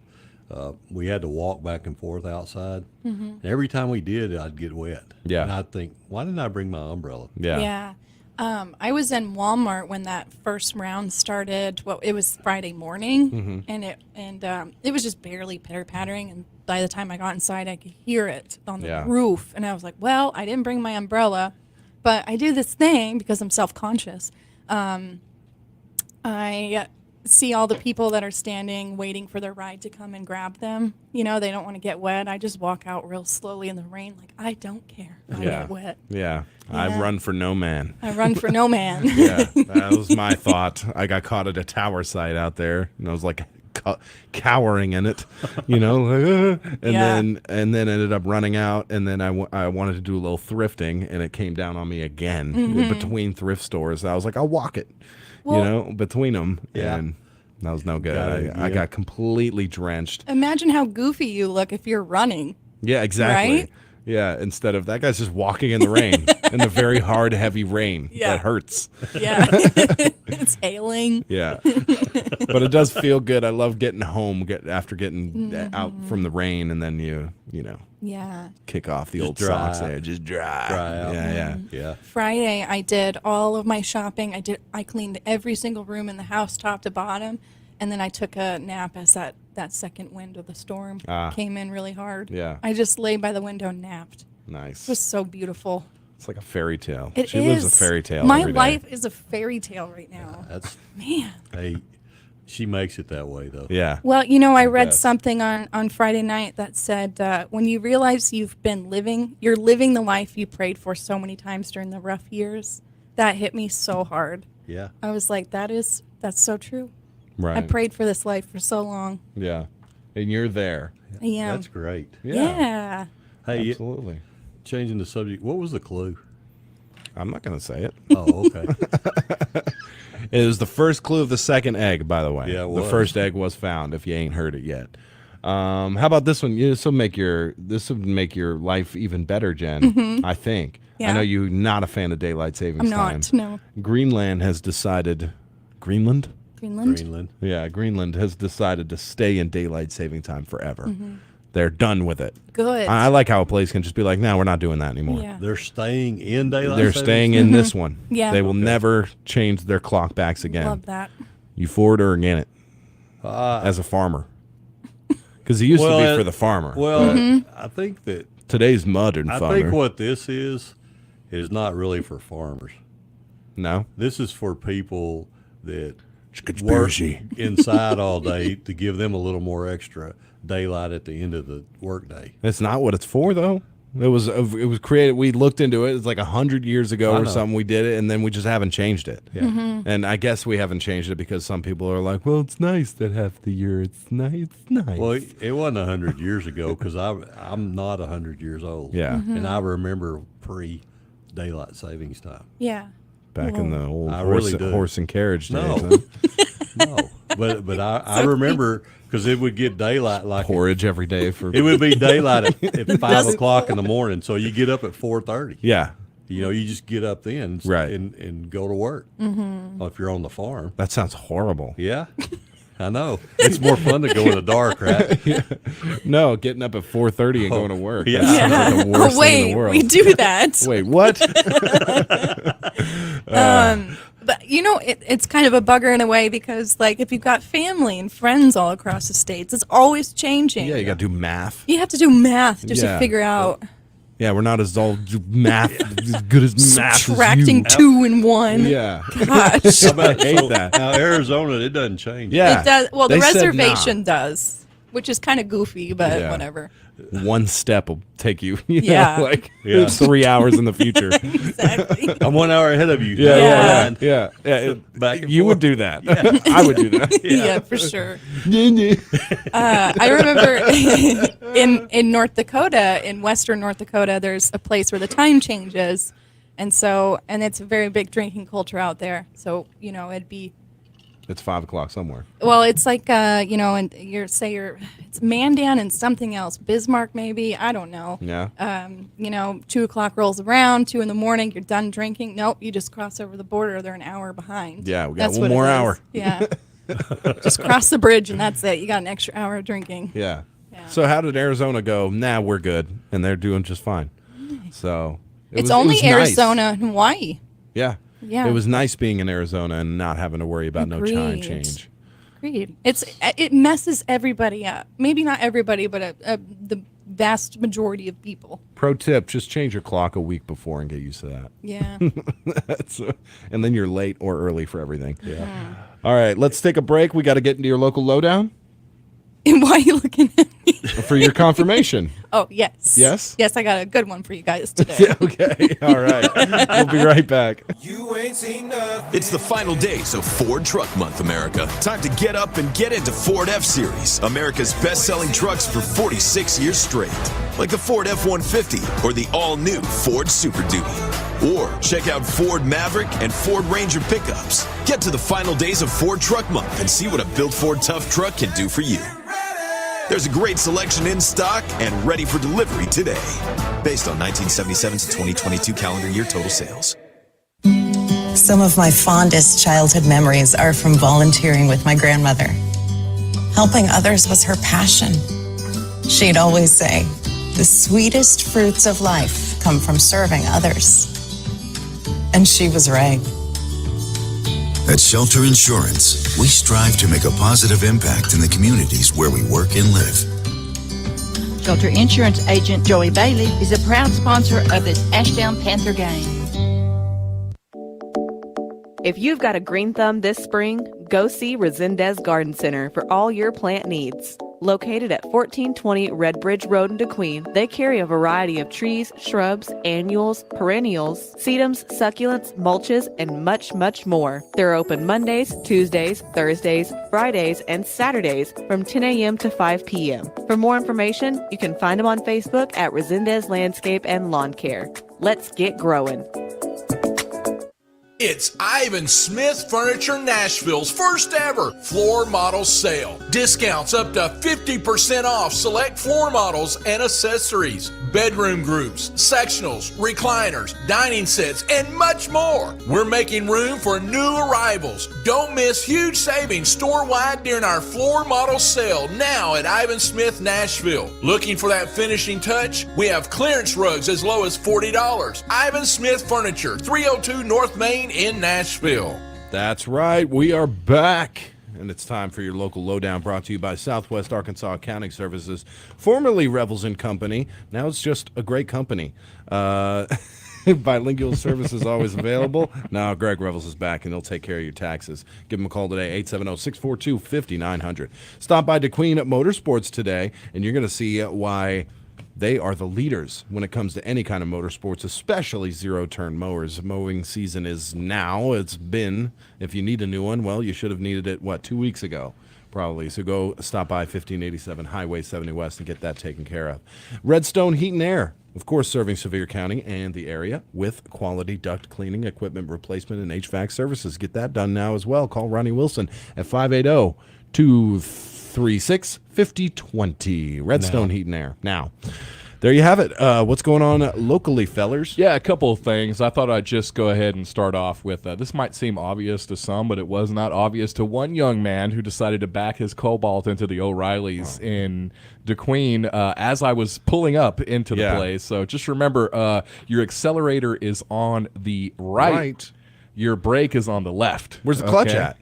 Speaker 22: we had to walk back and forth outside.
Speaker 2: Mm-hmm.
Speaker 22: Every time we did, I'd get wet.
Speaker 1: Yeah.
Speaker 22: And I'd think, why didn't I bring my umbrella?
Speaker 2: Yeah. I was in Walmart when that first round started. Well, it was Friday morning, and it was just barely pitter pattering. And by the time I got inside, I could hear it on the roof. And I was like, "Well, I didn't bring my umbrella, but I do this thing because I'm self-conscious. I see all the people that are standing waiting for their ride to come and grab them. They don't want to get wet. I just walk out real slowly in the rain, like I don't care if I get wet.
Speaker 1: Yeah. I run for no man.
Speaker 2: I run for no man.
Speaker 1: Yeah, that was my thought. I got caught at a tower site out there, and I was like cowering in it, you know, like, and
Speaker 2: Yeah.
Speaker 1: then ended up running out, and then I wanted to do a little thrifting, and it came down on me again between thrift stores. I was like, I'll walk it, you
Speaker 2: Well-
Speaker 1: know, between them,
Speaker 22: Yeah.
Speaker 1: and that was no good.
Speaker 22: Got it,
Speaker 1: I
Speaker 22: yeah.
Speaker 1: got completely drenched.
Speaker 2: Imagine how goofy you look if you're running.
Speaker 1: Yeah, exactly.
Speaker 2: Right?
Speaker 1: Yeah, instead of that guy's just walking in the rain, in the very hard, heavy rain
Speaker 2: Yeah.
Speaker 1: that hurts.
Speaker 2: Yeah. It's hailing.
Speaker 1: Yeah, but it does feel good. I love getting home, after getting out from the rain, and then you know,
Speaker 2: Yeah.
Speaker 1: kick off the
Speaker 22: Just
Speaker 1: old
Speaker 22: dry
Speaker 1: socks
Speaker 22: out.
Speaker 1: there, just dry.
Speaker 22: out.
Speaker 1: Yeah.
Speaker 2: Friday, I did all of my shopping. I cleaned every single room in the house, top to bottom, and then I took a nap as that second wind of the storm came in really hard.
Speaker 1: Yeah.
Speaker 2: I just lay by the window and napped.
Speaker 1: Nice.
Speaker 2: It was so beautiful.
Speaker 1: It's like a fairy tale.
Speaker 2: It is.
Speaker 1: She lives a fairy tale.
Speaker 2: My
Speaker 1: every day.
Speaker 2: life is a fairy tale right now.
Speaker 22: That's
Speaker 2: Man.
Speaker 22: hey, she makes it that way though.
Speaker 1: Yeah.
Speaker 2: Well, you know, I read
Speaker 1: guess.
Speaker 2: something on Friday night that said when you realize you're living the life you prayed for so many times during the rough years. That hit me so hard.
Speaker 22: Yeah.
Speaker 2: I was like, that's so true.
Speaker 1: Right.
Speaker 2: I prayed for this life for so long.
Speaker 1: Yeah. And you're there.
Speaker 2: I am.
Speaker 22: That's great.
Speaker 2: Yeah.
Speaker 22: Hey,
Speaker 1: Absolutely.
Speaker 22: changing the subject. What was the clue?
Speaker 1: I'm not going to say it.
Speaker 22: Oh, okay.
Speaker 1: It was the first clue of the second egg, by the way.
Speaker 22: Yeah, it
Speaker 1: the
Speaker 22: was.
Speaker 1: first egg was found. If you ain't heard it yet, how about this one? This will make your life even better, Jen. I think.
Speaker 2: Yeah.
Speaker 1: I know you're not a fan of daylight savings
Speaker 2: I'm
Speaker 1: time.
Speaker 2: not. No.
Speaker 1: Greenland has decided. Greenland.
Speaker 2: Greenland.
Speaker 1: Yeah, Greenland has decided to stay in daylight saving time forever. They're done with it.
Speaker 2: Good.
Speaker 1: I like how a place can just be like, no, we're not doing that anymore.
Speaker 2: Yeah.
Speaker 22: They're staying in daylight.
Speaker 1: They're
Speaker 22: savings
Speaker 1: staying
Speaker 22: time?
Speaker 1: in this one.
Speaker 2: Yeah.
Speaker 1: They will never change their clock backs again.
Speaker 2: Love that.
Speaker 1: You for it or against it as a farmer? Because it used to be for the farmer.
Speaker 22: Well, I think that
Speaker 1: today's modern
Speaker 22: I
Speaker 1: farmer.
Speaker 22: think what this is not really for farmers.
Speaker 1: No,
Speaker 22: this is for people that
Speaker 1: conspiracy.
Speaker 22: work inside all day to give them a little more extra daylight at the end of the workday.
Speaker 1: That's not what it's for, though. It was created. We looked into it. It's like 100 years ago
Speaker 22: I
Speaker 1: or
Speaker 22: know.
Speaker 1: something. We did it, and then we just haven't changed it.
Speaker 22: Yeah.
Speaker 1: And I guess we haven't changed it because some people are like, "Well, it's nice that half the year it's nice." It's nice.
Speaker 22: Well, it wasn't 100 years ago because I'm not 100 years old.
Speaker 1: Yeah.
Speaker 22: and I remember pre-daylight savings time.
Speaker 2: Yeah.
Speaker 1: Back in the old
Speaker 22: I
Speaker 1: horse,
Speaker 22: really do.
Speaker 1: horse and carriage days.
Speaker 22: No.
Speaker 1: huh?
Speaker 22: No, but I remember because it would get daylight like
Speaker 1: Porridge every day for.
Speaker 22: it would be daylight at 5 o'clock in the morning. So you get up at 4:30.
Speaker 1: Yeah,
Speaker 22: You know, you just get up then
Speaker 1: Right.
Speaker 22: and go to work. Well, if you're on the farm.
Speaker 1: that sounds horrible.
Speaker 22: Yeah, I know. It's more fun to go in the dark, right?
Speaker 1: No, getting up at 4:30 and going to work.
Speaker 22: yeah.
Speaker 1: That sounds like the worst
Speaker 2: Oh,
Speaker 1: thing in
Speaker 2: wait,
Speaker 1: the world.
Speaker 2: we do that.
Speaker 1: Wait, what?
Speaker 2: But you know, it's kind of a bugger in a way because, like, if you've got family and friends all across the states, it's always changing.
Speaker 1: Yeah, you got to do math.
Speaker 2: You have to do math just
Speaker 1: Yeah.
Speaker 2: to figure out
Speaker 1: Yeah, we're not as all math as good as math
Speaker 2: subtracting
Speaker 1: as you.
Speaker 2: 2 and 1.
Speaker 1: Yeah.
Speaker 2: Gosh.
Speaker 1: I hate that.
Speaker 22: Now Arizona, it doesn't change.
Speaker 1: Yeah.
Speaker 2: It does. Well, the
Speaker 1: They said
Speaker 2: reservation does, which is kind of goofy, but
Speaker 1: Yeah.
Speaker 2: whatever.
Speaker 1: One step will take you,
Speaker 2: Yeah.
Speaker 1: know, like
Speaker 22: Yeah.
Speaker 1: 3 hours in the future.
Speaker 2: Exactly.
Speaker 22: I'm 1 hour ahead of you.
Speaker 1: Yeah,
Speaker 2: Yeah.
Speaker 1: yeah.
Speaker 22: Back and
Speaker 1: You would
Speaker 22: forth.
Speaker 1: do that. I would do that.
Speaker 2: Yeah, for sure. I remember in North Dakota, in western North Dakota, there's a place where the time changes, and it's a very big drinking culture out there. So it'd be
Speaker 1: It's 5 o'clock somewhere.
Speaker 2: well, it's like and it's Mandan and something else, Bismarck maybe, I don't know.
Speaker 1: Yeah.
Speaker 2: 2 o'clock rolls around, 2 in the morning, you're done drinking. Nope, you just cross over the border. They're an hour behind.
Speaker 1: Yeah, we got
Speaker 2: That's
Speaker 1: one
Speaker 2: what
Speaker 1: more
Speaker 2: it is.
Speaker 1: hour.
Speaker 2: Yeah. Just cross the bridge and that's it. You got an extra hour of drinking.
Speaker 1: Yeah. So how did Arizona go? Nah, we're good, and they're doing just fine. So
Speaker 2: It's only
Speaker 1: it was nice.
Speaker 2: Arizona and Hawaii.
Speaker 1: Yeah.
Speaker 2: Yeah.
Speaker 1: It was nice being in Arizona and not having to worry about no time
Speaker 2: Agreed.
Speaker 1: change.
Speaker 2: Agreed. It messes everybody up. Maybe not everybody, but the vast majority of people.
Speaker 1: Pro tip: just change your clock a week before and get used to that.
Speaker 2: Yeah.
Speaker 1: And then you're late or early for everything. Yeah. All right, let's take a break. We got to get into your local lowdown.
Speaker 2: And why are you looking at me?
Speaker 1: For your confirmation.
Speaker 2: Oh, yes.
Speaker 1: Yes?
Speaker 2: Yes, I got a good one for you guys today.
Speaker 1: Okay. All right. We'll be right back.
Speaker 14: It's the final days of Ford Truck Month, America. Time to get up and get into Ford F-Series, America's best-selling trucks for 46 years straight. Like the Ford F-150 or the all-new Ford Super Duty. Or check out Ford Maverick and Ford Ranger pickups. Get to the final days of Ford Truck Month and see what a built Ford tough truck can do for you. There's a great selection in stock and ready for delivery today. Based on 1977 to 2022 calendar year total sales.
Speaker 15: Some of my fondest childhood memories are from volunteering with my grandmother. Helping others was her passion. She'd always say, the sweetest fruits of life come from serving others. And she was right.
Speaker 16: At Shelter Insurance, we strive to make a positive impact in the communities where we work and live.
Speaker 17: Shelter Insurance agent Joey Bailey is a proud sponsor of this Ashdown Panther game.
Speaker 25: If you've got a green thumb this spring, go see Resendez Garden Center for all your plant needs. Located at 1420 Red Bridge Road in DeQueen, they carry a variety of trees, shrubs, annuals, perennials, sedums, succulents, mulches, and much, much more. They're open Mondays, Tuesdays, Thursdays, Fridays, and Saturdays from 10 a.m. to 5 p.m. For more information, you can find them on Facebook at Resendez Landscape and Lawn Care. Let's get growing.
Speaker 26: It's Ivan Smith Furniture Nashville's first ever floor model sale. Discounts up to 50% off select floor models and accessories, bedroom groups, sectionals, recliners, dining sets, and much more. We're making room for new arrivals. Don't miss huge savings store-wide during our floor model sale now at Ivan Smith Nashville. Looking for that finishing touch? We have clearance rugs as low as $40. Ivan Smith Furniture, 302 North Main in Nashville.
Speaker 1: That's right. We are back. And it's time for your local lowdown, brought to you by Southwest Arkansas Accounting Services, formerly Revels & Company. Now it's just a great company. Bilingual services always available. Now Greg Revels is back, and he'll take care of your taxes. Give him a call today, 870-642-5900. Stop by DeQueen Motorsports today, and you're going to see why they are the leaders when it comes to any kind of motorsports, especially zero-turn mowers. Mowing season is now. It's been. If you need a new one, well, you should have needed it, 2 weeks ago, probably. So go stop by 1587 Highway 70 West and get that taken care of. Redstone Heat and Air, of course, serving Sevier County and the area with quality duct cleaning, equipment replacement, and HVAC services. Get that done now as well. Call Ronnie Wilson at 580-236-5020. Redstone Heat and Air. Now, there you have it. What's going on locally, fellers?
Speaker 4: Yeah, a couple of things. I thought I'd just go ahead and start off with, this might seem obvious to some, but it was not obvious to one young man who decided to back his Cobalt into the O'Reillys in DeQueen as I was pulling up into the place. So just remember, your accelerator is on the right. Your brake is on the left.
Speaker 1: Where's the clutch at?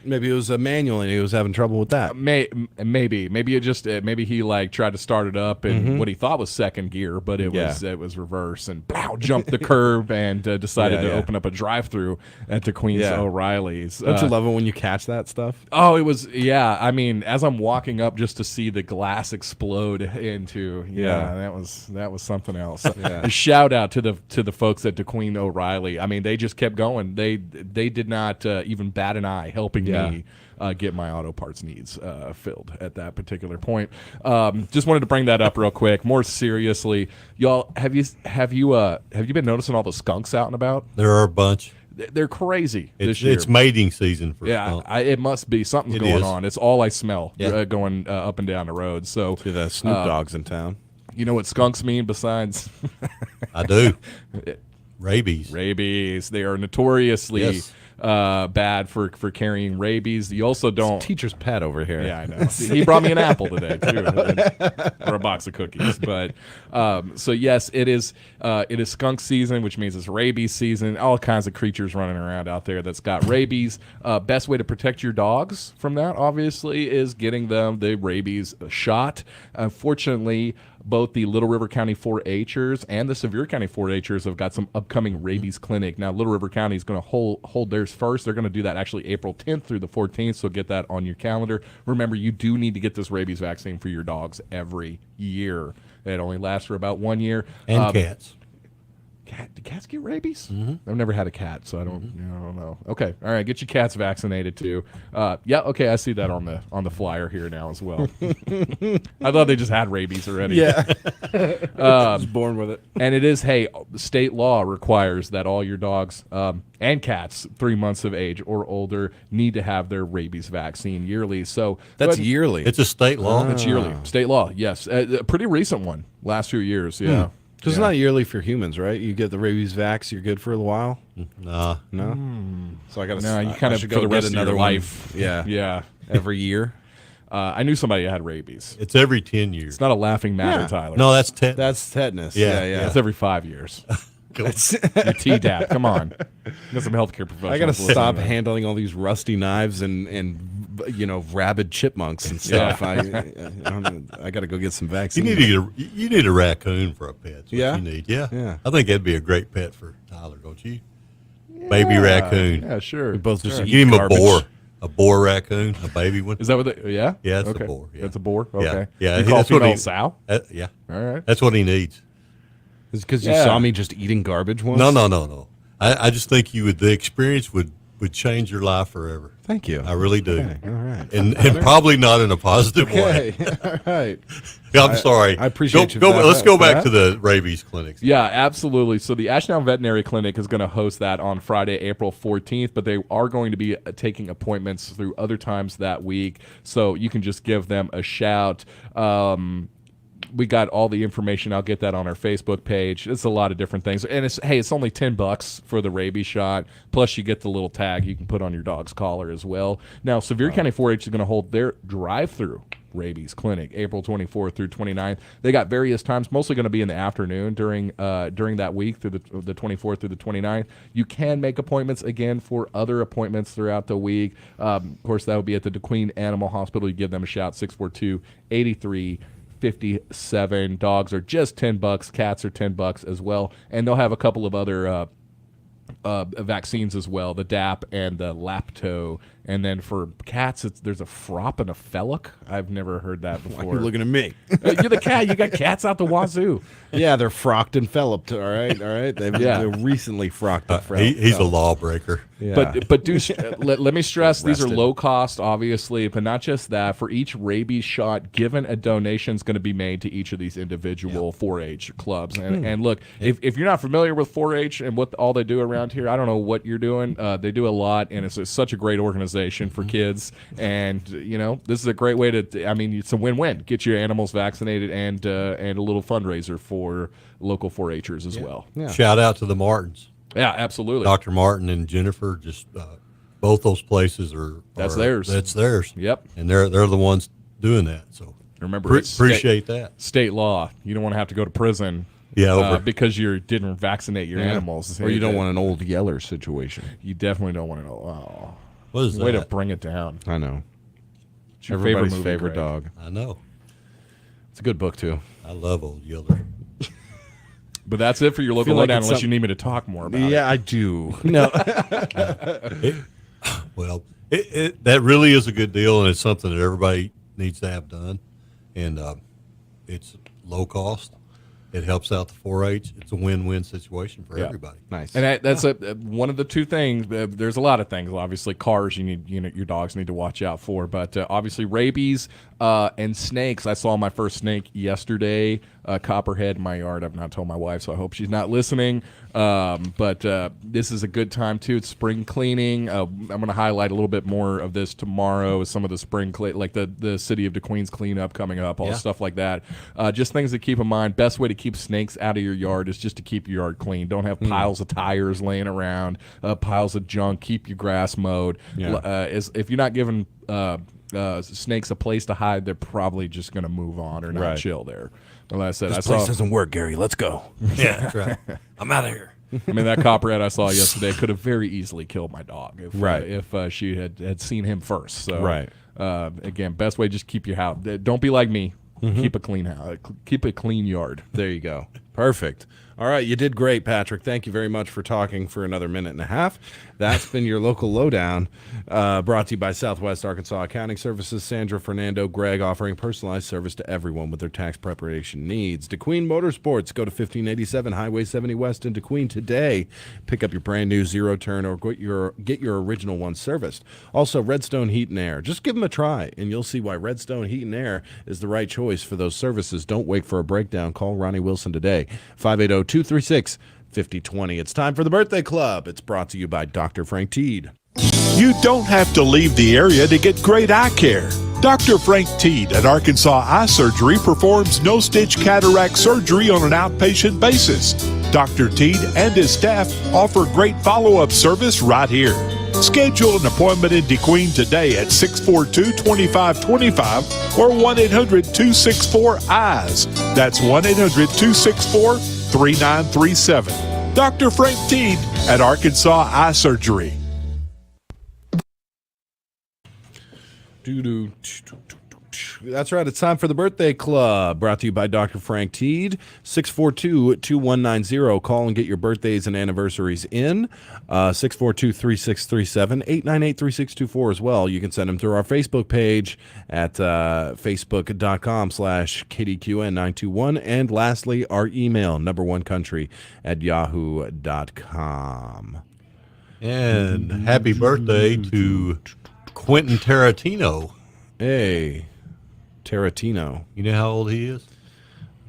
Speaker 1: Maybe it was a manual and he was having trouble with that.
Speaker 4: Maybe it just maybe he tried to start it up in what he thought was second gear, but it was reverse, and jumped the curb and decided to open up a drive-through at DeQueen's O'Reilly's.
Speaker 1: Don't you love it when you catch that stuff?
Speaker 4: Oh, it was I mean, as I'm walking up just to see the glass explode into that was something else. A shout out to the folks at DeQueen O'Reilly. I mean, they just kept going. They did not even bat an eye helping me get my auto parts needs filled at that particular point. Just wanted to bring that up real quick. More seriously, y'all, have you been noticing all the skunks out and about?
Speaker 22: There are a bunch.
Speaker 4: They're crazy this year.
Speaker 22: It's mating season for skunk.
Speaker 4: It must be something's going on. It's all I smell going up and down the road. So
Speaker 1: the Snoop Dogg's in town.
Speaker 4: You know what skunks mean besides?
Speaker 22: I do. Rabies.
Speaker 4: Rabies. They are notoriously bad for carrying rabies. You also don't.
Speaker 1: It's teacher's pet over here.
Speaker 4: Yeah, I know. He brought me an apple today too, or a box of cookies. But so yes, it is skunk season, which means it's rabies season. All kinds of creatures running around out there that's got rabies. Best way to protect your dogs from that, obviously, is getting them the rabies shot. Unfortunately, both the Little River County 4-Hers and the Sevier County 4-Hers have got some upcoming rabies clinic. Now, Little River County is going to hold theirs first. They're going to do that actually April 10th through the 14th, so get that on your calendar. Remember, you do need to get this rabies vaccine for your dogs every year. It only lasts for about 1 year.
Speaker 22: And cats.
Speaker 4: Do cats get rabies? I've never had a cat, so I don't know. Okay, all right, get your cats vaccinated too. Yeah, okay, I see that on the flyer here now as well. I thought they just had rabies already.
Speaker 1: Yeah, I was born with it.
Speaker 4: And it is, state law requires that all your dogs and cats 3 months of age or older need to have their rabies vaccine yearly. So
Speaker 1: that's yearly.
Speaker 22: It's a state law.
Speaker 4: It's yearly, state law. Yes, a pretty recent one, last few years. Yeah.
Speaker 1: Because it's not yearly for humans, right? You get the rabies vax, you're good for a while.
Speaker 22: No.
Speaker 1: So I got to.
Speaker 4: No, you kind of
Speaker 1: should
Speaker 4: for the
Speaker 1: go
Speaker 4: rest
Speaker 1: get
Speaker 4: of
Speaker 1: another
Speaker 4: your
Speaker 1: one.
Speaker 4: life.
Speaker 1: Yeah, every year.
Speaker 4: I knew somebody who had rabies.
Speaker 22: It's every 10 years.
Speaker 4: It's not a laughing matter,
Speaker 1: Yeah.
Speaker 4: Tyler.
Speaker 22: No, that's tetanus.
Speaker 1: That's tetanus.
Speaker 22: Yeah,
Speaker 1: Yeah.
Speaker 4: It's every 5 years. Your Tdap. Come on. Got some healthcare professionals.
Speaker 1: I got to
Speaker 4: listening
Speaker 1: stop
Speaker 4: to that.
Speaker 1: handling all these rusty knives and rabid chipmunks and stuff. I got to go get some
Speaker 22: You
Speaker 1: vaccines.
Speaker 22: need a raccoon for a pet. That's what
Speaker 1: Yeah?
Speaker 22: you need. Yeah.
Speaker 1: Yeah.
Speaker 22: I think that'd be a great pet for Tyler, don't you? Baby raccoon.
Speaker 4: Yeah, sure.
Speaker 1: We both just
Speaker 4: Sure.
Speaker 1: eat
Speaker 22: Give him
Speaker 1: garbage.
Speaker 22: a boar raccoon, a baby one.
Speaker 4: Is that what yeah?
Speaker 22: Yeah, it's
Speaker 4: okay.
Speaker 22: a boar. Yeah.
Speaker 4: It's a boar?
Speaker 22: Yeah.
Speaker 4: Okay.
Speaker 22: Yeah,
Speaker 4: You call
Speaker 22: that's what
Speaker 4: female
Speaker 22: he-
Speaker 4: sow?
Speaker 22: Yeah.
Speaker 4: All right.
Speaker 22: That's what he needs.
Speaker 1: Is it because you
Speaker 4: Yeah.
Speaker 1: saw me just eating garbage once?
Speaker 22: No. I just think the experience would change your life forever.
Speaker 1: Thank you.
Speaker 22: I really do.
Speaker 1: Okay, all right.
Speaker 22: And probably not in a positive way.
Speaker 1: Okay. All right.
Speaker 22: I'm sorry.
Speaker 1: I appreciate you.
Speaker 22: Let's go back
Speaker 1: that.
Speaker 22: to the rabies clinics.
Speaker 4: Yeah, absolutely. So the Ashdown Veterinary Clinic is going to host that on Friday, April 14th, but they are going to be taking appointments through other times that week, so you can just give them a shout. We got all the information. I'll get that on our Facebook page. It's a lot of different things. And it's only $10 for the rabies shot. Plus you get the little tag you can put on your dog's collar as well. Now, Sevier County 4-H is going to hold their drive-through rabies clinic April 24th through 29th. They got various times, mostly going to be in the afternoon during that week through the 24th through the 29th. You can make appointments again for other appointments throughout the week. Of course, that would be at the Kdqn Animal Hospital. You give them a shout, 642-8357. Dogs are just $10. Cats are $10 as well, and they'll have a couple of other vaccines as well, the DAP and the Lapto. And then for cats, there's a Frop and a Felic. I've never heard that before.
Speaker 1: Why are you looking at me?
Speaker 4: You're the cat. You got cats out the wazoo.
Speaker 1: Yeah, they're frocked and felloped. All right. They're recently frocked and felloped.
Speaker 22: He's a lawbreaker.
Speaker 1: Yeah.
Speaker 4: But let me stress, these are
Speaker 1: Arrested.
Speaker 4: low cost, obviously, but not just that. For each rabies shot given, a donation is going to be made to each of these individual 4-H clubs. And look, if you're not familiar with 4-H and what all they do around here, I don't know what you're doing. They do a lot, and it's such a great organization for kids. And this is a great way to. I mean, it's a win-win. Get your animals vaccinated and a little fundraiser for local 4-Hers as well.
Speaker 1: Yeah.
Speaker 22: Shout out to the Martins.
Speaker 4: Yeah, absolutely.
Speaker 22: Dr. Martin and Jennifer, just both those places are
Speaker 4: theirs.
Speaker 22: That's theirs.
Speaker 4: Yep.
Speaker 22: And they're the ones doing that. So
Speaker 4: Remember, it's
Speaker 22: appreciate that.
Speaker 4: State law. You don't want to have to go to prison.
Speaker 22: Yeah,
Speaker 4: because you didn't vaccinate your animals,
Speaker 1: or you don't want an old Yeller situation.
Speaker 4: You definitely don't want to know. Oh,
Speaker 22: what is
Speaker 4: way
Speaker 22: that?
Speaker 4: to bring it down.
Speaker 1: I know.
Speaker 4: It's your
Speaker 1: Everybody's
Speaker 4: favorite
Speaker 1: favorite
Speaker 4: movie, Greg.
Speaker 1: dog.
Speaker 22: I know.
Speaker 1: It's a good book too.
Speaker 22: I love Old Yeller.
Speaker 4: But that's it for your local
Speaker 1: Feel like
Speaker 4: lowdown,
Speaker 1: it's
Speaker 4: unless you need me to talk more about it.
Speaker 1: Yeah, I do. No.
Speaker 22: Well, that really is a good deal, and it's something that everybody needs to have done. And it's low cost. It helps out the 4-H. It's a win-win situation for everybody.
Speaker 1: Nice.
Speaker 4: And that's one of the two things. There's a lot of things. Obviously, cars your dogs need to watch out for. But obviously, rabies and snakes. I saw my first snake yesterday, copperhead in my yard. I've not told my wife, so I hope she's not listening. But this is a good time too. It's spring cleaning. I'm going to highlight a little bit more of this tomorrow. Some of the spring like the city of Kdqn's cleanup coming up, all stuff like that. Just things to keep in mind. Best way to keep snakes out of your yard is just to keep your yard clean. Don't have piles of tires laying around, piles of junk. Keep your grass mowed. If you're not giving snakes a place to hide, they're probably just going to move on or not chill there. Like I said,
Speaker 1: This place doesn't work, Gary. Let's go.
Speaker 22: Yeah, that's right. I'm out of here.
Speaker 4: I mean, that copperhead I saw yesterday could have very easily killed my dog if she had seen him first. So, again, best way, just keep your house. Don't be like me. Keep a clean yard.
Speaker 1: There you go. Perfect. All right, you did great, Patrick. Thank you very much for talking for another minute and a half. That's been your local lowdown, brought to you by Southwest Arkansas Accounting Services. Sandra, Fernando, Greg, offering personalized service to everyone with their tax preparation needs. Kdqn Motorsports. Go to 1587 Highway 70 West in Kdqn today. Pick up your brand new zero-turn or get your original one serviced. Also, Redstone Heat and Air. Just give them a try, and you'll see why Redstone Heat and Air is the right choice for those services. Don't wait for a breakdown. Call Ronnie Wilson today. 580-236-5020. It's time for the Birthday Club. It's brought to you by Dr. Frank Teed.
Speaker 9: You don't have to leave the area to get great eye care. Dr. Frank Teed at Arkansas Eye Surgery performs no-stitch cataract surgery on an outpatient basis. Dr. Teed and his staff offer great follow-up service right here. Schedule an appointment in Kdqn today at 642-2525 or 1-800-264-EYES. That's 1-800-264-3937. Dr. Frank Teed at Arkansas Eye Surgery.
Speaker 1: That's right. It's time for the Birthday Club, brought to you by Dr. Frank Teed. 642-2190. Call and get your birthdays and anniversaries in. 642-3637, 898-3624 as well. You can send them through our Facebook page at facebook.com/KDQN921. And lastly, our email, numberonecountry@yahoo.com.
Speaker 22: And happy birthday to Quentin Tarantino.
Speaker 1: Hey, Tarantino.
Speaker 22: You know how old he is?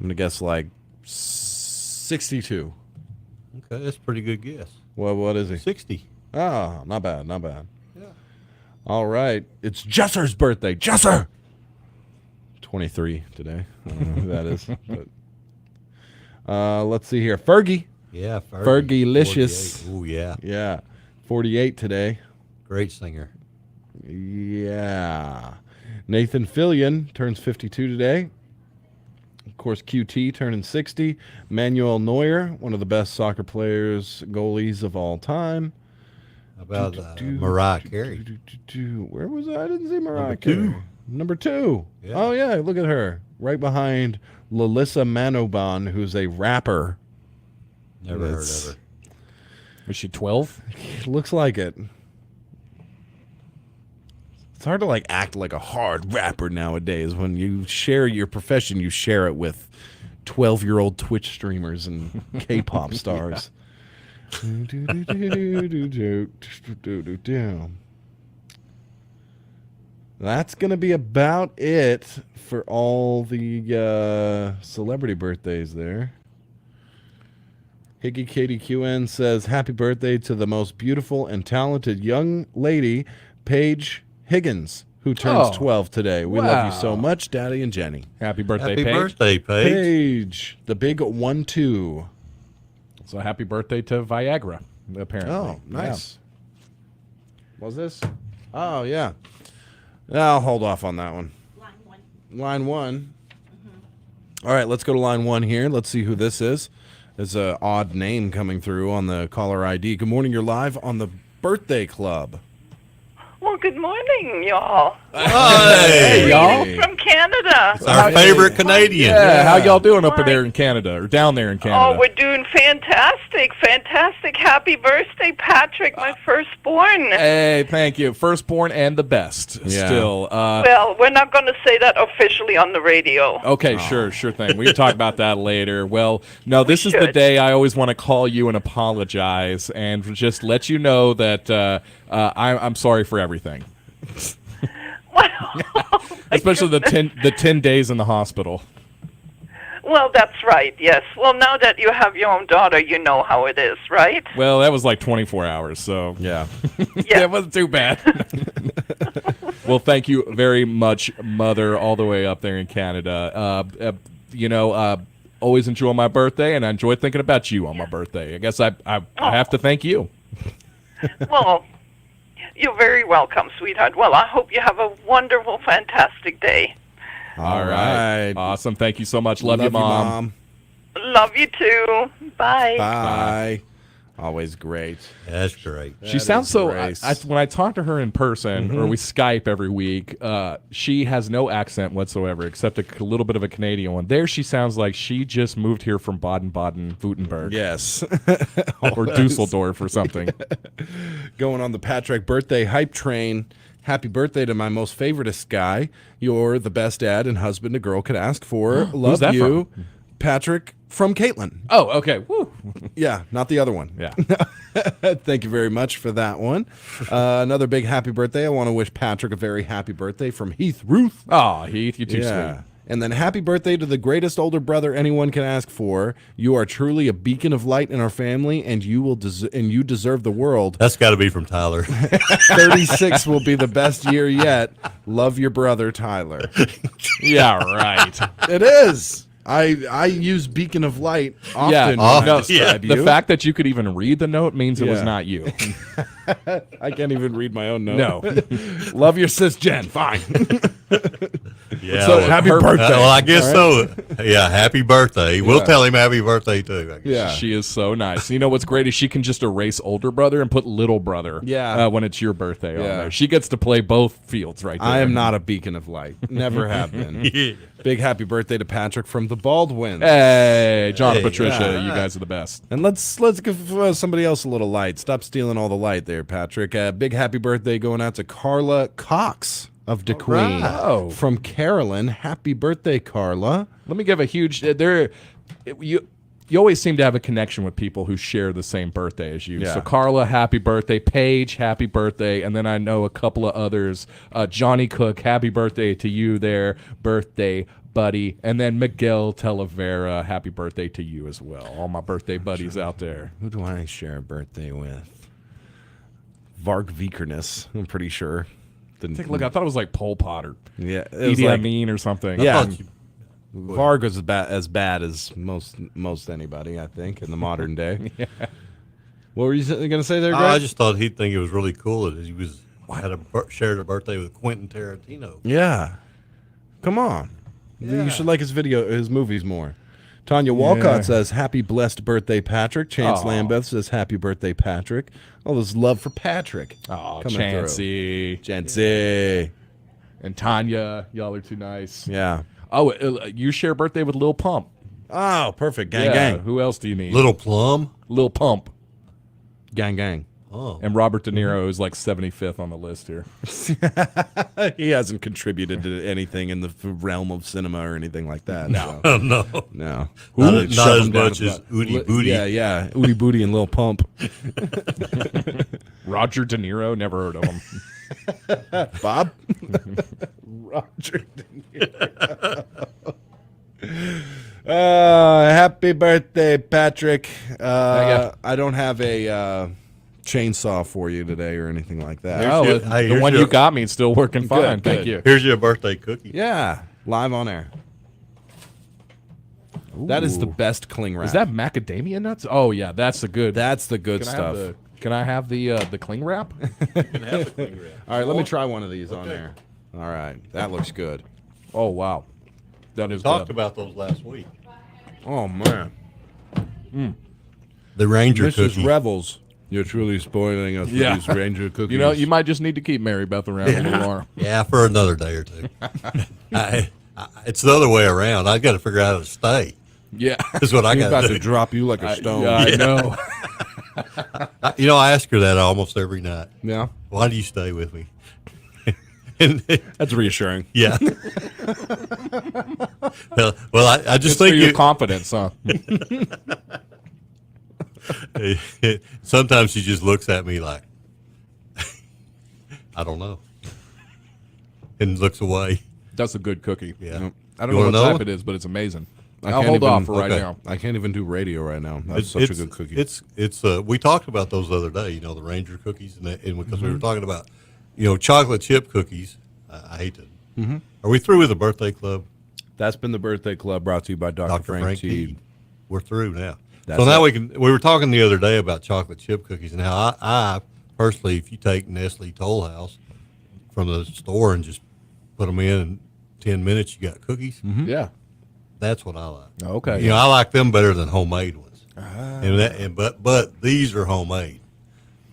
Speaker 1: I'm going to guess like 62.
Speaker 22: Okay, that's a pretty good guess.
Speaker 1: Well, what is he?
Speaker 22: 60.
Speaker 1: Oh, not bad, not bad. Yeah. All right. It's Jesser's birthday. Jesser! 23 today. I don't know who that is. But, let's see here. Fergie.
Speaker 22: Yeah,
Speaker 1: Fergie-licious.
Speaker 22: Oh, yeah.
Speaker 1: Yeah. 48 today.
Speaker 22: Great singer.
Speaker 1: Yeah. Nathan Fillion turns 52 today. Of course, QT turning 60. Manuel Neuer, one of the best soccer players, goalies of all time.
Speaker 22: How about Mariah Carey?
Speaker 1: Where was I? I didn't see Mariah Carey. Number 2. Yeah. Oh, yeah, look at her. Right behind Lalissa Manoban, who's a rapper.
Speaker 22: Never heard of her.
Speaker 4: Is she 12?
Speaker 1: Looks like it. It's hard to like act like a hard rapper nowadays. When you share your profession, you share it with 12-year-old Twitch streamers and K-pop stars. That's going to be about it for all the celebrity birthdays there. Higgy Kdqn says, happy birthday to the most beautiful and talented young lady, Paige Higgins, who turns 12 today. We love you so much, Daddy and Jenny.
Speaker 4: Happy birthday,
Speaker 22: Happy
Speaker 4: Paige.
Speaker 22: birthday, Paige.
Speaker 1: Paige, the big 1-2.
Speaker 4: So happy birthday to Viagra, apparently.
Speaker 1: Oh, nice. Yeah. Was this? Oh, yeah. I'll hold off on that one. Line 1. All right, let's go to line 1 here. Let's see who this is. There's an odd name coming through on the caller ID. Good morning. You're live on the Birthday Club.
Speaker 18: Well, good morning, y'all.
Speaker 22: Hey,
Speaker 4: y'all.
Speaker 18: From Canada.
Speaker 22: It's our favorite Canadian.
Speaker 4: Yeah, how y'all doing up there in Canada, or down there in Canada?
Speaker 18: Oh, we're doing fantastic, fantastic. Happy birthday, Patrick, my firstborn.
Speaker 4: Hey, thank you. Firstborn and the best, still.
Speaker 18: Well, we're not going to say that officially on the radio.
Speaker 4: Okay, sure thing. We can talk about that later. Well, no, this is the day I always want to call you and apologize and just let you know that I'm sorry for everything. Especially the 10 days in the hospital.
Speaker 18: Well, that's right, yes. Well, now that you have your own daughter, you know how it is, right?
Speaker 4: Well, that was like 24 hours, so
Speaker 1: yeah.
Speaker 4: It wasn't too bad. Well, thank you very much, Mother, all the way up there in Canada. Always enjoy my birthday, and I enjoy thinking about you on my birthday. I guess I have to thank you.
Speaker 18: Well, you're very welcome, sweetheart. Well, I hope you have a wonderful, fantastic day.
Speaker 4: All right. Awesome. Thank you so much. Love you, Mom.
Speaker 18: Love you, too. Bye.
Speaker 1: Bye. Always great.
Speaker 22: That's great.
Speaker 4: She
Speaker 1: That
Speaker 4: sounds
Speaker 1: is
Speaker 4: so.
Speaker 1: Grace.
Speaker 4: When I talk to her in person or we Skype every week, she has no accent whatsoever except a little bit of a Canadian one. There, she sounds like she just moved here from Baden-Baden-Württemberg.
Speaker 1: Yes.
Speaker 4: Or Dusseldorf or something.
Speaker 1: Going on the Patrick birthday hype train. Happy birthday to my most favoriteest guy. You're the best dad and husband a girl could ask for. Love
Speaker 4: that
Speaker 1: you,
Speaker 4: from?
Speaker 1: Patrick from Caitlin.
Speaker 4: Oh, okay. Woo.
Speaker 1: Yeah, not the other one.
Speaker 4: Yeah.
Speaker 1: Thank you very much for that one. Another big happy birthday. I want to wish Patrick a very happy birthday from Heath Ruth.
Speaker 4: Oh, Heath, you're too sweet.
Speaker 1: And then happy birthday to the greatest older brother anyone can ask for. You are truly a beacon of light in our family, and you deserve the world.
Speaker 22: That's got to be from Tyler.
Speaker 1: 36 will be the best year yet. Love your brother, Tyler.
Speaker 4: Yeah, right.
Speaker 1: It is. I use beacon of light often when I describe you.
Speaker 4: The fact that you could even read the note means it was not you.
Speaker 1: I can't even read my own note.
Speaker 4: No.
Speaker 1: Love your sis, Jen. Fine.
Speaker 22: Yeah.
Speaker 1: So, happy birthday.
Speaker 22: Well, I guess
Speaker 1: All
Speaker 22: so. Yeah, happy birthday. We'll tell him happy birthday, too. I guess.
Speaker 1: Yeah.
Speaker 4: She is so nice. You know what's great is she can just erase older brother and put little brother when it's your birthday on there. She gets to play both fields right there.
Speaker 1: I am not a beacon of light. Never have been. Big happy birthday to Patrick from the Baldwins.
Speaker 4: Hey, John and
Speaker 1: Hey,
Speaker 4: Patricia,
Speaker 1: yeah.
Speaker 4: you guys are the best.
Speaker 1: And let's give somebody else a little light. Stop stealing all the light there, Patrick. Big happy birthday going out to Carla Cox of Kdqn.
Speaker 4: right. Oh.
Speaker 1: From Carolyn. Happy birthday, Carla.
Speaker 4: Let me give a huge you always seem to have a connection with people who share the same birthday as you.
Speaker 1: Yeah.
Speaker 4: So Carla, happy birthday. Paige, happy birthday. And then I know a couple of others. Johnny Cook, happy birthday to you there. Birthday buddy. And then Miguel Talavera, happy birthday to you as well. All my birthday buddies out there.
Speaker 1: Who do I share a birthday with? Varg Vikernes, I'm pretty sure.
Speaker 4: Take a look. I thought it was like Pol Pot or
Speaker 1: Idi
Speaker 4: Amin or something.
Speaker 1: Yeah. Varg was as bad as most anybody, I think, in the modern day.
Speaker 4: Yeah.
Speaker 1: What were you going to say there, Greg?
Speaker 22: I just thought he'd think it was really cool that he shared a birthday with Quentin Tarantino.
Speaker 1: Yeah. Come on. You should like his movies more. Tanya Walcott says, happy blessed birthday, Patrick. Chance Lambeth says, happy birthday, Patrick. All this love for Patrick.
Speaker 4: Oh,
Speaker 1: coming
Speaker 4: Chancey.
Speaker 1: Chancey.
Speaker 4: And Tanya, y'all are too nice.
Speaker 1: Yeah.
Speaker 4: Oh, you share birthday with Lil Pump.
Speaker 1: Oh, perfect. Gang, gang.
Speaker 4: Who else do you need?
Speaker 22: Little Plum?
Speaker 4: Lil Pump.
Speaker 1: Gang, gang.
Speaker 22: Oh.
Speaker 4: And Robert De Niro is like 75th on the list here.
Speaker 1: He hasn't contributed to anything in the realm of cinema or anything like that.
Speaker 4: No.
Speaker 1: So.
Speaker 22: No.
Speaker 1: No.
Speaker 22: Not
Speaker 1: Ooh,
Speaker 22: as
Speaker 1: shove him down
Speaker 22: much
Speaker 1: to
Speaker 22: as
Speaker 1: the-
Speaker 22: Udi Booty.
Speaker 1: Yeah. Udi Booty and Lil Pump.
Speaker 4: Roger De Niro, never heard of him.
Speaker 1: Bob? Roger De Niro. Happy birthday, Patrick. I don't have a chainsaw for you today or anything like that.
Speaker 4: The one you got me is still working fine. Thank you.
Speaker 22: Here's your birthday cookie.
Speaker 1: Yeah, live on air. That is the best cling wrap.
Speaker 4: Is that macadamia nuts? Oh yeah, that's the good.
Speaker 1: That's the good stuff.
Speaker 4: Can I have the cling wrap?
Speaker 22: You can have the cling wrap.
Speaker 1: All right, let me try one of these on air. All right, that looks good.
Speaker 4: Oh wow, that is
Speaker 22: Talked
Speaker 4: good.
Speaker 22: about those last week.
Speaker 1: Oh man,
Speaker 22: The Ranger
Speaker 1: Mrs.
Speaker 22: cookie.
Speaker 1: Revels, you're truly spoiling us with these Ranger cookies.
Speaker 4: You know, you might just need to keep Mary Beth around a little more.
Speaker 22: Yeah, for another day or two. It's the other way around. I got to figure out how to stay.
Speaker 4: Yeah,
Speaker 22: That's what I
Speaker 1: He's
Speaker 22: got
Speaker 1: about
Speaker 22: to
Speaker 1: to
Speaker 22: do.
Speaker 1: drop you like a stone.
Speaker 4: I know.
Speaker 22: I ask her that almost every night.
Speaker 1: Yeah.
Speaker 22: Why do you stay with me?
Speaker 1: That's reassuring.
Speaker 22: Yeah. well, I just
Speaker 4: It's for
Speaker 22: think
Speaker 4: your confidence, huh?
Speaker 22: Sometimes she just looks at me like, I don't know, and looks away.
Speaker 4: That's a good cookie.
Speaker 22: Yeah.
Speaker 4: I don't
Speaker 22: You
Speaker 4: know what
Speaker 22: wanna
Speaker 4: type
Speaker 22: know?
Speaker 4: it is, but it's amazing.
Speaker 1: I
Speaker 4: I'll
Speaker 1: can't
Speaker 4: hold
Speaker 1: even-
Speaker 4: off for right
Speaker 22: okay.
Speaker 4: now.
Speaker 1: I can't even do radio right now. That's such a good cookie.
Speaker 22: It's we talked about those the other day. The Ranger cookies, and because
Speaker 1: Mm-hmm.
Speaker 22: we were talking about chocolate chip cookies. I hate it.
Speaker 1: Mm-hmm.
Speaker 22: Are we through with the birthday club?
Speaker 1: That's been the birthday club brought to you by Dr. Frank Teague.
Speaker 22: We're through now.
Speaker 1: That's
Speaker 22: So now
Speaker 1: it.
Speaker 22: we were talking the other day about chocolate chip cookies and how I personally, if you take Nestle Toll House from the store and just put them in 10 minutes, you got cookies.
Speaker 1: Mm-hmm.
Speaker 4: Yeah.
Speaker 22: That's what I like.
Speaker 4: Okay.
Speaker 22: I like them better than homemade ones. But these are homemade,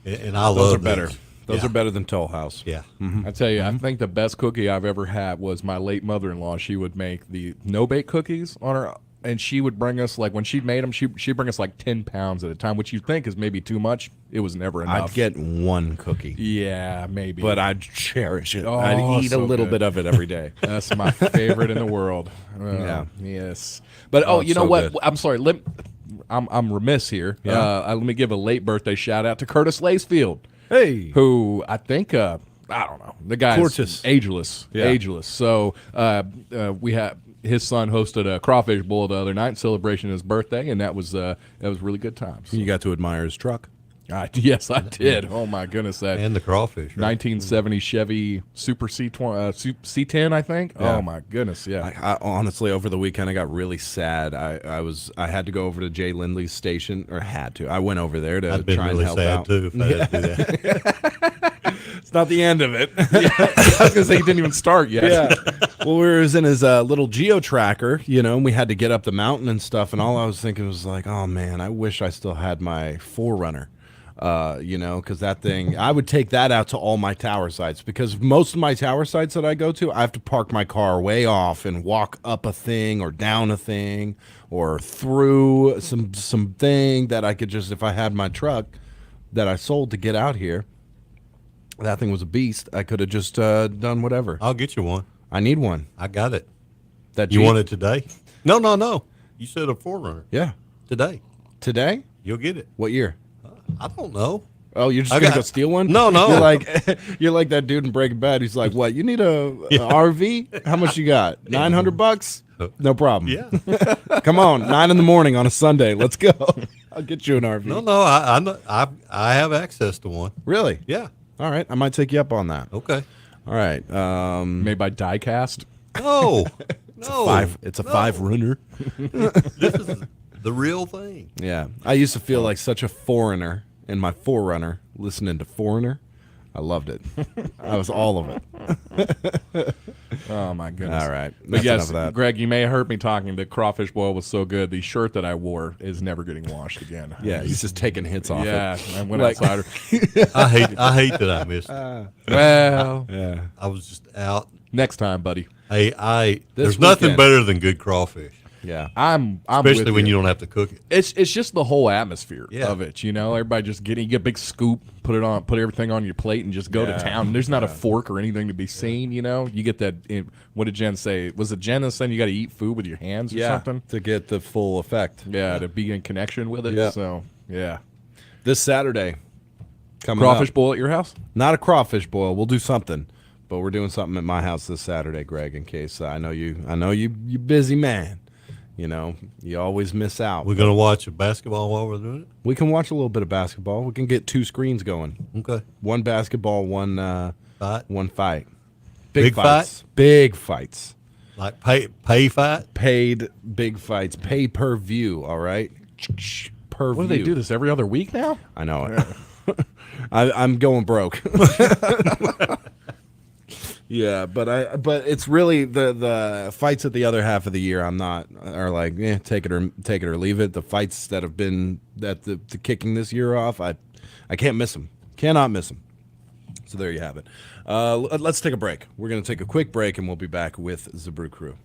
Speaker 22: and I
Speaker 1: Those
Speaker 22: love
Speaker 1: are better.
Speaker 22: these.
Speaker 1: Those
Speaker 22: Yeah.
Speaker 1: are better than Toll House.
Speaker 22: Yeah.
Speaker 4: I tell you, I think the best cookie I've ever had was my late mother-in-law. She would make the no-bake cookies on her, and she would bring us, like, when she'd made them, she'd bring us like 10 pounds at a time, which you think is maybe too much. It was never enough.
Speaker 1: I'd get one cookie.
Speaker 4: Yeah, maybe.
Speaker 1: But I'd cherish it.
Speaker 4: Oh,
Speaker 1: I'd eat a
Speaker 4: so
Speaker 1: little
Speaker 4: good.
Speaker 1: bit of it every day.
Speaker 4: That's my favorite in the world.
Speaker 1: Yeah.
Speaker 4: Yes. But
Speaker 1: Oh,
Speaker 4: you know
Speaker 1: so
Speaker 4: what?
Speaker 1: good.
Speaker 4: I'm sorry. I'm remiss here.
Speaker 1: Yeah.
Speaker 4: Let me give a late birthday shout out to Curtis Lacefield.
Speaker 1: Hey.
Speaker 4: Who I think I don't know. The guy's
Speaker 1: Cortis.
Speaker 4: ageless.
Speaker 1: Yeah.
Speaker 4: Ageless. So we had his son hosted a crawfish boil the other night in celebration of his birthday, and that was really good times.
Speaker 1: You got to admire his truck.
Speaker 4: Yes, I did. Oh my goodness, that
Speaker 22: And the crawfish, right?
Speaker 4: 1970 Chevy Super C10, I think.
Speaker 1: Yeah.
Speaker 4: Oh my goodness, yeah.
Speaker 1: I honestly, over the weekend, I got really sad. I had to go over to Jay Lindley's station, or had to. I went over there to
Speaker 22: I'd been
Speaker 1: try
Speaker 22: really
Speaker 1: and help
Speaker 22: sad
Speaker 1: out.
Speaker 22: too if I had to do that.
Speaker 1: It's not the end of it.
Speaker 4: I was gonna say he didn't even start yet.
Speaker 1: Yeah. Well, we was in his little geo tracker, and we had to get up the mountain and stuff. And all I was thinking was like, oh man, I wish I still had my Forerunner. Because that thing, I would take that out to all my tower sites, because most of my tower sites that I go to, I have to park my car way off and walk up a thing or down a thing or through some thing that I could just, if I had my truck that I sold to get out here, that thing was a beast. I could have just done whatever.
Speaker 22: I'll get you one.
Speaker 1: I need one.
Speaker 22: I got it.
Speaker 1: That
Speaker 22: You
Speaker 1: Jeep?
Speaker 22: want it today? No. You said a Forerunner.
Speaker 1: Yeah.
Speaker 22: Today.
Speaker 1: Today?
Speaker 22: You'll get it.
Speaker 1: What year?
Speaker 22: I don't know.
Speaker 1: Oh, you're just
Speaker 22: I
Speaker 1: gonna
Speaker 22: got-
Speaker 1: go steal one?
Speaker 22: No.
Speaker 1: You're like that dude in Breaking Bad. He's like, "What? You need a RV? How much you got? $900? No problem.
Speaker 22: Yeah.
Speaker 1: Come on, 9 in the morning on a Sunday. Let's go. I'll get you an RV.
Speaker 22: No. I have access to one.
Speaker 1: Really?
Speaker 22: Yeah.
Speaker 1: All right. I might take you up on that.
Speaker 22: Okay.
Speaker 1: All right.
Speaker 4: Made by Diecast.
Speaker 22: No.
Speaker 1: It's a 5 runner.
Speaker 22: This is the real thing.
Speaker 1: Yeah. I used to feel like such a foreigner in my Forerunner listening to Foreigner. I loved it. I was all of it.
Speaker 4: Oh my goodness!
Speaker 1: All right,
Speaker 4: but
Speaker 1: that's
Speaker 4: yes,
Speaker 1: enough of that.
Speaker 4: Greg, you may have heard me talking. The crawfish boil was so good. The shirt that I wore is never getting washed again.
Speaker 1: Yeah, he's just taking hits off
Speaker 4: yeah,
Speaker 1: it.
Speaker 4: I went
Speaker 1: Like-
Speaker 4: outside.
Speaker 22: I hate that I missed it.
Speaker 4: Well,
Speaker 1: Yeah.
Speaker 22: I was just out.
Speaker 4: next time, buddy.
Speaker 22: There's nothing
Speaker 1: weekend-
Speaker 22: better than good crawfish.
Speaker 1: Yeah.
Speaker 4: I'm
Speaker 22: Especially
Speaker 4: with
Speaker 22: when you don't have to cook it.
Speaker 4: It's just the whole atmosphere
Speaker 22: Yeah.
Speaker 4: of it, Everybody just you get a big scoop, put everything on your plate, and just go to
Speaker 1: Yeah.
Speaker 4: town. There's not a fork or anything to be seen, You get that. What did Jen say? Was it Jen that said you got to eat food with your hands or something?
Speaker 1: to get the full effect.
Speaker 4: Yeah, to be in connection with it.
Speaker 1: Yeah.
Speaker 4: So yeah,
Speaker 1: This Saturday, coming
Speaker 4: crawfish
Speaker 1: up.
Speaker 4: boil at your house.
Speaker 1: Not a crawfish boil. We'll do something, but we're doing something at my house this Saturday, Greg. In case I know you busy man. You always miss out.
Speaker 22: We're going to watch a basketball while we're doing it?
Speaker 1: We can watch a little bit of basketball. We can get 2 screens going.
Speaker 22: Okay.
Speaker 1: One basketball, one
Speaker 22: Fight?
Speaker 1: one fight.
Speaker 22: Big
Speaker 1: fights. Big fights.
Speaker 22: Like pay fight?
Speaker 1: Paid big fights. Pay per view. All right. Per
Speaker 4: What do
Speaker 1: view.
Speaker 4: they do this every other week now?
Speaker 1: I know it. I'm going broke. Yeah, but it's really the fights at the other half of the year. Are like take it or leave it. The fights that have been the kicking this year off, I can't miss them. Cannot miss them. So there you have it. Let's take a break. We're going to take a quick break, and we'll be back with the Brew Crew.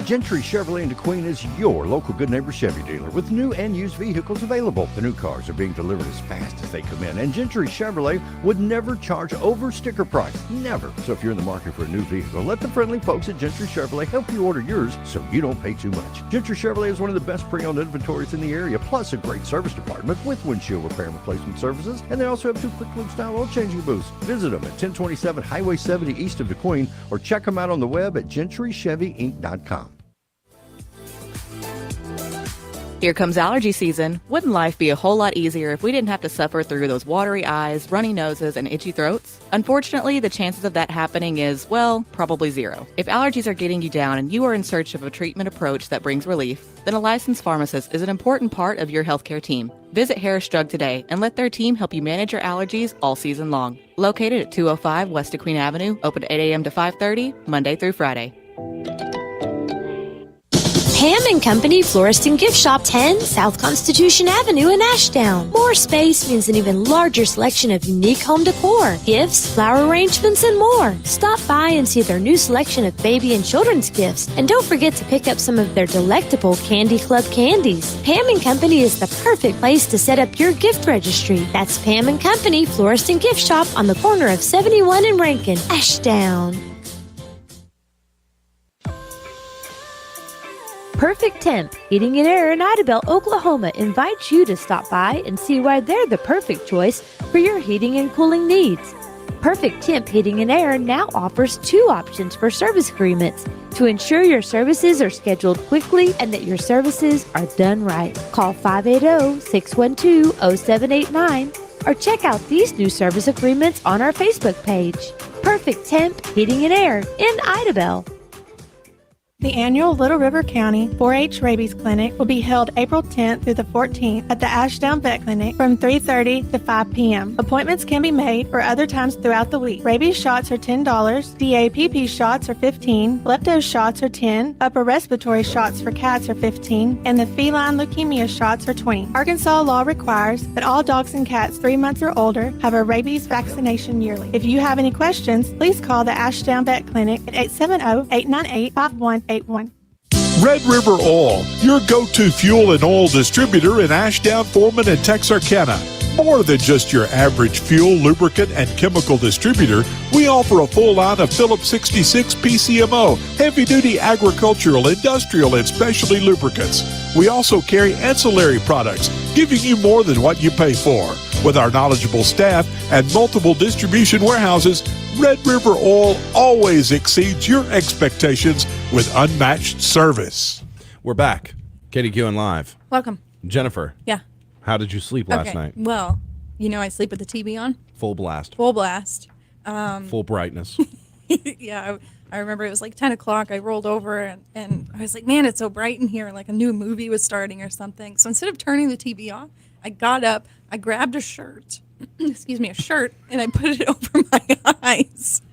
Speaker 3: Gentry Chevrolet in Kdqn is your local good neighbor Chevy dealer with new and used vehicles available. The new cars are being delivered as fast as they come in, and Gentry Chevrolet would never charge over sticker price. Never. So if you're in the market for a new vehicle, let the friendly folks at Gentry Chevrolet help you order yours so you don't pay too much. Gentry Chevrolet is one of the best pre-owned inventories in the area, plus a great service department with windshield repair and replacement services, and they also have 2 quick lube style oil changing booths. Visit them at 1027 Highway 70 east of Kdqn, or check them out on the web at gentrychevyinc.com.
Speaker 25: Here comes allergy season. Wouldn't life be a whole lot easier if we didn't have to suffer through those watery eyes, runny noses, and itchy throats? Unfortunately, the chances of that happening is, well, probably 0. If allergies are getting you down and you are in search of a treatment approach that brings relief, then a licensed pharmacist is an important part of your healthcare team. Visit Harris Drug today and let their team help you manage your allergies all season long. Located at 205 West Queen Avenue, open 8 a.m. to 5:30, Monday through Friday.
Speaker 6: Pam & Company Florist and Gift Shop, 10 South Constitution Avenue in Ashdown. More space means an even larger selection of unique home decor, gifts, flower arrangements, and more. Stop by and see their new selection of baby and children's gifts. And don't forget to pick up some of their delectable Candy Club candies. Pam & Company is the perfect place to set up your gift registry. That's Pam & Company Florist and Gift Shop on the corner of 71 and Rankin, Ashdown.
Speaker 19: Perfect Temp Heating and Air in Idabel, Oklahoma invites you to stop by and see why they're the perfect choice for your heating and cooling needs. Perfect Temp Heating and Air now offers 2 options for service agreements to ensure your services are scheduled quickly and that your services are done right. Call 580-612-0789 or check out these new service agreements on our Facebook page. Perfect Temp Heating and Air in Idabel.
Speaker 20: The annual Little River County 4-H Rabies Clinic will be held April 10th through the 14th at the Ashdown Vet Clinic from 3:30 to 5 p.m. Appointments can be made for other times throughout the week. Rabies shots are $10, DAPP shots are $15, lepto shots are $10, upper respiratory shots for cats are $15, and the feline leukemia shots are $20. Arkansas law requires that all dogs and cats 3 months or older have a rabies vaccination yearly. If you have any questions, please call the Ashdown Vet Clinic at 870-898-5181.
Speaker 9: Red River Oil, your go-to fuel and oil distributor in Ashdown, Foreman, and Texarkana. More than just your average fuel, lubricant, and chemical distributor, we offer a full line of Phillips 66 PCMO, heavy-duty agricultural, industrial, and specialty lubricants. We also carry ancillary products, giving you more than what you pay for. With our knowledgeable staff and multiple distribution warehouses, Red River Oil always exceeds your expectations with unmatched service.
Speaker 1: We're back. Kdqn Live.
Speaker 2: Welcome.
Speaker 1: Jennifer.
Speaker 2: Yeah.
Speaker 1: How did you sleep last night?
Speaker 2: Well, I sleep with the TV on.
Speaker 1: Full blast.
Speaker 2: Full blast.
Speaker 1: Full brightness.
Speaker 2: Yeah, I remember it was like 10 o'clock. I rolled over and I was like, man, it's so bright in here. Like a new movie was starting or something. So instead of turning the TV off, I got up, I grabbed a shirt, a shirt, and I put it over my eyes.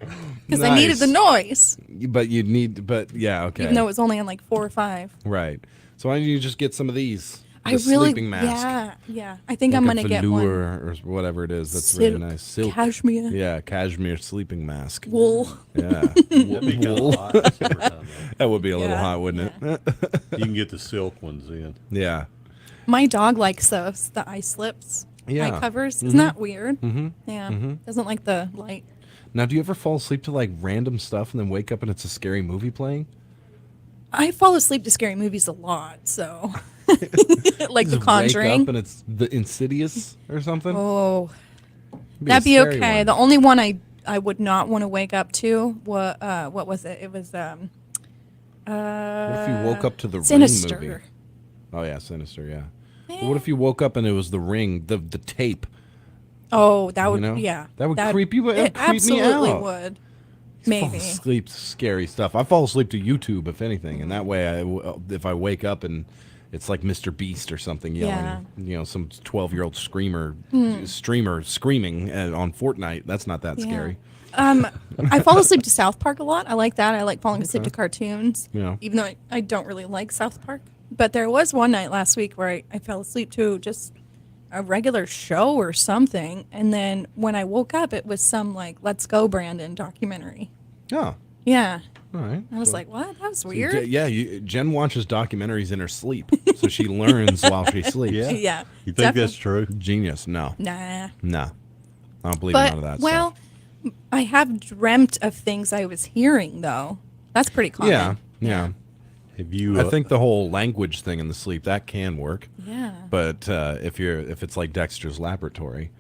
Speaker 2: Because I needed the noise.
Speaker 1: But yeah, okay.
Speaker 2: Even though it was only on like 4 or 5.
Speaker 1: Right. So why don't you just get some of these?
Speaker 2: Sleeping mask. Yeah. I think I'm going to get one.
Speaker 1: Or whatever it is. That's really nice. Silk.
Speaker 2: Cashmere.
Speaker 1: Yeah, cashmere sleeping mask.
Speaker 2: Wool.
Speaker 1: Yeah.
Speaker 22: Wool.
Speaker 1: That would be a little hot, wouldn't it?
Speaker 22: You can get the silk ones in.
Speaker 1: Yeah.
Speaker 2: My dog likes those, the eye slips, eye covers.
Speaker 1: Mm-hmm.
Speaker 2: Isn't that weird?
Speaker 1: Mm-hmm.
Speaker 2: Yeah.
Speaker 1: Mm-hmm.
Speaker 2: Doesn't like the light.
Speaker 1: Now, do you ever fall asleep to like random stuff and then wake up and it's a scary movie playing?
Speaker 2: I fall asleep to scary movies a lot, so like The Conjuring.
Speaker 1: Wake up and it's the Insidious or something.
Speaker 2: Oh, that'd be okay. The only one I would not want to wake up to. What was it? It was
Speaker 1: what if you woke up to the
Speaker 2: Sinister.
Speaker 1: Ring movie? Oh yeah, Sinister. Yeah. But what if you woke up and it was the Ring, the tape?
Speaker 2: Oh, that would
Speaker 1: That would creep you.
Speaker 2: It
Speaker 1: Creep
Speaker 2: absolutely
Speaker 1: me out.
Speaker 2: would.
Speaker 1: Fall
Speaker 2: Maybe.
Speaker 1: asleep to scary stuff. I fall asleep to YouTube, if anything, and that way, if I wake up and it's like Mr. Beast or something yelling, some 12-year-old streamer screaming on Fortnite. That's not that scary.
Speaker 2: I fall asleep to South Park a lot. I like that. I like falling asleep to cartoons.
Speaker 1: Yeah.
Speaker 2: Even though I don't really like South Park. But there was one night last week where I fell asleep to just a regular show or something, and then when I woke up, it was some like "Let's Go Brandon" documentary.
Speaker 1: Oh.
Speaker 2: Yeah.
Speaker 1: All right.
Speaker 2: I was like, "What? That was weird."
Speaker 1: Jen watches documentaries in her sleep, so she learns while she sleeps.
Speaker 2: Yeah.
Speaker 22: You think that's true?
Speaker 1: Genius? No.
Speaker 2: Nah.
Speaker 1: No. I don't believe in none of that.
Speaker 2: Well, I have dreamt of things I was hearing though. That's pretty common.
Speaker 1: Yeah.
Speaker 22: Have you?
Speaker 1: I think the whole language thing in the sleep that can work.
Speaker 2: Yeah.
Speaker 1: But if it's like Dexter's Laboratory,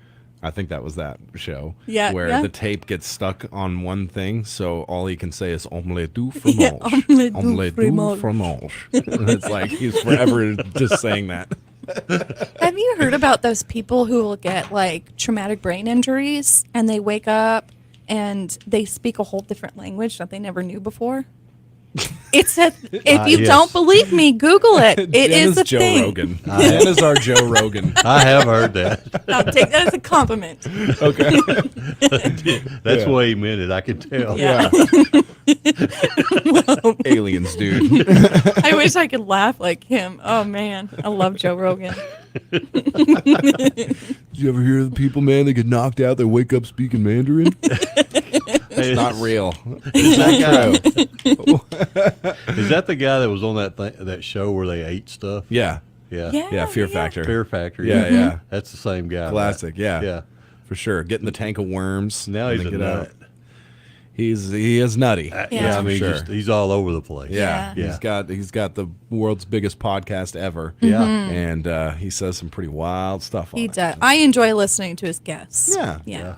Speaker 1: I think that was that show.
Speaker 2: Yeah.
Speaker 1: Where the tape gets stuck on one thing, so all he can say is omelette du fromage. Omelette du fromage. And it's like he's forever just saying that.
Speaker 2: Have you heard about those people who will get like traumatic brain injuries and they wake up and they speak a whole different language that they never knew before? If you don't believe me, Google it. It is a
Speaker 1: Joe
Speaker 2: thing.
Speaker 1: Rogan. Jen is our Joe Rogan.
Speaker 22: I have heard that.
Speaker 2: I'll take that as a compliment.
Speaker 1: Okay.
Speaker 22: That's the way he meant it. I can tell.
Speaker 2: Yeah.
Speaker 1: Aliens, dude.
Speaker 2: I wish I could laugh like him. Oh man, I love Joe Rogan.
Speaker 1: Did you ever hear of the people, man? They get knocked out. They wake up speaking Mandarin. It's not real.
Speaker 22: Is that the guy that was on that show where they ate stuff?
Speaker 1: Yeah.
Speaker 22: Yeah.
Speaker 1: Fear Factor.
Speaker 22: Fear Factor.
Speaker 1: Yeah.
Speaker 22: That's the same guy.
Speaker 1: Classic.
Speaker 22: Right?
Speaker 1: Yeah.
Speaker 22: Yeah.
Speaker 1: For sure. Get in the tank of worms.
Speaker 22: Now
Speaker 1: and
Speaker 22: he's a
Speaker 1: then
Speaker 22: nut.
Speaker 1: He is nutty.
Speaker 22: Yeah, I mean,
Speaker 1: sure.
Speaker 22: he's all over the place.
Speaker 1: Yeah. He's got the world's biggest podcast ever.
Speaker 22: Yeah.
Speaker 1: And he says some pretty wild stuff on
Speaker 2: He
Speaker 1: it.
Speaker 2: does. I enjoy listening to his guests.
Speaker 1: Yeah.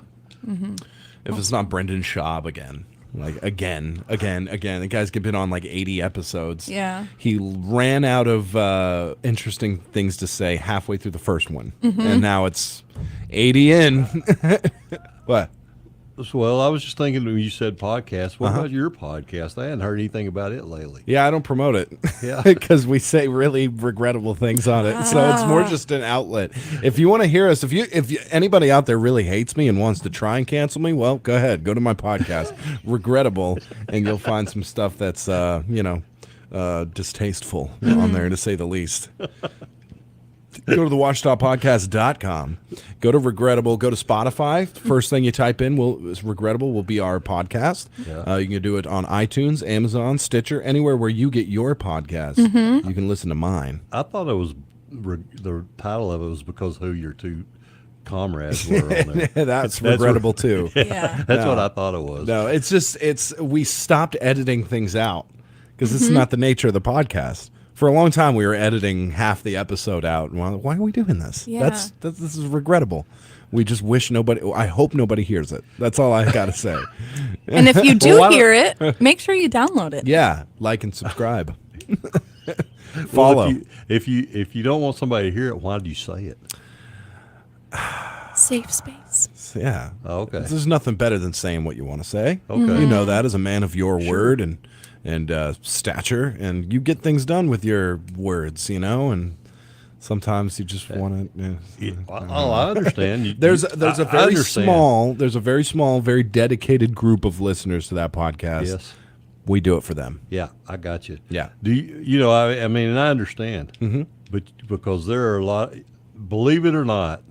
Speaker 1: If it's not Brendan Schaub again. Like again. The guy's been on like 80 episodes.
Speaker 2: Yeah.
Speaker 1: He ran out of interesting things to say halfway through the first one. And now it's 80 in. What?
Speaker 22: Well, I was just thinking when you said podcast, what about your podcast? I hadn't heard anything about it lately.
Speaker 1: Yeah, I don't promote it.
Speaker 22: Yeah.
Speaker 1: Because we say really regrettable things on it. So it's more just an outlet. If you want to hear us, if anybody out there really hates me and wants to try and cancel me, well, go ahead. Go to my podcast, Regrettable, and you'll find some stuff that's, distasteful on there, to say the least. Go to the watchtoppodcast.com. Go to Regrettable. Go to Spotify. First thing you type in is Regrettable will be our podcast.
Speaker 22: Yeah.
Speaker 1: You can do it on iTunes, Amazon, Stitcher, anywhere where you get your podcast. You can listen to mine.
Speaker 22: I thought it was the title of it was because who your two comrades were on there.
Speaker 1: That's regrettable too.
Speaker 22: Yeah. That's what I thought it was.
Speaker 1: No, we stopped editing things out because it's not the nature of the podcast. For a long time, we were editing half the episode out. Well, why are we doing this?
Speaker 2: Yeah.
Speaker 1: This is regrettable. We just wish nobody. I hope nobody hears it. That's all I got to say.
Speaker 2: And if you do hear it, make sure you download it.
Speaker 1: Yeah, like and subscribe.
Speaker 22: Well,
Speaker 1: Follow.
Speaker 22: if you don't want somebody to hear it, why do you say it?
Speaker 2: Safe space.
Speaker 1: Yeah.
Speaker 22: Oh, okay.
Speaker 1: There's nothing better than saying what you want to say.
Speaker 22: Okay.
Speaker 1: You know that as a man of your word and stature, and you get things done with your words, and sometimes you just want to.
Speaker 22: I understand.
Speaker 1: There's a very small, very dedicated group of listeners to that podcast.
Speaker 22: Yes,
Speaker 1: we do it for them.
Speaker 22: Yeah, I got you.
Speaker 1: Yeah.
Speaker 22: Do you? I mean, and I understand, but because there are a lot, believe it or not,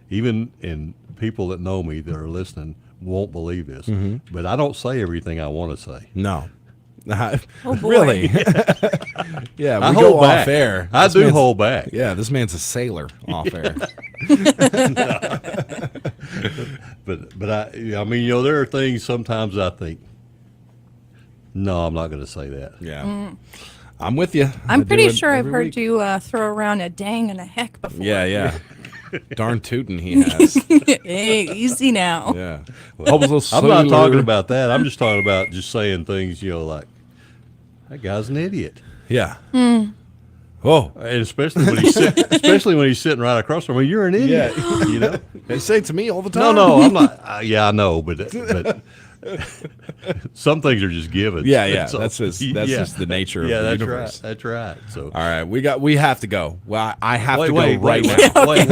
Speaker 22: even in people that know me that are listening won't believe this, but I don't say everything I want to say.
Speaker 1: No.
Speaker 2: Oh, boy.
Speaker 1: Really? Yeah, we
Speaker 22: I
Speaker 1: go
Speaker 22: hold back.
Speaker 1: off air.
Speaker 22: I do hold back.
Speaker 1: Yeah, this man's a sailor off air.
Speaker 22: But I mean, there are things sometimes I think, no, I'm not going to say that.
Speaker 1: Yeah. I'm with you.
Speaker 2: I'm pretty sure I've heard you throw around a dang and a heck before.
Speaker 1: Yeah. Darn tootin' he has.
Speaker 2: Hey, easy now.
Speaker 1: Yeah.
Speaker 22: I'm not talking about that. I'm just talking about just saying things, like, that guy's an idiot.
Speaker 1: Yeah. Oh,
Speaker 22: and especially when he's sitting right across from me, you're an idiot.
Speaker 1: Yeah. They say it to me all the time.
Speaker 22: No, I'm not. Yeah, I know, but some things are just given.
Speaker 1: Yeah.
Speaker 22: So,
Speaker 1: that's just the nature of the universe.
Speaker 22: That's right. So,
Speaker 1: all right, we have to go. Well, I have to go right now.
Speaker 22: Wait.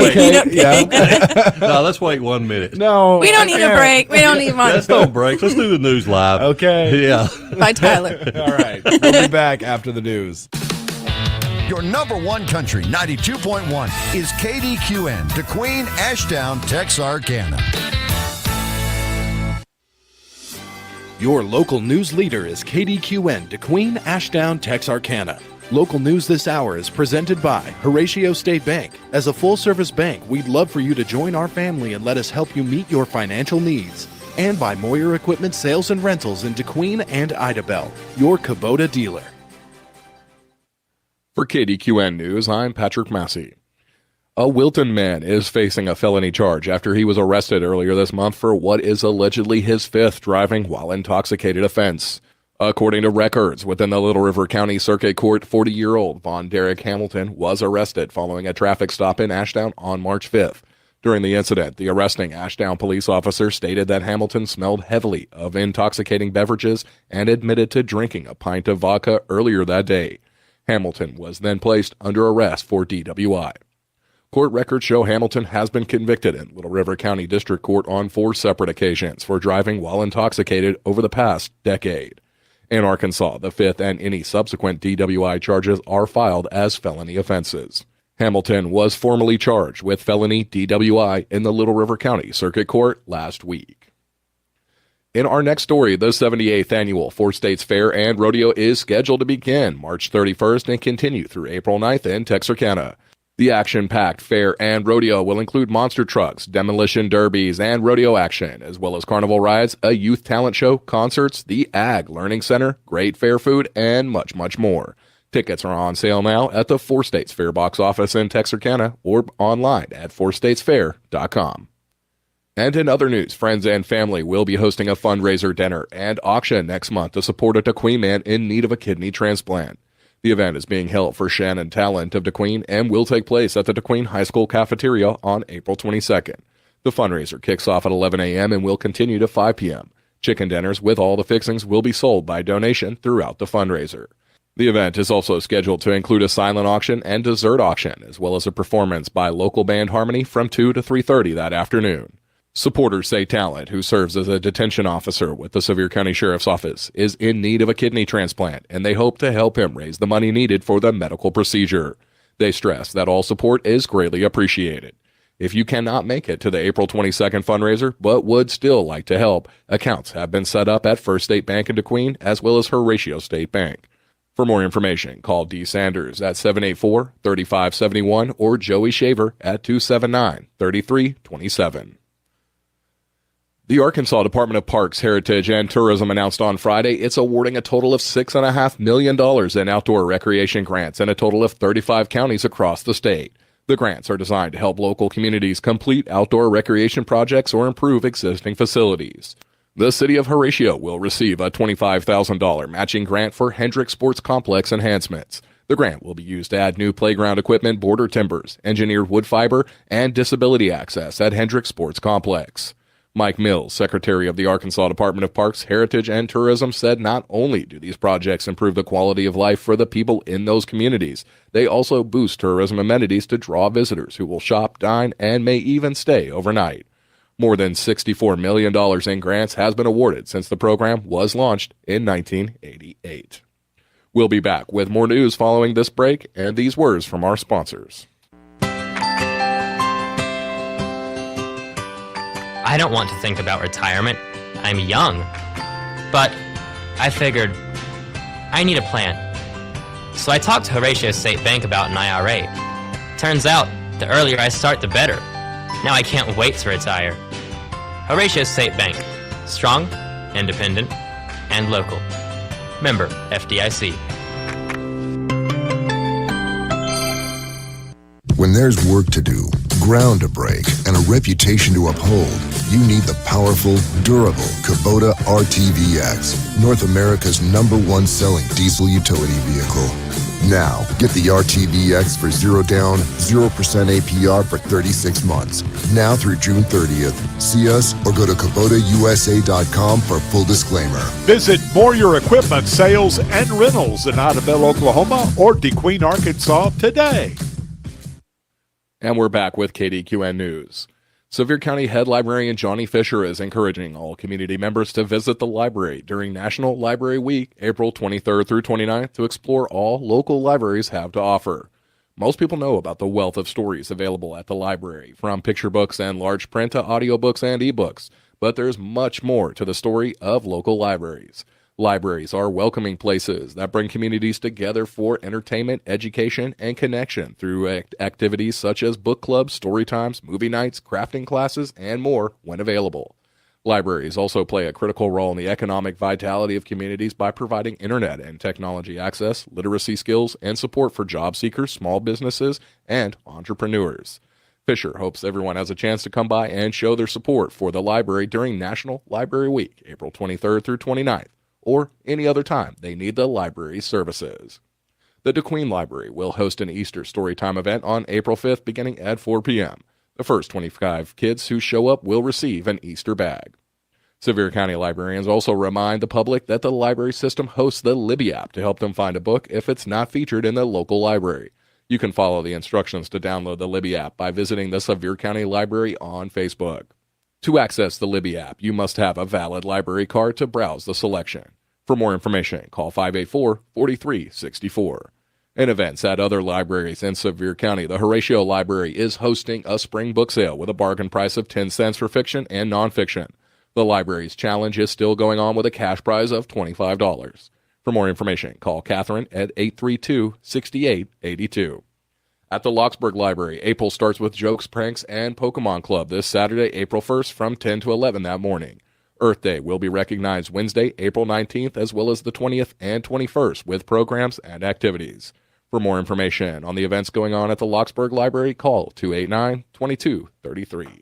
Speaker 1: Yeah.
Speaker 22: No, let's wait 1 minute.
Speaker 1: No,
Speaker 2: we don't need a break. We don't need one.
Speaker 22: Let's no break. Let's do the news live.
Speaker 1: Okay.
Speaker 22: Yeah.
Speaker 2: Bye, Tyler.
Speaker 1: All right, we'll be back after the news.
Speaker 7: Your number one country, 92.1, is KDQN, Kdqn, Ashdown, Texarkana.
Speaker 1: Your local news leader is KDQN, Kdqn, Ashdown, Texarkana. Local news this hour is presented by Horatio State Bank. As a full-service bank, we'd love for you to join our family and let us help you meet your financial needs. And by Moyer Equipment Sales and Rentals in Kdqn and Idabel, your Kubota dealer.
Speaker 4: For KDQN News, I'm Patrick Massey. A Wilton man is facing a felony charge after he was arrested earlier this month for what is allegedly his fifth driving while intoxicated offense. According to records within the Little River County Circuit Court, 40-year-old Von Derek Hamilton was arrested following a traffic stop in Ashdown on March 5th. During the incident, the arresting Ashdown police officer stated that Hamilton smelled heavily of intoxicating beverages and admitted to drinking a pint of vodka earlier that day. Hamilton was then placed under arrest for DWI. Court records show Hamilton has been convicted in Little River County District Court on 4 separate occasions for driving while intoxicated over the past decade. In Arkansas, the 5th and any subsequent DWI charges are filed as felony offenses. Hamilton was formally charged with felony DWI in the Little River County Circuit Court last week. In our next story, the 78th annual Four States Fair and Rodeo is scheduled to begin March 31st and continue through April 9th in Texarkana. The action-packed fair and rodeo will include monster trucks, demolition derbies, and rodeo action, as well as carnival rides, a youth talent show, concerts, the Ag Learning Center, great fair food, and much, much more. Tickets are on sale now at the Four States Fair box office in Texarkana or online at fourstatesfair.com. And in other news, friends and family will be hosting a fundraiser dinner and auction next month to support a Kdqn man in need of a kidney transplant. The event is being held for Shannon Talent of Kdqn and will take place at the Kdqn High School cafeteria on April 22nd. The fundraiser kicks off at 11 a.m. and will continue to 5 p.m. Chicken dinners with all the fixings will be sold by donation throughout the fundraiser. The event is also scheduled to include a silent auction and dessert auction, as well as a performance by local band Harmony from 2 to 3:30 that afternoon. Supporters say Talent, who serves as a detention officer with the Sevier County Sheriff's Office, is in need of a kidney transplant, and they hope to help him raise the money needed for the medical procedure. They stress that all support is greatly appreciated. If you cannot make it to the April 22nd fundraiser, but would still like to help, accounts have been set up at First State Bank in Kdqn, as well as Horatio State Bank. For more information, call D. Sanders at 784-3571 or Joey Shaver at 279-3327. The Arkansas Department of Parks, Heritage, and Tourism announced on Friday it's awarding a total of $6.5 million in outdoor recreation grants in a total of 35 counties across the state. The grants are designed to help local communities complete outdoor recreation projects or improve existing facilities. The city of Horatio will receive a $25,000 matching grant for Hendrick Sports Complex enhancements. The grant will be used to add new playground equipment, border timbers, engineered wood fiber, and disability access at Hendrick Sports Complex. Mike Mills, Secretary of the Arkansas Department of Parks, Heritage, and Tourism, said not only do these projects improve the quality of life for the people in those communities, they also boost tourism amenities to draw visitors who will shop, dine, and may even stay overnight. More than $64 million in grants has been awarded since the program was launched in 1988. We'll be back with more news following this break and these words from our sponsors.
Speaker 8: I don't want to think about retirement. I'm young. But I figured I need a plan. So I talked to Horatio State Bank about an IRA. Turns out, the earlier I start, the better. Now I can't wait to retire. Horatio State Bank. Strong, independent, and local. Member FDIC.
Speaker 16: When there's work to do, ground to break, and a reputation to uphold, you need the powerful, durable Kubota RTVX, North America's #1 selling diesel utility vehicle. Now, get the RTVX for 0 down, 0% APR for 36 months. Now through June 30th. See us or go to KubotaUSA.com for full disclaimer.
Speaker 9: Visit Moyer Equipment Sales and Rentals in Idabel, Oklahoma or Kdqn, Arkansas today.
Speaker 4: And we're back with Kdqn News. Sevier County Head Librarian Johnny Fisher is encouraging all community members to visit the library during National Library Week, April 23rd through 29th, to explore all local libraries have to offer. Most people know about the wealth of stories available at the library, from picture books and large print to audiobooks and ebooks, but there's much more to the story of local libraries. Libraries are welcoming places that bring communities together for entertainment, education, and connection through activities such as book clubs, story times, movie nights, crafting classes, and more when available. Libraries also play a critical role in the economic vitality of communities by providing internet and technology access, literacy skills, and support for job seekers, small businesses, and entrepreneurs. Fisher hopes everyone has a chance to come by and show their support for the library during National Library Week, April 23rd through 29th. Or any other time they need the library's services. The Kdqn Library will host an Easter Storytime event on April 5th beginning at 4 p.m. The first 25 kids who show up will receive an Easter bag. Sevier County librarians also remind the public that the library system hosts the Libby app to help them find a book if it's not featured in the local library. You can follow the instructions to download the Libby app by visiting the Sevier County Library on Facebook. To access the Libby app, you must have a valid library card to browse the selection. For more information, call 584-4364. In events at other libraries in Sevier County, the Horatio Library is hosting a spring book sale with a bargain price of 10 cents for fiction and nonfiction. The library's challenge is still going on with a cash prize of $25. For more information, call Catherine at 832-6882. At the Locksburg Library, April starts with Jokes, Pranks, and Pokemon Club this Saturday, April 1st from 10 to 11 that morning. Earth Day will be recognized Wednesday, April 19th, as well as the 20th and 21st with programs and activities. For more information on the events going on at the Locksburg Library, call 289-2233.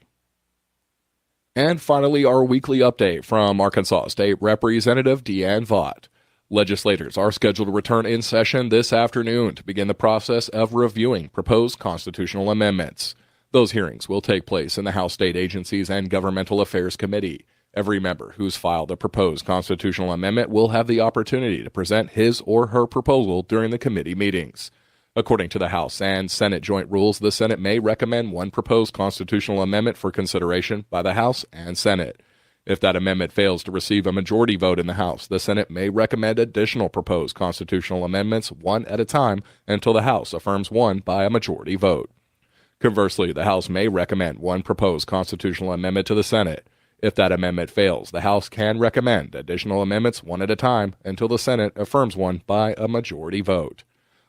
Speaker 4: And finally, our weekly update from Arkansas State Representative Deanne Vaught. Legislators are scheduled to return in session this afternoon to begin the process of reviewing proposed constitutional amendments. Those hearings will take place in the House State Agencies and Governmental Affairs Committee. Every member who's filed a proposed constitutional amendment will have the opportunity to present his or her proposal during the committee meetings. According to the House and Senate joint rules, the Senate may recommend one proposed constitutional amendment for consideration by the House and Senate. If that amendment fails to receive a majority vote in the House, the Senate may recommend additional proposed constitutional amendments one at a time until the House affirms one by a majority vote. Conversely, the House may recommend one proposed constitutional amendment to the Senate. If that amendment fails, the House can recommend additional amendments one at a time until the Senate affirms one by a majority vote.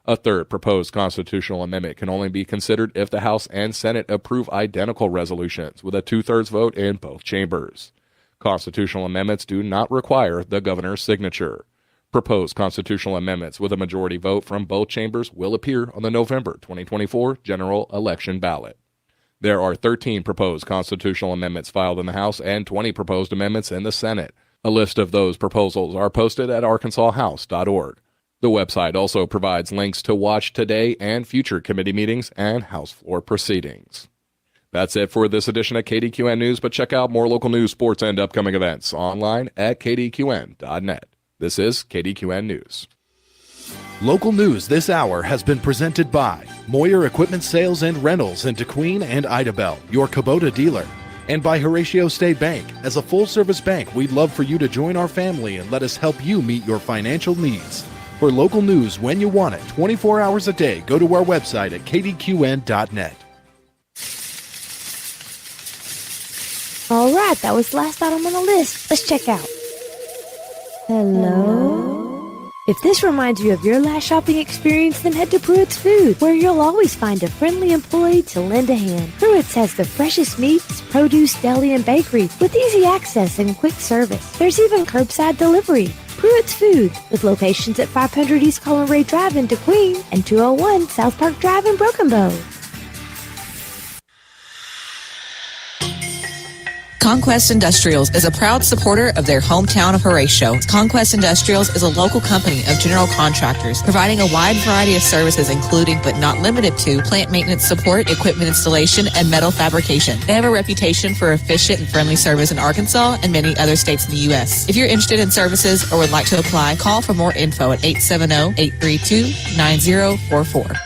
Speaker 4: A third proposed constitutional amendment can only be considered if the House and Senate approve identical resolutions with a two-thirds vote in both chambers. Constitutional amendments do not require the governor's signature. Proposed constitutional amendments with a majority vote from both chambers will appear on the November 2024 general election ballot. There are 13 proposed constitutional amendments filed in the House and 20 proposed amendments in the Senate. A list of those proposals are posted at arkansashouse.org. The website also provides links to watch today and future committee meetings and House floor proceedings. That's it for this edition of KDQN News, but check out more local news, sports, and upcoming events online at kdqn.net. This is KDQN News.
Speaker 1: Local news this hour has been presented by Moyer Equipment Sales and Rentals in Kdqn and Idabel, your Kubota dealer, and by Horatio State Bank. As a full-service bank, we'd love for you to join our family and let us help you meet your financial needs. For local news when you want it, 24 hours a day, go to our website at kdqn.net.
Speaker 19: All right, that was the last item on the list. Let's check out. Hello? If this reminds you of your last shopping experience, then head to Pruitt's Food, where you'll always find a friendly employee to lend a hand. Pruitt's has the freshest meats, produce, deli, and bakery with easy access and quick service. There's even curbside delivery. Pruitt's Food, with locations at 500 East Colin Ray Drive in DeQueen and 201 South Park Drive in Broken Bow.
Speaker 5: Conquest Industrials is a proud supporter of their hometown of Horatio. Conquest Industrials is a local company of general contractors providing a wide variety of services including but not limited to plant maintenance support, equipment installation, and metal fabrication. They have a reputation for efficient and friendly service in Arkansas and many other states in the U.S. If you're interested in services or would like to apply, call for more info at 870-832-9044.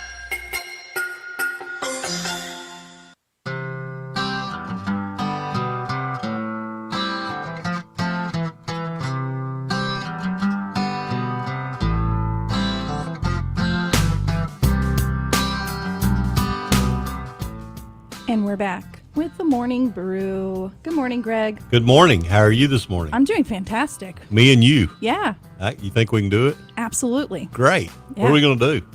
Speaker 2: And we're back with the Morning Brew. Good morning, Greg.
Speaker 22: Good morning. How are you this morning?
Speaker 2: I'm doing fantastic.
Speaker 22: Me and you.
Speaker 2: Yeah.
Speaker 22: You think we can do it?
Speaker 2: Absolutely.
Speaker 22: Great.
Speaker 2: Yeah.
Speaker 22: What are we going to do?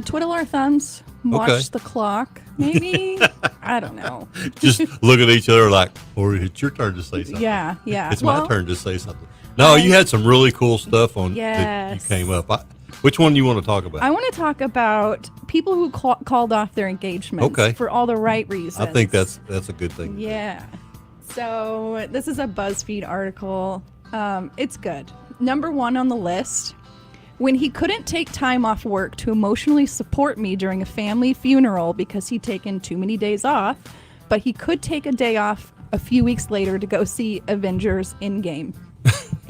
Speaker 2: Twiddle our thumbs, watch
Speaker 22: Okay.
Speaker 2: the clock, maybe. I don't know.
Speaker 22: Just look at each other like, or it's your turn to say something.
Speaker 2: Yeah.
Speaker 22: It's my turn to say something. No, you had some really cool stuff on that
Speaker 2: Yes.
Speaker 22: you came up. Which one do you want to talk about?
Speaker 2: I want to talk about people who called off their engagements for all the right reasons.
Speaker 22: I think that's a good thing.
Speaker 2: Yeah. So this is a BuzzFeed article. It's good. Number one on the list, When he couldn't take time off work to emotionally support me during a family funeral because he'd taken too many days off, but he could take a day off a few weeks later to go see Avengers Endgame.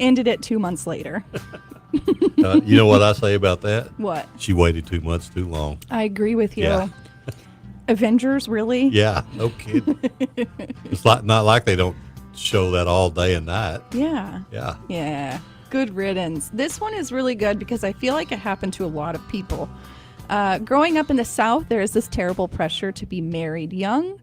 Speaker 2: Ended it 2 months later.
Speaker 22: You know what I say about that?
Speaker 2: What?
Speaker 22: She waited 2 months too long.
Speaker 2: I agree with you.
Speaker 22: Yeah.
Speaker 2: Avengers, really?
Speaker 22: Yeah, no kidding. It's not like they don't show that all day and night.
Speaker 2: Yeah.
Speaker 22: Yeah.
Speaker 2: Yeah. Good riddance. This one is really good because I feel like it happened to a lot of people. Growing up in the South, there is this terrible pressure to be married young.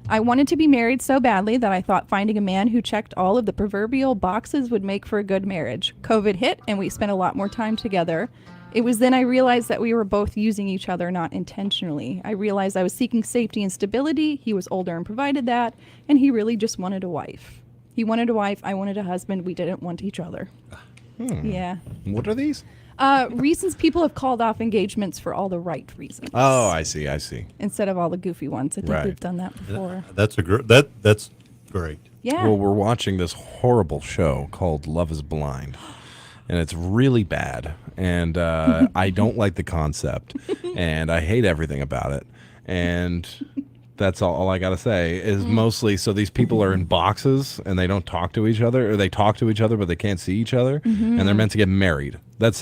Speaker 2: I wanted to be married so badly that I thought finding a man who checked all of the proverbial boxes would make for a good marriage. COVID hit and we spent a lot more time together. It was then I realized that we were both using each other, not intentionally. I realized I was seeking safety and stability. He was older and provided that, and he really just wanted a wife. He wanted a wife. I wanted a husband. We didn't want each other. Yeah.
Speaker 1: What are these?
Speaker 2: Reasons people have called off engagements for all the right reasons.
Speaker 1: Oh, I see.
Speaker 2: Instead of all the goofy ones. I think we've done that before.
Speaker 22: That's great.
Speaker 2: Yeah.
Speaker 1: Well, we're watching this horrible show called Love is Blind. And it's really bad. And I don't like the concept. And I hate everything about it. And that's all I got to say is mostly so these people are in boxes and they don't talk to each other, or they talk to each other but they can't see each other, and they're meant to get married. That's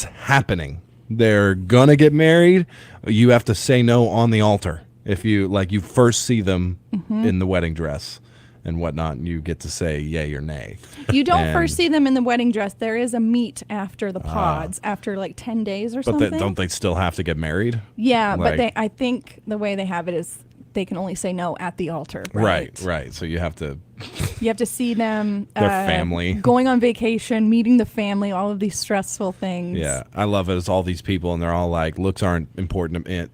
Speaker 1: happening. They're going to get married. You have to say no on the altar. If you first see them in the wedding dress and whatnot, and you get to say yay or nay.
Speaker 2: You don't first see them in the wedding dress. There is a meet after the pods, after like 10 days or something.
Speaker 1: But don't they still have to get married?
Speaker 2: Yeah, but I think the way they have it is they can only say no at the altar. Right.
Speaker 1: Right. So you have to
Speaker 2: see them,
Speaker 1: their family,
Speaker 2: going on vacation, meeting the family, all of these stressful things.
Speaker 1: Yeah, I love it. It's all these people, and they're all like, looks aren't important to me.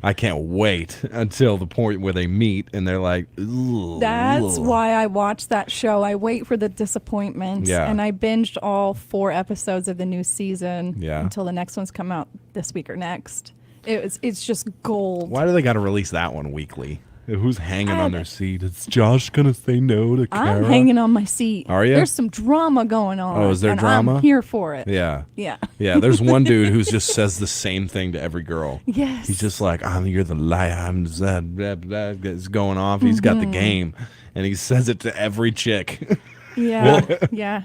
Speaker 1: I can't wait until the point where they meet and they're like, ooh.
Speaker 2: That's why I watch that show. I wait for the disappointment.
Speaker 1: Yeah.
Speaker 2: And I binged all 4 episodes of the new season until the next one's come out this week or next. It's just gold.
Speaker 1: Why do they got to release that one weekly? Who's hanging on their seat? Is Josh going to say no to Kara?
Speaker 2: I'm hanging on my seat.
Speaker 1: Are you?
Speaker 2: There's some drama going on.
Speaker 1: Oh, is there
Speaker 2: and
Speaker 1: drama?
Speaker 2: I'm here for it.
Speaker 1: Yeah.
Speaker 2: Yeah.
Speaker 1: Yeah, there's one dude who just says the same thing to every girl.
Speaker 2: Yes.
Speaker 1: He's just like, you're the liar. I'm Zed. Blah, blah, blah. It's going off. He's got the game. And he says it to every chick.
Speaker 2: Yeah. Yeah.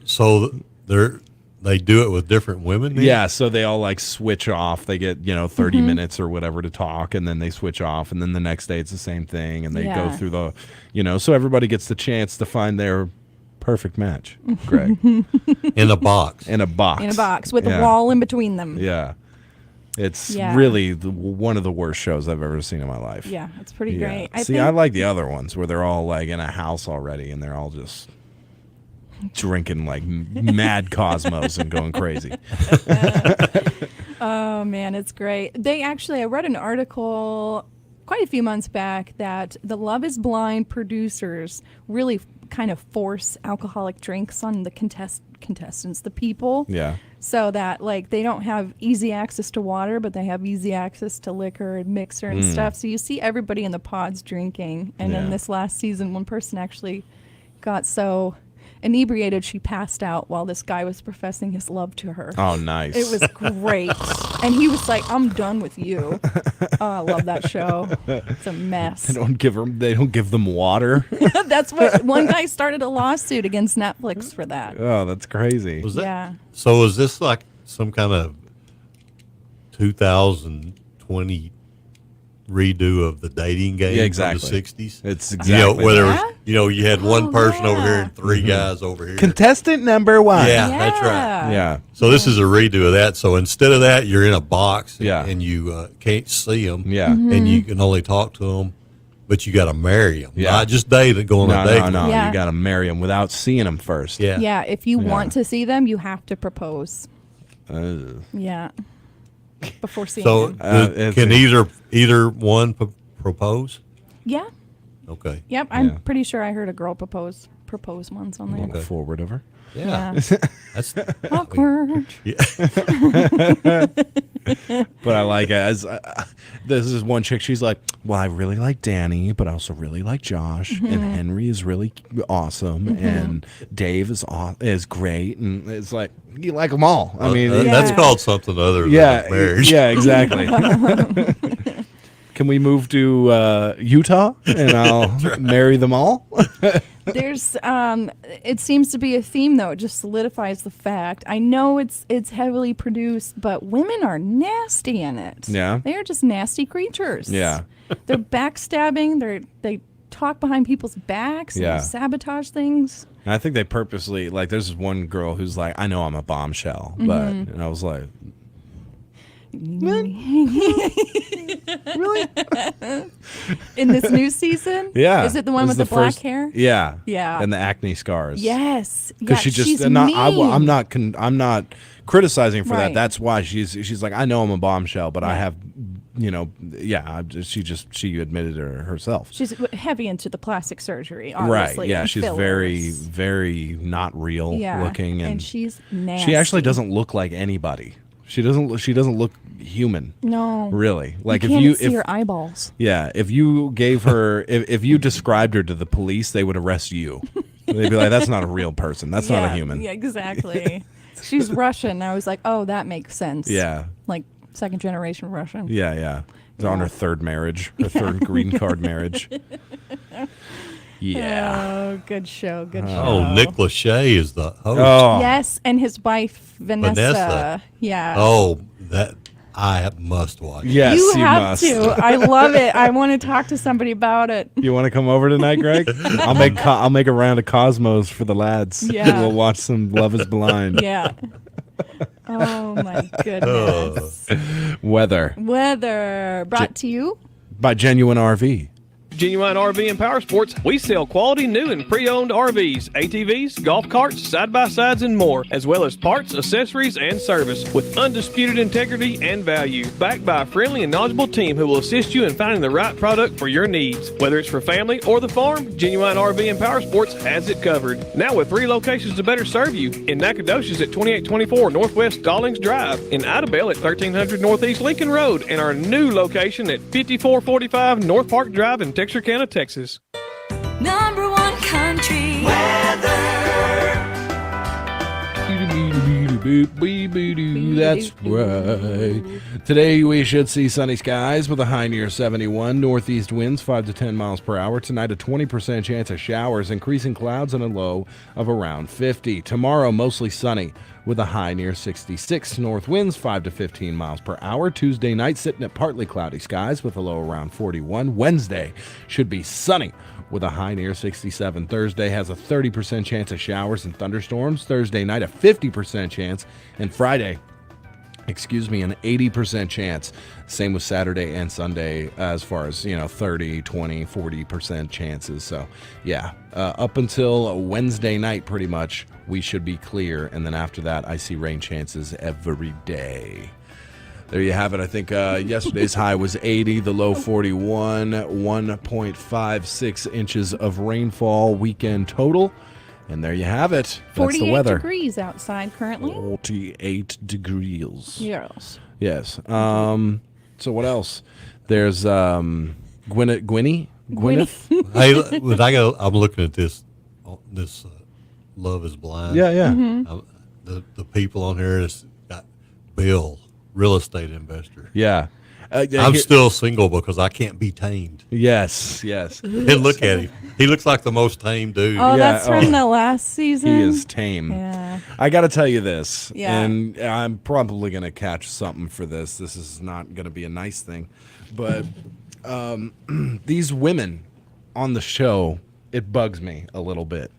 Speaker 22: So they do it with different women then?
Speaker 1: Yeah, so they all like switch off. They get, 30 minutes or whatever to talk, and then they switch off, and then the next day it's the same thing, and they go through the, so everybody gets the chance to find their perfect match, Greg.
Speaker 22: In a box.
Speaker 1: In a box.
Speaker 2: In a box with a wall in between them.
Speaker 1: Yeah. It's really one of the worst shows I've ever seen in my life.
Speaker 2: Yeah, it's pretty great.
Speaker 1: I like the other ones where they're all like in a house already, and they're all just drinking like mad Cosmos and going crazy.
Speaker 2: Oh man, it's great. I read an article quite a few months back that the Love is Blind producers really kind of force alcoholic drinks on the contestants, the people.
Speaker 1: Yeah.
Speaker 2: So that like they don't have easy access to water, but they have easy access to liquor and mixer and stuff. So you see everybody in the pods drinking. And in this last season, one person actually got so inebriated she passed out while this guy was professing his love to her.
Speaker 1: Oh, nice.
Speaker 2: It was great. And he was like, I'm done with you. Oh, I love that show. It's a mess.
Speaker 1: They don't give them water.
Speaker 2: That's what one guy started a lawsuit against Netflix for that.
Speaker 1: Oh, that's crazy.
Speaker 22: So is this like some kind of 2020 redo of the dating game
Speaker 1: exactly.
Speaker 22: from the 60s?
Speaker 1: It's exactly
Speaker 22: where there was, you had one person over here and 3 guys over here.
Speaker 1: Contestant number 1.
Speaker 22: Yeah, that's right.
Speaker 1: Yeah.
Speaker 22: So this is a redo of that. So instead of that, you're in a box and you can't see them.
Speaker 1: Yeah.
Speaker 22: And you can only talk to them, but you got to marry them.
Speaker 1: Yeah.
Speaker 22: Not just date and go on a date.
Speaker 1: No.
Speaker 2: Yeah.
Speaker 1: You got to marry them without seeing them first.
Speaker 22: Yeah.
Speaker 2: Yeah, if you want to see them, you have to propose. Yeah. Before seeing them.
Speaker 22: So can either one propose?
Speaker 2: Yeah.
Speaker 22: Okay.
Speaker 2: Yep, I'm pretty sure I heard a girl propose once on there.
Speaker 1: Walk forward of her.
Speaker 22: Yeah. That's
Speaker 2: awkward.
Speaker 22: Yeah.
Speaker 1: But I like it. This is one chick. She's like, well, I really like Danny, but I also really like Josh, and Henry is really awesome, and Dave is great, and it's like you like them all. I mean,
Speaker 22: that's called something other than marriage.
Speaker 1: Yeah, exactly. Can we move to Utah and I'll marry them all?
Speaker 2: There's it seems to be a theme though. It just solidifies the fact. I know it's heavily produced, but women are nasty in it.
Speaker 1: Yeah.
Speaker 2: They are just nasty creatures.
Speaker 1: Yeah.
Speaker 2: They're backstabbing, they talk behind people's backs,
Speaker 1: Yeah.
Speaker 2: and sabotage things.
Speaker 1: And I think they purposely, like, there's this one girl who's like, I know I'm a bombshell, but and I was like,
Speaker 2: Really? In this new season?
Speaker 1: yeah.
Speaker 2: Is it the one with the black hair?
Speaker 1: Yeah.
Speaker 2: Yeah.
Speaker 1: And the acne scars.
Speaker 2: Yes.
Speaker 1: Because
Speaker 2: Yeah,
Speaker 1: she just,
Speaker 2: she's
Speaker 1: and not,
Speaker 2: mean.
Speaker 1: I'm not criticizing for
Speaker 2: Right.
Speaker 1: that. That's why she's like, I know I'm a bombshell, but I have, she admitted it herself.
Speaker 2: She's heavy into the plastic surgery,
Speaker 1: Right.
Speaker 2: obviously.
Speaker 1: Yeah.
Speaker 2: and
Speaker 1: She's
Speaker 2: fillers.
Speaker 1: very, very not real looking,
Speaker 2: and she's nasty.
Speaker 1: she actually doesn't look like anybody. She doesn't look human.
Speaker 2: No.
Speaker 1: Really. Like
Speaker 2: you can't see her eyeballs.
Speaker 1: Yeah, if you gave her if you described her to the police, they would arrest you. They'd be like, that's not a real person. That's not a human.
Speaker 2: Yeah, exactly. She's Russian. I was like, oh, that makes sense.
Speaker 1: Yeah.
Speaker 2: Like second generation Russian.
Speaker 1: Yeah, yeah. It's on her third marriage, her third green card marriage. Yeah.
Speaker 2: Oh, good show. Good show.
Speaker 22: Oh, Nick Lachey is the host.
Speaker 1: Oh.
Speaker 2: Yes, and his wife Vanessa. Yeah.
Speaker 22: Oh, that I must watch.
Speaker 1: Yes,
Speaker 2: you have
Speaker 1: must.
Speaker 2: to. I love it. I want to talk to somebody about it.
Speaker 1: You want to come over tonight, Greg? I'll make a round of Cosmos for the lads.
Speaker 2: Yeah.
Speaker 1: We'll watch some Love Is Blind.
Speaker 2: Yeah. Oh my goodness.
Speaker 1: Weather
Speaker 2: Brought to you
Speaker 1: by Genuine RV.
Speaker 10: Genuine RV and Power Sports, we sell quality new and pre-owned RVs, ATVs, golf carts, side-by-sides, and more, as well as parts, accessories, and service with undisputed integrity and value. Backed by a friendly and knowledgeable team who will assist you in finding the right product for your needs. Whether it's for family or the farm, Genuine RV and Power Sports has it covered. Now with 3 locations to better serve you. In Nacogdoches at 2824 Northwest Stallings Drive, in Idabel at 1300 Northeast Lincoln Road, and our new location at 5445 North Park Drive in Texarkana, Texas.
Speaker 13: Number one country weather.
Speaker 1: That's right. Today we should see sunny skies with a high near 71. Northeast winds 5 to 10 miles per hour. Tonight a 20% chance of showers, increasing clouds, and a low of around 50. Tomorrow mostly sunny with a high near 66. North winds 5 to 15 miles per hour. Tuesday night sitting at partly cloudy skies with a low around 41. Wednesday should be sunny with a high near 67. Thursday has a 30% chance of showers and thunderstorms. Thursday night a 50% chance. And Friday, an 80% chance. Same with Saturday and Sunday as far as, 30, 20, 40% chances. So, yeah, up until Wednesday night, pretty much, we should be clear. And then after that, I see rain chances every day. There you have it. I think yesterday's high was 80, the low 41, 1.56 inches of rainfall weekend total. And there you have it. That's
Speaker 2: 48
Speaker 1: the weather.
Speaker 2: degrees outside currently.
Speaker 1: 48 degrees.
Speaker 2: Yes.
Speaker 1: Yes. So what else? There's Gwyneth.
Speaker 22: Hey, when I'm looking at this Love Is Blind.
Speaker 1: Yeah, yeah.
Speaker 22: The people on here has got Bill, real estate investor.
Speaker 1: Yeah.
Speaker 22: I'm still single because I can't be tamed.
Speaker 1: Yes, yes.
Speaker 22: And look at him. He looks like the most tame dude.
Speaker 2: Oh, that's from the last season.
Speaker 1: He is tame.
Speaker 2: Yeah.
Speaker 1: I got to tell you this,
Speaker 2: Yeah.
Speaker 1: and I'm probably going to catch something for this. This is not going to be a nice thing, but these women on the show, it bugs me a little bit.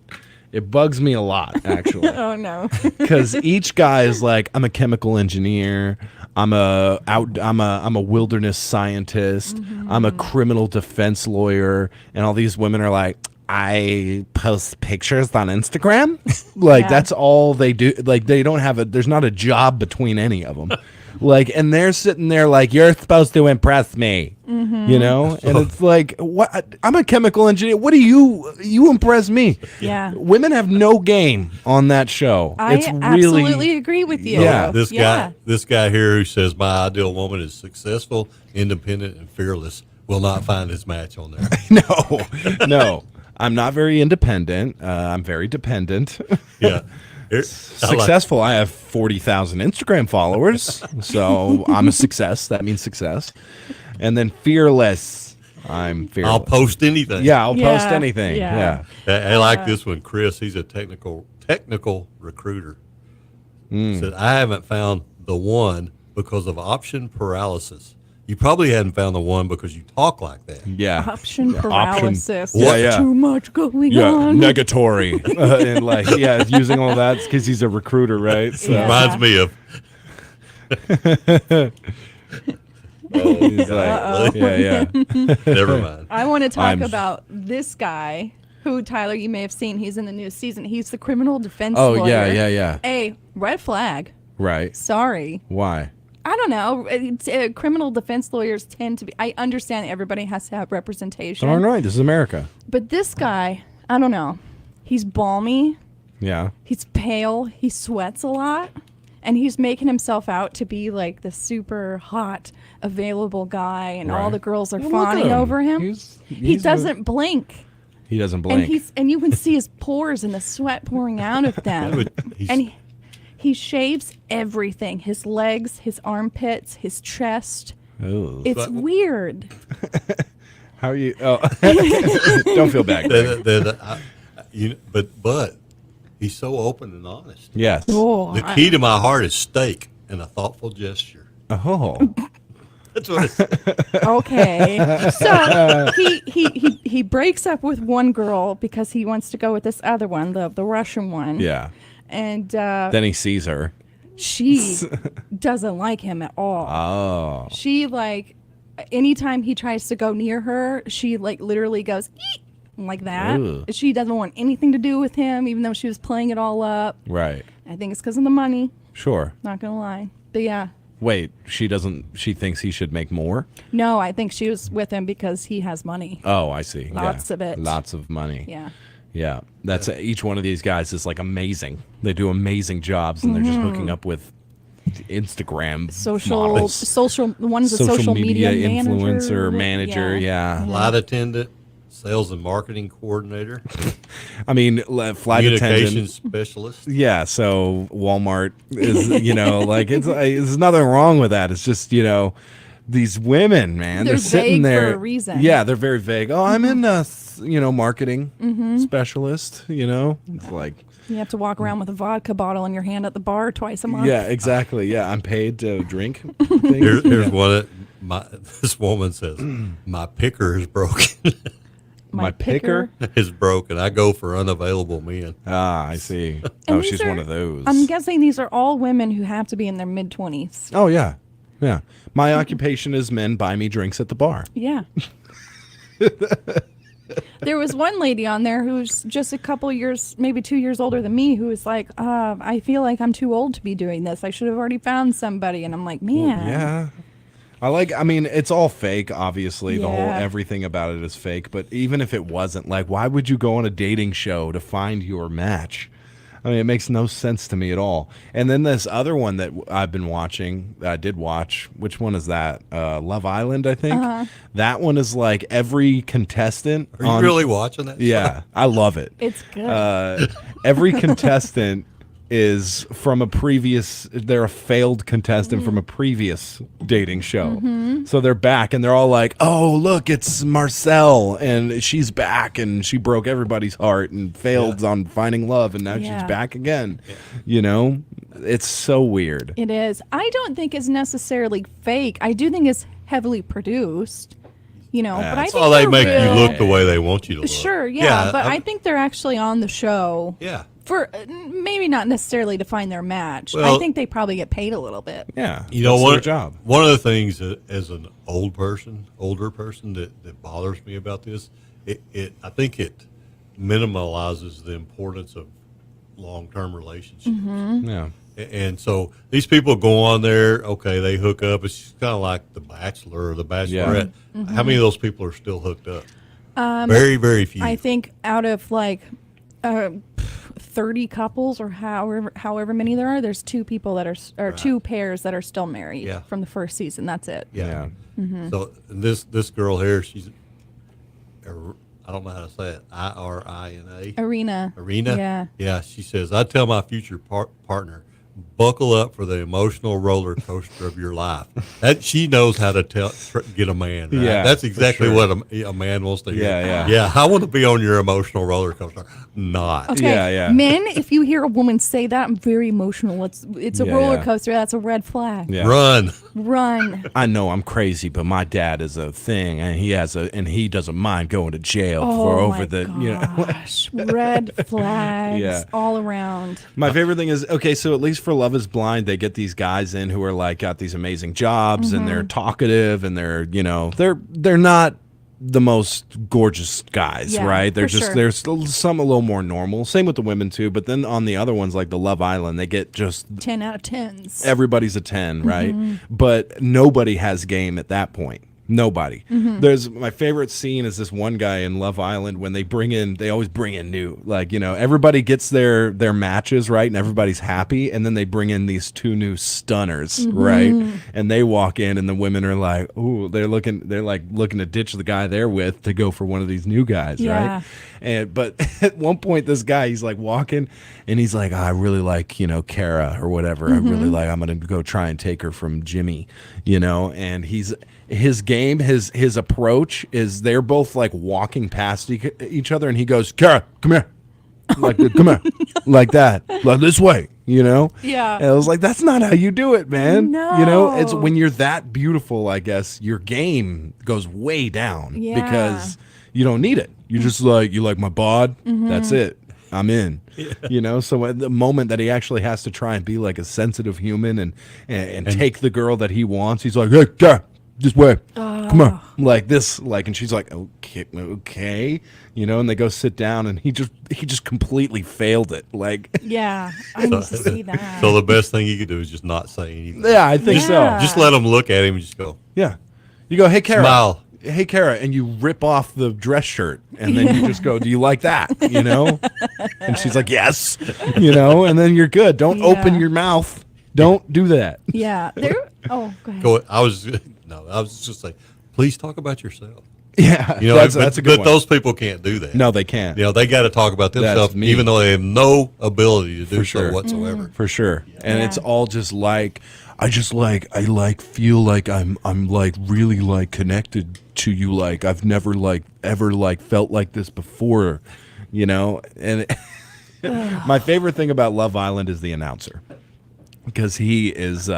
Speaker 1: It bugs me a lot, actually.
Speaker 2: Oh no.
Speaker 1: Because each guy is like, I'm a chemical engineer, I'm a wilderness scientist, I'm a criminal defense lawyer, and all these women are like, I post pictures on Instagram. Like,
Speaker 2: Yeah.
Speaker 1: that's all they do. Like, they don't have there's not a job between any of them. Like, and they're sitting there like, you're supposed to impress me, you know? And it's like, what? I'm a chemical engineer. What do you impress me?
Speaker 2: Yeah.
Speaker 1: Women have no game on that show.
Speaker 2: I
Speaker 1: It's
Speaker 2: absolutely
Speaker 1: really,
Speaker 2: agree with you.
Speaker 1: Yeah.
Speaker 22: This guy here who says my ideal woman is successful, independent, and fearless will not find his match on there.
Speaker 1: No. I'm not very independent. I'm very dependent.
Speaker 22: Yeah.
Speaker 1: Successful. I have 40,000 Instagram followers, so I'm a success. That means success. And then fearless. I'm fearless.
Speaker 22: I'll post anything.
Speaker 1: Yeah, I'll post anything.
Speaker 22: Yeah. I like this one, Chris. He's a technical recruiter. Said, I haven't found the one because of option paralysis. You probably hadn't found the one because you talk like that.
Speaker 1: Yeah.
Speaker 2: Option paralysis.
Speaker 1: Yeah.
Speaker 2: Too much going on.
Speaker 1: Negatory. And like, using all that because he's a recruiter, right? So.
Speaker 22: Reminds me of.
Speaker 1: He's like, yeah.
Speaker 22: Never mind.
Speaker 2: I want to talk about this guy who, Tyler, you may have seen. He's in the new season. He's the criminal defense lawyer.
Speaker 1: Yeah.
Speaker 2: Hey, red flag.
Speaker 1: Right.
Speaker 2: Sorry.
Speaker 1: Why?
Speaker 2: I don't know. Criminal defense lawyers tend to be. I understand everybody has to have representation.
Speaker 1: All right. This is America.
Speaker 2: But this guy, I don't know. He's balmy.
Speaker 1: Yeah.
Speaker 2: He's pale. He sweats a lot. And he's making himself out to be like the super hot, available guy. And all the girls are fawning over him. He doesn't blink.
Speaker 1: He doesn't blink.
Speaker 2: And you can see his pores and the sweat pouring out of them. And he shaves everything. His legs, his armpits, his chest.
Speaker 1: Ooh.
Speaker 2: It's weird.
Speaker 1: How are you? Oh. Don't feel bad.
Speaker 22: But he's so open and honest.
Speaker 1: Yes.
Speaker 2: Oh,
Speaker 22: the key to my heart is steak and a thoughtful gesture.
Speaker 1: Oh.
Speaker 22: That's what it's.
Speaker 2: Okay. So he breaks up with one girl because he wants to go with this other one, the Russian one.
Speaker 1: Yeah.
Speaker 2: And
Speaker 1: then he sees her.
Speaker 2: She doesn't like him at all.
Speaker 1: Oh.
Speaker 2: She anytime he tries to go near her, she literally goes eek, like that.
Speaker 1: Ooh.
Speaker 2: She doesn't want anything to do with him, even though she was playing it all up.
Speaker 1: Right.
Speaker 2: I think it's because of the money.
Speaker 1: Sure.
Speaker 2: Not gonna lie, but yeah.
Speaker 1: Wait, she thinks he should make more?
Speaker 2: No, I think she was with him because he has money.
Speaker 1: Oh, I see.
Speaker 2: Lots of it.
Speaker 1: Lots of money.
Speaker 2: Yeah.
Speaker 1: Yeah. That's each one of these guys is amazing. They do amazing jobs and they're just hooking up with Instagram
Speaker 2: social one's a social media
Speaker 1: manager, yeah.
Speaker 22: Flight attendant, sales and marketing coordinator.
Speaker 1: I mean, flight attendant
Speaker 22: specialist.
Speaker 1: Yeah, so Walmart is there's nothing wrong with that. It's just these women, man, they're sitting
Speaker 2: vague
Speaker 1: there
Speaker 2: for a reason.
Speaker 1: Yeah, they're very vague. Oh, I'm in marketing specialist. It's like
Speaker 2: you have to walk around with a vodka bottle in your hand at the bar twice a month.
Speaker 1: Yeah, exactly. Yeah, I'm paid to drink.
Speaker 22: Here's one. This woman says, "My picker is broken."
Speaker 1: My picker
Speaker 22: is broken. I go for unavailable men.
Speaker 1: Ah, I see.
Speaker 2: And
Speaker 1: She's one of those.
Speaker 2: I'm guessing these are all women who have to be in their mid-20s.
Speaker 1: Oh yeah. My occupation is men buy me drinks at the bar.
Speaker 2: Yeah. There was one lady on there who's just a couple years, maybe 2 years older than me, who was like, I feel like I'm too old to be doing this. I should have already found somebody. And I'm like, man.
Speaker 1: Yeah. It's all fake, obviously. The whole everything about it is fake. But even if it wasn't, why would you go on a dating show to find your match? I mean, it makes no sense to me at all. And then this other one that I've been watching, I did watch, which one is that? Love Island, I think.
Speaker 2: Uh-huh.
Speaker 1: That one is every contestant.
Speaker 22: Are you really watching that?
Speaker 1: Yeah, I love it.
Speaker 2: It's good.
Speaker 1: Every contestant is from they're a failed contestant from a previous dating show. So they're back and they're all like, oh, look, it's Marcel and she's back and she broke everybody's heart and failed on finding love and now she's back again. It's so weird.
Speaker 2: It is. I don't think it's necessarily fake. I do think it's heavily produced. But I think
Speaker 22: they make you look the way they want you to look.
Speaker 2: Sure, but I think they're actually on the show.
Speaker 22: Yeah.
Speaker 2: For maybe not necessarily to find their match.
Speaker 22: Well,
Speaker 2: I think they probably get paid a little bit.
Speaker 1: Yeah,
Speaker 22: that's
Speaker 1: their job.
Speaker 22: One of the things as an older person that bothers me about this, I think it minimalizes the importance of long-term relationships.
Speaker 1: Yeah.
Speaker 22: And so these people go on there, okay, they hook up. It's kind of like The Bachelor or The Bachelorette.
Speaker 2: Mhm.
Speaker 22: How many of those people are still hooked up?
Speaker 2: Very,
Speaker 22: very few.
Speaker 2: I think out of like 30 couples or however many there are, there's 2 people that are two pairs that are still married from the first season. That's it.
Speaker 22: Yeah.
Speaker 2: Mhm.
Speaker 22: So this girl here, she's, I don't know how to say it, Irina.
Speaker 2: Arena.
Speaker 22: Arena?
Speaker 2: Yeah.
Speaker 22: Yeah, she says, I tell my future partner, buckle up for the emotional roller coaster of your life. That she knows how to get a man. Right?
Speaker 1: Yeah,
Speaker 22: That's
Speaker 1: for
Speaker 22: exactly
Speaker 1: sure.
Speaker 22: what a man wants to hear.
Speaker 1: Yeah.
Speaker 22: Yeah, I want to be on your emotional roller coaster. Not.
Speaker 2: Okay. Men, if you hear a woman say that, I'm very emotional. It's a
Speaker 1: Yeah,
Speaker 2: roller
Speaker 1: yeah.
Speaker 2: coaster. That's a red flag.
Speaker 1: Yeah.
Speaker 2: Run.
Speaker 1: I know I'm crazy, but my dad is a thing, and he doesn't mind going to jail for
Speaker 2: Oh
Speaker 1: over
Speaker 2: my
Speaker 1: the
Speaker 2: gosh. Red flags
Speaker 1: Yeah.
Speaker 2: all around.
Speaker 1: My favorite thing is, okay, so at least for Love is Blind, they get these guys in who are like got these amazing jobs and they're talkative and they're they're not the most gorgeous guys,
Speaker 2: Yeah,
Speaker 1: right? They're
Speaker 2: for
Speaker 1: just
Speaker 2: sure.
Speaker 1: there's some a little more normal. Same with the women too, but then on the other ones like the Love Island, they get just
Speaker 2: 10 out of 10s.
Speaker 1: everybody's a 10, right?
Speaker 2: Mhm.
Speaker 1: But nobody has game at that point. Nobody.
Speaker 2: Mhm.
Speaker 1: There's my favorite scene is this one guy in Love Island when they always bring in new, everybody gets their matches, right? And everybody's happy. And then they bring in these 2 new stunners, right? And they walk in and the women are like, ooh, they're looking to ditch the guy they're with to go for one of these new guys,
Speaker 2: Yeah.
Speaker 1: right? But at one point, this guy, he's like walking and he's like, I really like, Kara or whatever. I really like, I'm going to go try and take her from Jimmy, and his game, his approach is they're both like walking past each other and he goes, Kara, come here. Like, come here. Like that. Like this way,
Speaker 2: Yeah.
Speaker 1: And I was like, that's not how you do it, man.
Speaker 2: No.
Speaker 1: It's when you're that beautiful, I guess, your game goes way down
Speaker 2: Yeah.
Speaker 1: because you don't need it. You're just like, you like my bod? That's it. I'm in. So at the moment that he actually has to try and be like a sensitive human and take the girl that he wants, he's like, hey, Kara, this way. Come on. Like this, and she's like, okay. And they go sit down and he just completely failed it.
Speaker 2: Yeah. I need to see that.
Speaker 22: So the best thing you could do is just not say anything.
Speaker 1: Yeah, I think so.
Speaker 22: Just let them look at him and just go.
Speaker 1: Yeah. You go, hey, Kara.
Speaker 22: Smile.
Speaker 1: Hey, Kara, and you rip off the dress shirt, and then you just go, do you like that? And she's like, yes. And then you're good. Don't open your mouth. Don't do that.
Speaker 2: Yeah. Oh, go ahead.
Speaker 22: I was just like, please talk about yourself.
Speaker 1: Yeah, that's a good one.
Speaker 22: But those people can't do that.
Speaker 1: No, they can't.
Speaker 22: They got to talk about themselves,
Speaker 1: me.
Speaker 22: even though they have no ability to do
Speaker 1: For sure.
Speaker 22: so whatsoever.
Speaker 1: For sure. And it's all just like, I feel like I'm like really like connected to you. Like I've never like ever like felt like this before, and my favorite thing about Love Island is the announcer because he is,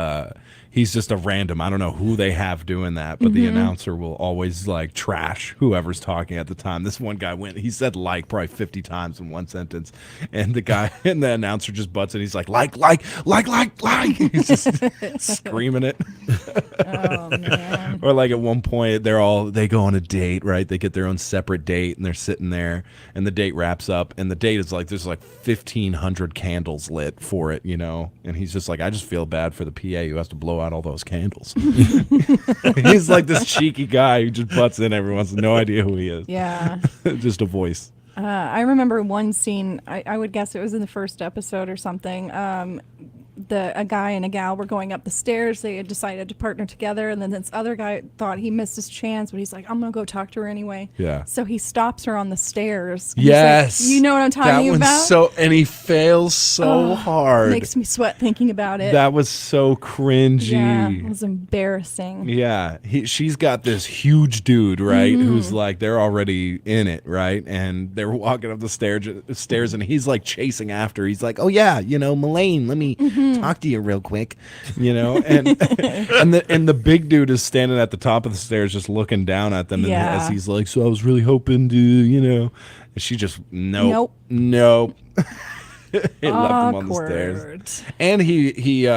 Speaker 1: he's just a random. I don't know who they have doing that, but the announcer will always like trash whoever's talking at the time. This one guy he said probably 50 times in one sentence, and the announcer just butts it. He's like. He's just screaming it.
Speaker 2: Oh man.
Speaker 1: Or like at one point they go on a date, right? They get their own separate date and they're sitting there and the date wraps up and the date is like there's like 1,500 candles lit for it, and he's just like, I just feel bad for the PA who has to blow out all those candles. He's like this cheeky guy who just butts in every once, no idea who he is.
Speaker 2: Yeah.
Speaker 1: Just a voice.
Speaker 2: I remember one scene, I would guess it was in the first episode or something. A guy and a gal were going up the stairs. They had decided to partner together, and then this other guy thought he missed his chance, but he's like, I'm gonna go talk to her anyway.
Speaker 1: Yeah.
Speaker 2: So he stops her on the stairs. He's
Speaker 1: Yes.
Speaker 2: like, you know what I'm talking about?
Speaker 1: And he fails so hard.
Speaker 2: Makes me sweat thinking about it.
Speaker 1: That was so cringy.
Speaker 2: Yeah, it was embarrassing.
Speaker 1: Yeah, she's got this huge dude, right? Who's like, they're already in it, right? And they were walking up the stairs, and he's like chasing after. He's like, oh yeah, Melaine, let me talk to you real quick, and and the big dude is standing at the top of the stairs, just looking down at them, and as he's like, so I was really hoping to, and she just nope. He left him on the stairs, and he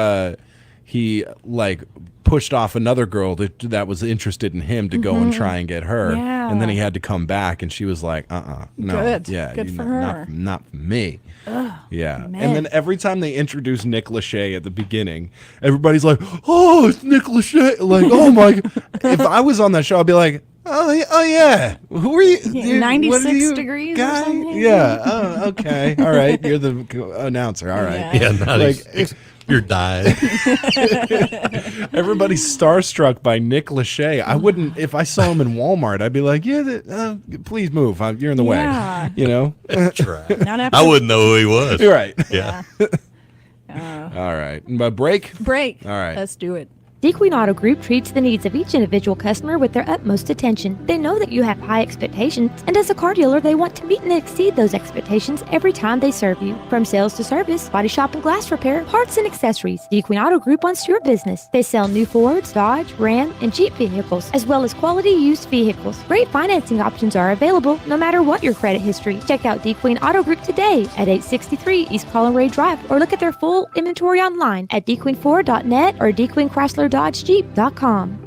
Speaker 1: like pushed off another girl that was interested in him to go and try and get her.
Speaker 2: Yeah.
Speaker 1: And then he had to come back, and she was like, no.
Speaker 2: Good.
Speaker 1: Yeah,
Speaker 2: Good for her.
Speaker 1: Not for me.
Speaker 2: Ugh,
Speaker 1: Yeah.
Speaker 2: man.
Speaker 1: And then every time they introduce Nick Lachey at the beginning, everybody's like, oh, it's Nick Lachey. Like, oh, my God. If I was on that show, I'd be like, oh yeah. Who are you?
Speaker 2: Yeah, 96 degrees
Speaker 1: guy?
Speaker 2: or something?
Speaker 1: Yeah. Oh, okay. All right. You're the announcer. All right.
Speaker 22: Yeah,
Speaker 1: Like,
Speaker 22: you're dying.
Speaker 1: everybody's starstruck by Nick Lachey. I wouldn't, if I saw him in Walmart, I'd be like, yeah, please move. You're in the
Speaker 2: Yeah.
Speaker 1: way. You know?
Speaker 2: Not after
Speaker 22: I wouldn't know who he was.
Speaker 1: You're right.
Speaker 22: Yeah.
Speaker 1: All right. But break?
Speaker 2: Break.
Speaker 1: All right.
Speaker 2: Let's do it.
Speaker 19: Kdqn Auto Group treats the needs of each individual customer with their utmost attention. They know that you have high expectations, and as a car dealer, they want to meet and exceed those expectations every time they serve you. From sales to service, body shop and glass repair, parts and accessories, Kdqn Auto Group wants your business. They sell new Fords, Dodge, Ram, and Jeep vehicles, as well as quality used vehicles. Great financing options are available no matter what your credit history. Check out Kdqn Auto Group today at 863 East Colin Drive, or look at their full inventory online at dqn4.net or dqnchrysler-dodge-jeep.com.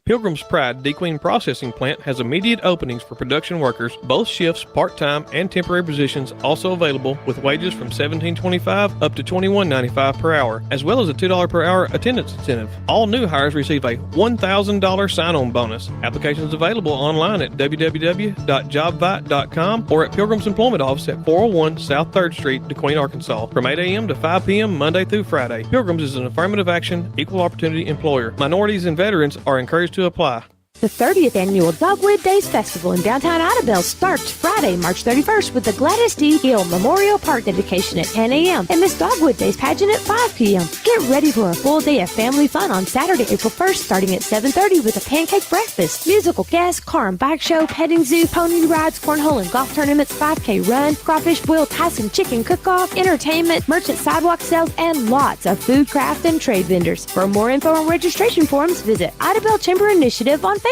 Speaker 10: Pilgrim's Pride Kdqn Processing Plant has immediate openings for production workers, both shifts, part-time and temporary positions also available, with wages from $17.25 up to $21.95 per hour, as well as a $2 per hour attendance incentive. All new hires receive a $1,000 sign-on bonus. Applications available online at www.jobvite.com or at Pilgrim's Employment Office at 401 South 3rd Street, DeQueen, Arkansas, from 8 a.m. to 5 p.m. Monday through Friday. Pilgrim's is an affirmative action, equal opportunity employer. Minorities and veterans are encouraged to apply.
Speaker 19: The 30th Annual Dogwood Days Festival in downtown Idabel starts Friday, March 31st with the Gladys D. Hill Memorial Park dedication at 10 a.m. and Miss Dogwood Days pageant at 5 p.m. Get ready for a full day of family fun on Saturday, April 1st, starting at 7:30 with a pancake breakfast, musical guests, car and bike show, petting zoo, pony rides, cornhole and golf tournaments, 5K run, crawfish boil, Tyson chicken cook-off, entertainment, merchant sidewalk sales, and lots of food, craft, and trade vendors. For more info and registration forms, visit Idabel Chamber Initiative on Facebook.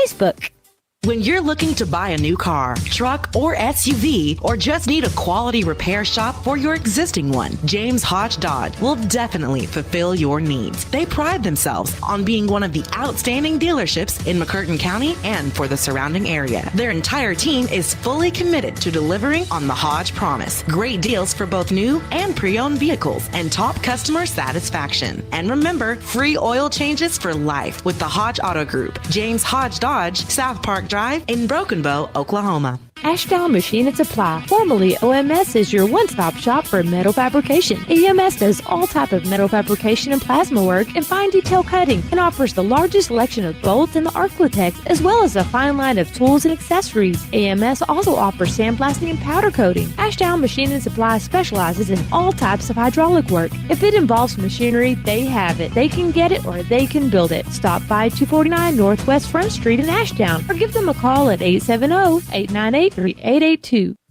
Speaker 11: When you're looking to buy a new car, truck, or SUV, or just need a quality repair shop for your existing one, James Hodge Dodge will definitely fulfill your needs. They pride themselves on being one of the outstanding dealerships in McCurtain County and for the surrounding area. Their entire team is fully committed to delivering on the Hodge promise. Great deals for both new and pre-owned vehicles and top customer satisfaction. And remember, free oil changes for life with the Hodge Auto Group. James Hodge Dodge, South Park Drive in Broken Bow, Oklahoma.
Speaker 19: Ashdown Machine and Supply, formerly OMS, is your one-stop shop for metal fabrication. EMS does all type of metal fabrication and plasma work and fine detail cutting, and offers the largest selection of bolts and the Arclatex, as well as a fine line of tools and accessories. AMS also offers sandblasting and powder coating. Ashdown Machine and Supply specializes in all types of hydraulic work. If it involves machinery, they have it. They can get it or they can build it. Stop by 249 Northwest Front Street in Ashdown, or give them a call at 870-898-3882.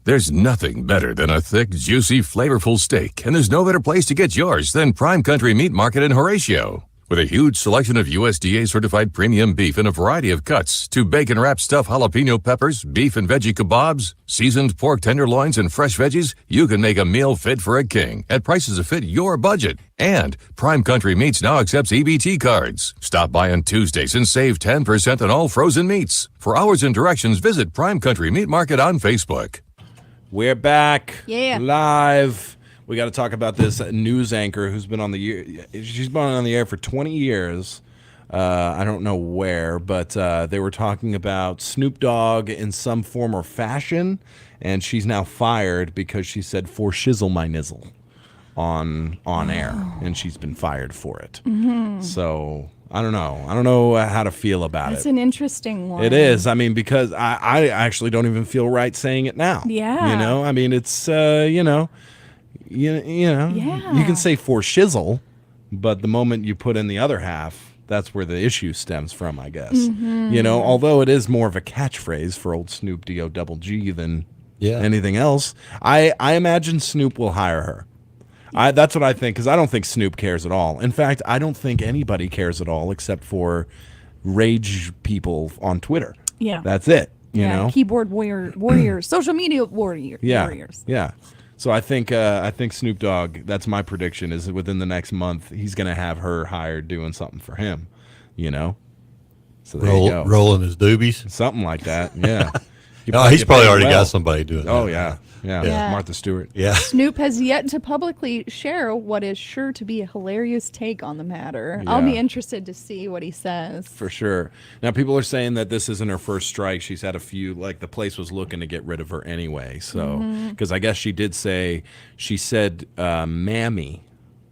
Speaker 12: There's nothing better than a thick, juicy, flavorful steak, and there's no better place to get yours than Prime Country Meat Market in Horatio. With a huge selection of USDA-certified premium beef in a variety of cuts, to bacon-wrapped stuffed jalapeno peppers, beef and veggie kebabs, seasoned pork tenderloins, and fresh veggies, you can make a meal fit for a king at prices that fit your budget. And Prime Country Meats now accepts EBT cards. Stop by on Tuesdays and save 10% on all frozen meats. For hours and directions, visit Prime Country Meat Market on Facebook.
Speaker 1: We're back.
Speaker 2: Yeah.
Speaker 1: Live. We got to talk about this news anchor who's been on the air. She's been on the air for 20 years. I don't know where, but they were talking about Snoop Dogg in some form or fashion, and she's now fired because she said "for shizzle my nizzle" on air, and she's been fired for it.
Speaker 2: Mm-hmm.
Speaker 1: So I don't know. I don't know how to feel about
Speaker 2: That's
Speaker 1: it.
Speaker 2: an interesting one.
Speaker 1: It is. I mean, because I actually don't even feel right saying it now.
Speaker 2: Yeah.
Speaker 1: You know, I mean, it's, you know, you can say "for shizzle," but the moment you put in the other half, that's where the issue stems from, I guess.
Speaker 2: Mm-hmm.
Speaker 1: You know, although it is more of a catchphrase for old Snoop D-O-double-G than anything else, I imagine Snoop will hire her. That's what I think, because I don't think Snoop cares at all. In fact, I don't think anybody cares at all except for rage people on Twitter.
Speaker 2: Yeah.
Speaker 1: That's it, you know?
Speaker 2: Keyboard warriors, social media warriors.
Speaker 1: Yeah. So I think Snoop Dogg, that's my prediction, is that within the next month, he's going to have her hired doing something for him, you know? So there you go.
Speaker 22: Rolling his doobies.
Speaker 1: Something like that, yeah.
Speaker 22: He's probably already got somebody doing that.
Speaker 1: Oh, yeah. Martha Stewart.
Speaker 22: Yeah.
Speaker 2: Snoop has yet to publicly share what is sure to be a hilarious take on the matter. I'll be interested to see what he says.
Speaker 1: For sure. Now, people are saying that this isn't her first strike. She's had a few, like the place was looking to get rid of her anyway. So, because I guess she said mammy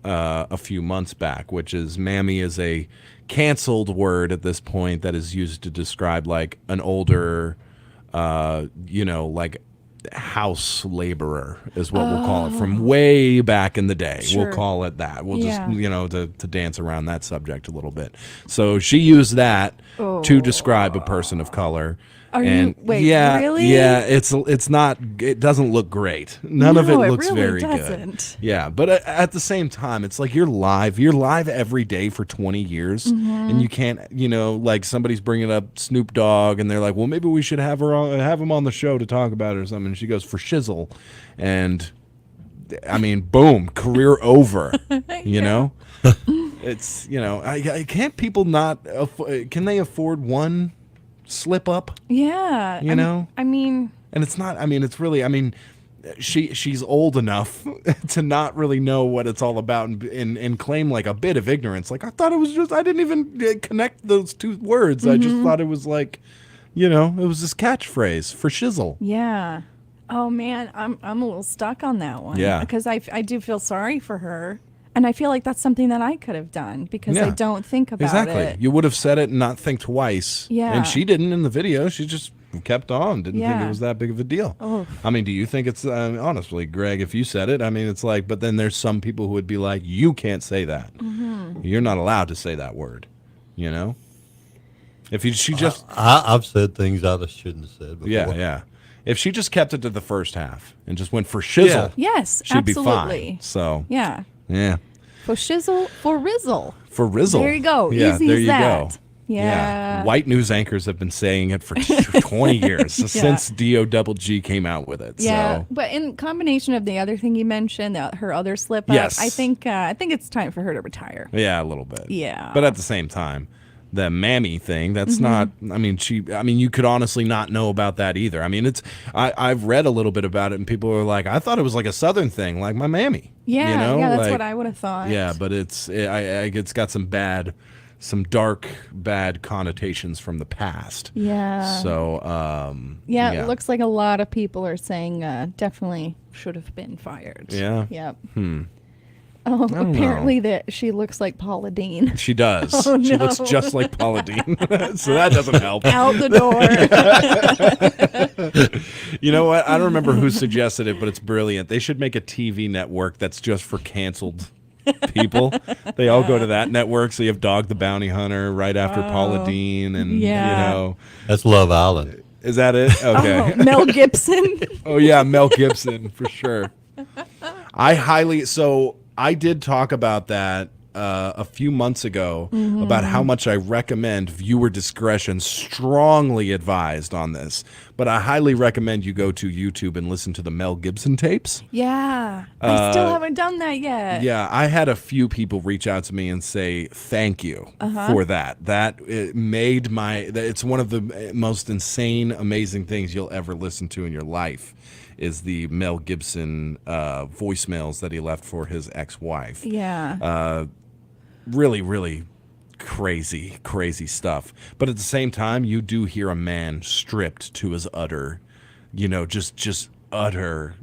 Speaker 1: a few months back, which is, mammy is a canceled word at this point that is used to describe like an older, like house laborer is what we'll call it from way back in the day.
Speaker 2: Sure.
Speaker 1: We'll call it that. We'll just, to dance around that subject a little bit. So she used that to describe a person of color.
Speaker 2: Really?
Speaker 1: Yeah, it's not, it doesn't look great. None of it looks really very good. Yeah, but at the same time, it's like you're live every day for 20 years, and you can't, like somebody's bringing up Snoop Dogg, and they're like, well, maybe we should have him on the show to talk about it or something. And she goes, for shizzle, and I mean, boom, career over. It's can't people not? Can they afford one slip up?
Speaker 2: Yeah. I mean,
Speaker 1: and it's not, it's really, she's old enough to not really know what it's all about and claim like a bit of ignorance. Like, I thought it was just, I didn't even connect those two words. I just thought it was like, it was this catchphrase for shizzle.
Speaker 2: Yeah. Oh man, I'm a little stuck on that one.
Speaker 1: Yeah.
Speaker 2: Because I do feel sorry for her. And I feel like that's something that I could have done because I don't think about it.
Speaker 1: You would have said it and not think twice.
Speaker 2: Yeah.
Speaker 1: And she didn't in the video. She just kept on. Didn't think it was that big of a deal.
Speaker 2: Oh.
Speaker 1: Do you think it's, honestly, Greg, if you said it, it's like, but then there's some people who would be like, you can't say that. You're not allowed to say that word, If she just...
Speaker 22: I've said things I shouldn't have said before.
Speaker 1: Yeah. If she just kept it to the first half and just went for shizzle,
Speaker 2: yes,
Speaker 1: she'd
Speaker 2: absolutely.
Speaker 1: be fine. So,
Speaker 2: yeah.
Speaker 1: For
Speaker 2: shizzle, for rizzle.
Speaker 1: For rizzle.
Speaker 2: There you go.
Speaker 1: Yeah,
Speaker 2: Easy
Speaker 1: there
Speaker 2: as
Speaker 1: you
Speaker 2: that.
Speaker 1: go.
Speaker 2: Yeah.
Speaker 1: White news anchors have been saying it for 20 years since DOGG came out with it.
Speaker 2: Yeah,
Speaker 1: So.
Speaker 2: but in combination of the other thing you mentioned, her other slip up,
Speaker 1: Yes.
Speaker 2: I think it's time for her to retire.
Speaker 1: Yeah, a little bit.
Speaker 2: Yeah.
Speaker 1: But at the same time, the mammy thing, that's not, you could honestly not know about that either. I've read a little bit about it and people are like, I thought it was like a Southern thing, like my mammy.
Speaker 2: Yeah, that's what I would have thought.
Speaker 1: Yeah, but it's got some dark, bad connotations from the past.
Speaker 2: Yeah.
Speaker 1: So,
Speaker 2: it looks like a lot of people are saying definitely should have been fired.
Speaker 1: Yeah.
Speaker 2: Yep.
Speaker 1: Apparently
Speaker 2: that she looks like Paula Deen.
Speaker 1: She does.
Speaker 2: Oh,
Speaker 1: She
Speaker 2: no.
Speaker 1: looks just like Paula Deen. So that doesn't help.
Speaker 2: Out the
Speaker 1: door. You know what? I don't remember who suggested it, but it's brilliant. They should make a TV network that's just for canceled people. They all go to that network. So you have Dog the Bounty Hunter right after Paula Deen, and
Speaker 22: that's Love Island.
Speaker 1: Is that it? Okay.
Speaker 2: Oh, Mel Gibson.
Speaker 1: Oh yeah, Mel Gibson for sure. I did talk about that a few months ago about how much I recommend viewer discretion, strongly advised on this. But I highly recommend you go to YouTube and listen to the Mel Gibson tapes.
Speaker 2: Yeah. I still haven't done that yet.
Speaker 1: Yeah, I had a few people reach out to me and say thank you for that. It made it's one of the most insane, amazing things you'll ever listen to in your life. Is the Mel Gibson voicemails that he left for his ex-wife.
Speaker 2: Yeah.
Speaker 1: Really, really crazy, crazy stuff. But at the same time, you do hear a man stripped to his utter, just utter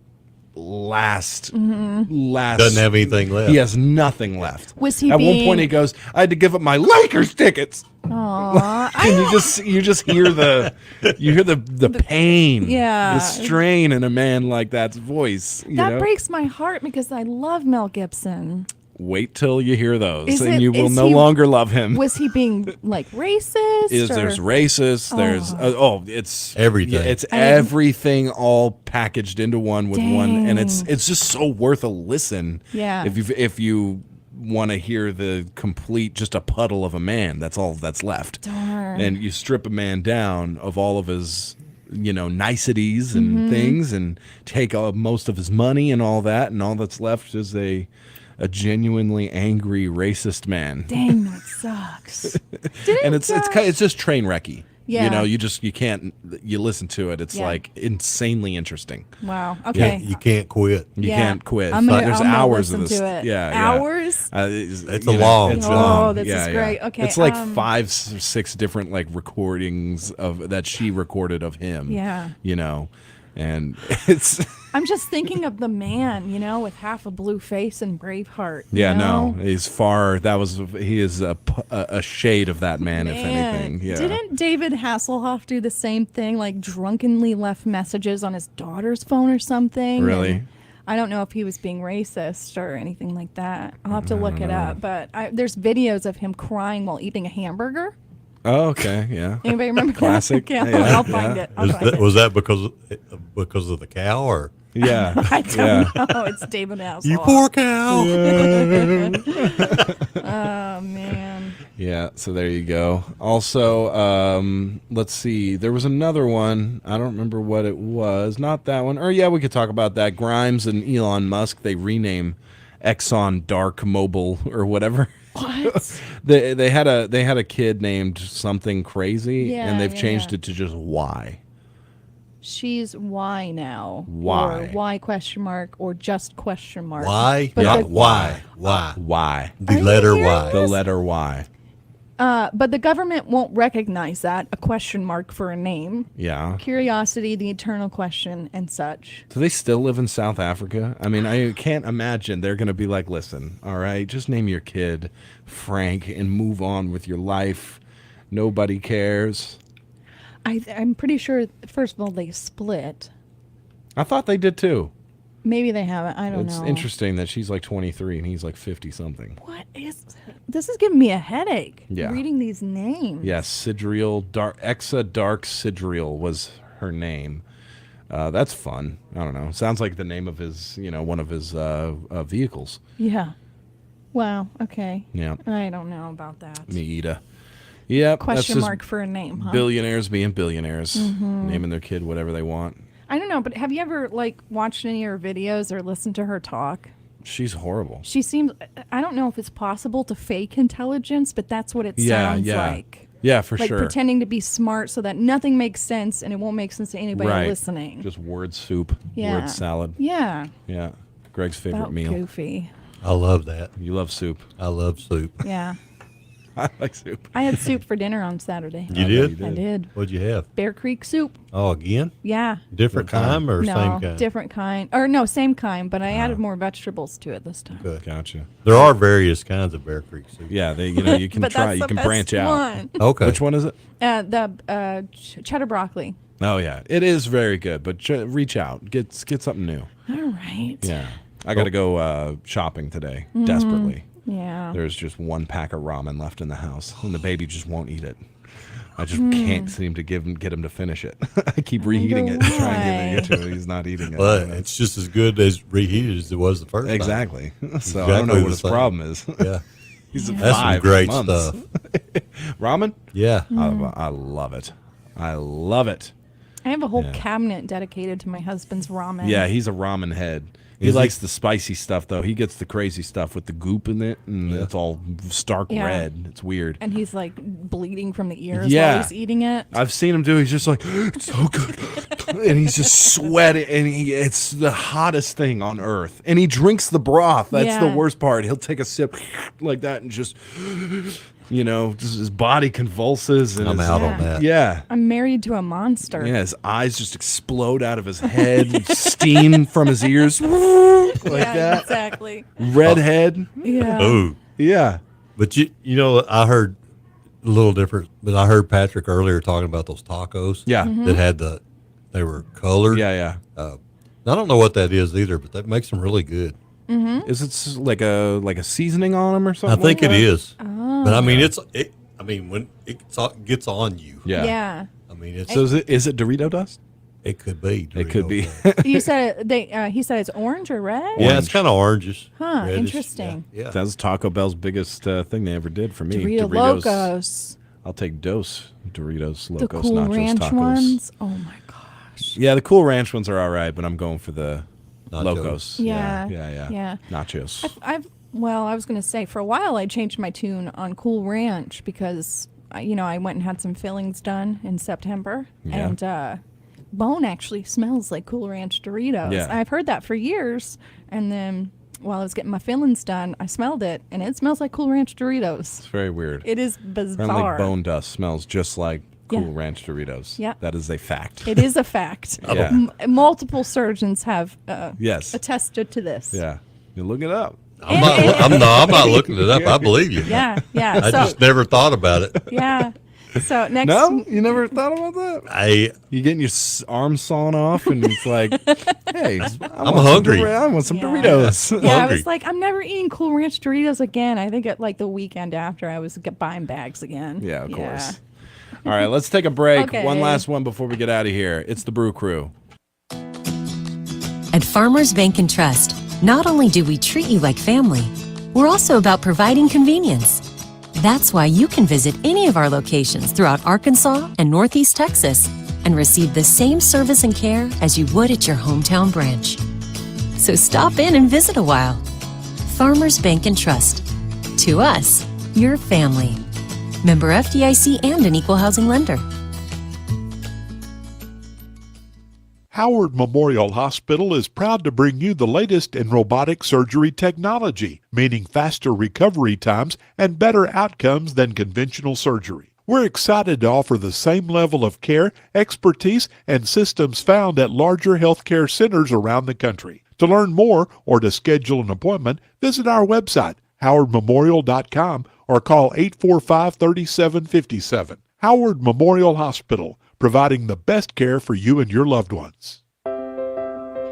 Speaker 1: last.
Speaker 22: Doesn't have anything left.
Speaker 1: He has nothing left.
Speaker 2: Was he
Speaker 1: At one point he goes, I had to give up my Lakers tickets.
Speaker 2: Aww.
Speaker 1: And you just hear the pain,
Speaker 2: Yeah.
Speaker 1: the strain in a man like that's voice.
Speaker 2: That breaks my heart because I love Mel Gibson.
Speaker 1: Wait till you hear those, and
Speaker 2: Is
Speaker 1: you will
Speaker 2: is
Speaker 1: no
Speaker 2: he-
Speaker 1: longer love him.
Speaker 2: Was he being like racist?
Speaker 1: There's racist? There's it's
Speaker 22: everything.
Speaker 1: Yeah, it's everything all packaged into one with one, and
Speaker 2: Dang.
Speaker 1: it's just so worth a listen.
Speaker 2: Yeah.
Speaker 1: If you want to hear the complete, just a puddle of a man, that's all that's left.
Speaker 2: Darn.
Speaker 1: And you strip a man down of all of his niceties and things, and take most of his money and all that, and all that's left is a a genuinely angry racist man.
Speaker 2: Dang, that sucks.
Speaker 1: And it's just train wrecky.
Speaker 2: Yeah.
Speaker 1: You know, you can't listen to it. It's
Speaker 2: Yeah.
Speaker 1: like insanely interesting.
Speaker 2: Wow. Okay.
Speaker 22: You can't quit.
Speaker 1: You
Speaker 2: Yeah.
Speaker 1: can't quit.
Speaker 2: I'm
Speaker 1: There's
Speaker 2: gonna
Speaker 1: hours of
Speaker 2: listen
Speaker 1: this.
Speaker 2: to it.
Speaker 1: Yeah,
Speaker 2: Hours?
Speaker 22: It's a long.
Speaker 2: This is great. Okay.
Speaker 1: It's like 5 or 6 different like recordings of that she recorded of him.
Speaker 2: Yeah.
Speaker 1: You know, and it's.
Speaker 2: I'm just thinking of the man, you know, with half a blue face and Braveheart. you
Speaker 1: Yeah,
Speaker 2: know?
Speaker 1: no, he's far. He is a shade of that man, if anything. Yeah.
Speaker 2: Didn't David Hasselhoff do the same thing? Like drunkenly left messages on his daughter's phone or something?
Speaker 1: Really?
Speaker 2: And I don't know if he was being racist or anything like that. I'll have to look it up. But there's videos of him crying while eating a hamburger.
Speaker 1: Oh, okay, yeah.
Speaker 2: Anybody remember that?
Speaker 1: Classic?
Speaker 2: Okay,
Speaker 1: Yeah,
Speaker 2: I'll find it.
Speaker 22: Was that because of the cow or?
Speaker 1: Yeah.
Speaker 2: I don't know. It's David Hasselhoff.
Speaker 22: You poor cow.
Speaker 2: Oh, man.
Speaker 1: Yeah, so there you go. Also, let's see. There was another one. I don't remember what it was. Not that one. Or yeah, we could talk about that. Grimes and Elon Musk, they rename Exxon Dark Mobile or whatever.
Speaker 2: What?
Speaker 1: they had a kid named something crazy,
Speaker 2: Yeah,
Speaker 1: and they've
Speaker 2: yeah,
Speaker 1: changed
Speaker 2: yeah.
Speaker 1: it to just Y.
Speaker 2: She's why now?
Speaker 1: Why?
Speaker 2: Or why question mark or just question mark?
Speaker 22: Why?
Speaker 2: But
Speaker 22: Yeah,
Speaker 2: the-
Speaker 22: why?
Speaker 1: Why?
Speaker 22: The letter Y.
Speaker 1: The letter Y.
Speaker 2: But the government won't recognize that, a question mark for a name.
Speaker 1: Yeah.
Speaker 2: Curiosity, the eternal question, and such.
Speaker 1: Do they still live in South Africa? I mean, I can't imagine they're going to be like, listen, all right, just name your kid Frank and move on with your life. Nobody cares.
Speaker 2: I'm pretty sure, first of all, they split.
Speaker 1: I thought they did too.
Speaker 2: Maybe they haven't. I don't
Speaker 1: It's
Speaker 2: know.
Speaker 1: interesting that she's like 23 and he's like 50 something.
Speaker 2: What is this? Is giving me a headache.
Speaker 1: Yeah.
Speaker 2: Reading these names.
Speaker 1: Yeah, Sidriel, Exa Dark Sidriel was her name. That's fun. I don't know. Sounds like the name of his, one of his vehicles.
Speaker 2: Yeah. Wow. Okay.
Speaker 1: Yeah.
Speaker 2: I don't know about that.
Speaker 1: Me either. Yep. that's
Speaker 2: Question
Speaker 1: just
Speaker 2: mark for a name, huh?
Speaker 1: Billionaires being billionaires,
Speaker 2: Mhm.
Speaker 1: naming their kid whatever they want.
Speaker 2: I don't know, but have you ever watched any of her videos or listened to her talk?
Speaker 1: She's horrible.
Speaker 2: She seems. I don't know if it's possible to fake intelligence, but that's what it sounds like.
Speaker 1: Yeah, for
Speaker 2: Like
Speaker 1: sure.
Speaker 2: pretending to be smart so that nothing makes sense and it won't make sense to anybody
Speaker 1: right.
Speaker 2: listening.
Speaker 1: Just word soup,
Speaker 2: Yeah.
Speaker 1: word salad.
Speaker 2: Yeah.
Speaker 1: Yeah. Greg's favorite
Speaker 2: About
Speaker 1: meal.
Speaker 2: goofy.
Speaker 22: I love that.
Speaker 1: You love soup.
Speaker 22: I love soup.
Speaker 2: Yeah.
Speaker 1: I like soup.
Speaker 2: I had soup for dinner on Saturday.
Speaker 22: You did?
Speaker 2: I did.
Speaker 22: What'd you have?
Speaker 2: Bear Creek soup.
Speaker 22: Oh, again?
Speaker 2: Yeah.
Speaker 22: Different kind or
Speaker 2: no,
Speaker 22: same kind?
Speaker 2: different kind. Or no, same kind, but I added more vegetables to it this time.
Speaker 22: Good.
Speaker 1: Gotcha.
Speaker 22: There are various kinds of Bear Creek soup.
Speaker 1: Yeah, you can
Speaker 2: But
Speaker 1: try.
Speaker 2: that's
Speaker 1: You
Speaker 2: the
Speaker 1: can
Speaker 2: best
Speaker 1: branch out.
Speaker 2: one.
Speaker 22: Okay.
Speaker 1: Which one is it?
Speaker 2: The cheddar broccoli.
Speaker 1: Oh yeah, it is very good. But reach out, get something new.
Speaker 2: All right.
Speaker 1: Yeah, I got to go shopping today
Speaker 2: Mhm.
Speaker 1: desperately.
Speaker 2: Yeah.
Speaker 1: There's just one pack of ramen left in the house, and the baby just won't eat it. I just
Speaker 2: Hmm.
Speaker 1: can't seem to get him to finish it. I keep reheating it, trying to get to it. He's not eating it.
Speaker 22: But it's just as good as reheated as it was the first time.
Speaker 1: Exactly. So I don't
Speaker 22: Exactly
Speaker 1: know what
Speaker 22: the
Speaker 1: his
Speaker 22: same.
Speaker 1: problem is.
Speaker 22: Yeah.
Speaker 1: He's
Speaker 22: That's some
Speaker 1: 5
Speaker 22: great
Speaker 1: months.
Speaker 22: stuff.
Speaker 1: Ramen?
Speaker 22: Yeah.
Speaker 1: I love it. I love it.
Speaker 2: I have a whole
Speaker 1: Yeah.
Speaker 2: cabinet dedicated to my husband's ramen.
Speaker 1: Yeah, he's a ramen head. He
Speaker 22: Is he?
Speaker 1: likes the spicy stuff, though. He gets the crazy stuff with the goop in it, and it's all stark
Speaker 2: Yeah.
Speaker 1: red. It's weird.
Speaker 2: And he's like bleeding from the ears
Speaker 1: Yeah.
Speaker 2: while he's eating it.
Speaker 1: I've seen him do. He's just like, it's so good, and he's just sweating, and it's the hottest thing on earth. And he drinks the broth. That's the
Speaker 2: Yeah.
Speaker 1: worst part. He'll take a sip like that and just, just his body convulses. And
Speaker 22: I'm
Speaker 1: his-
Speaker 22: out on that.
Speaker 1: Yeah.
Speaker 2: I'm married to a monster.
Speaker 1: Yeah, his eyes just explode out of his head, steam from his ears, like
Speaker 2: Yeah,
Speaker 1: that.
Speaker 2: exactly.
Speaker 1: Red head.
Speaker 2: Yeah.
Speaker 22: Oh.
Speaker 1: Yeah.
Speaker 22: But I heard a little different, but I heard Patrick earlier talking about those tacos.
Speaker 1: Yeah.
Speaker 2: Mm-hmm.
Speaker 22: That had they were colored.
Speaker 1: Yeah.
Speaker 22: I don't know what that is either, but that makes them really good.
Speaker 2: Mm-hmm.
Speaker 1: Is it like a seasoning on them or something?
Speaker 22: I think
Speaker 1: like
Speaker 22: it
Speaker 1: that?
Speaker 22: is.
Speaker 2: Oh.
Speaker 22: But I mean, when it gets on you.
Speaker 1: Yeah.
Speaker 2: Yeah.
Speaker 22: I mean, it's
Speaker 1: So is it Dorito dust?
Speaker 22: it could be.
Speaker 1: It could be.
Speaker 2: You said he said it's orange or red?
Speaker 22: Yeah, it's kind of orangish.
Speaker 2: Huh,
Speaker 22: reddish.
Speaker 2: interesting.
Speaker 22: Yeah.
Speaker 1: That's Taco Bell's biggest thing they ever did for me.
Speaker 2: Dorito Locos.
Speaker 1: I'll take Doritos
Speaker 2: The
Speaker 1: Locos
Speaker 2: Cool
Speaker 1: Nachos
Speaker 2: Ranch
Speaker 1: Tacos.
Speaker 2: ones. Oh my gosh.
Speaker 1: Yeah, the Cool Ranch ones are all right, but I'm going for the
Speaker 22: Nachos.
Speaker 1: Locos.
Speaker 2: Yeah.
Speaker 1: Yeah.
Speaker 2: Yeah.
Speaker 1: Nachos.
Speaker 2: I've Well, I was going to say, for a while I changed my tune on Cool Ranch because, I went and had some fillings done in September.
Speaker 1: Yeah.
Speaker 2: And bone actually smells like Cool Ranch Doritos.
Speaker 1: Yeah.
Speaker 2: I've heard that for years. And then while I was getting my fillings done, I smelled it, and it smells like Cool Ranch Doritos.
Speaker 1: It's very weird.
Speaker 2: It is
Speaker 1: Apparently
Speaker 2: bizarre.
Speaker 1: bone dust smells just like Cool
Speaker 2: Yeah.
Speaker 1: Ranch Doritos.
Speaker 2: Yeah.
Speaker 1: That is a fact.
Speaker 2: It is a fact.
Speaker 1: Yeah.
Speaker 2: Multiple surgeons have
Speaker 1: Yes.
Speaker 2: attested to this.
Speaker 1: Yeah. You look it up.
Speaker 14: I'm not looking it up. I believe you.
Speaker 2: Yeah, yeah.
Speaker 14: I
Speaker 2: So-
Speaker 14: just never thought about it.
Speaker 2: Yeah. So next.
Speaker 1: No? You never thought about that? You getting your arm sawn off, and it's like, hey,
Speaker 14: I'm hungry.
Speaker 1: I want some Doritos.
Speaker 2: Yeah, I was like, I'm never eating Cool Ranch Doritos again. I think like the weekend after, I was buying bags again.
Speaker 1: Yeah, of course. All right, let's take a break.
Speaker 2: Okay.
Speaker 1: One last one before we get out of here. It's the Brew Crew.
Speaker 15: At Farmers Bank and Trust, not only do we treat you like family, we're also about providing convenience. That's why you can visit any of our locations throughout Arkansas and Northeast Texas and receive the same service and care as you would at your hometown branch. So stop in and visit a while. Farmers Bank and Trust. To us, your family. Member FDIC and an equal housing lender.
Speaker 9: Howard Memorial Hospital is proud to bring you the latest in robotic surgery technology, meaning faster recovery times and better outcomes than conventional surgery. We're excited to offer the same level of care, expertise, and systems found at larger healthcare centers around the country. To learn more or to schedule an appointment, visit our website, howardmemorial.com, or call 845-3757. Howard Memorial Hospital, providing the best care for you and your loved ones.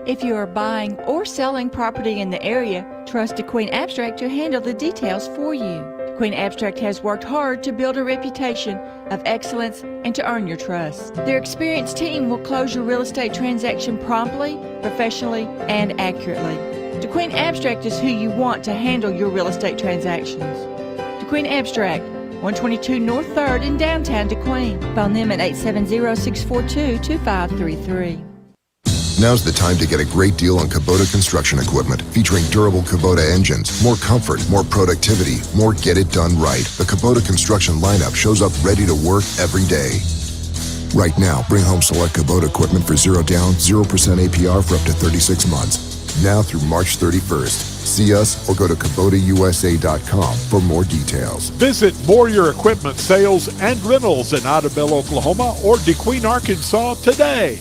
Speaker 17: If you are buying or selling property in the area, trust Kdqn Abstract to handle the details for you. Kdqn Abstract has worked hard to build a reputation of excellence and to earn your trust. Their experienced team will close your real estate transaction promptly, professionally, and accurately. Kdqn Abstract is who you want to handle your real estate transactions. Kdqn Abstract, 122 North 3rd in downtown Kdqn. Phone them at 870-642-2533.
Speaker 16: Now's the time to get a great deal on Kubota construction equipment, featuring durable Kubota engines, more comfort, more productivity, more get it done right. The Kubota construction lineup shows up ready to work every day. Right now, bring home select Kubota equipment for 0 down, 0% APR for up to 36 months. Now through March 31st. See us or go to KubotaUSA.com for more details.
Speaker 9: Visit Warrior Equipment Sales and Rentals in Idabel, Oklahoma, or Kdqn, Arkansas today.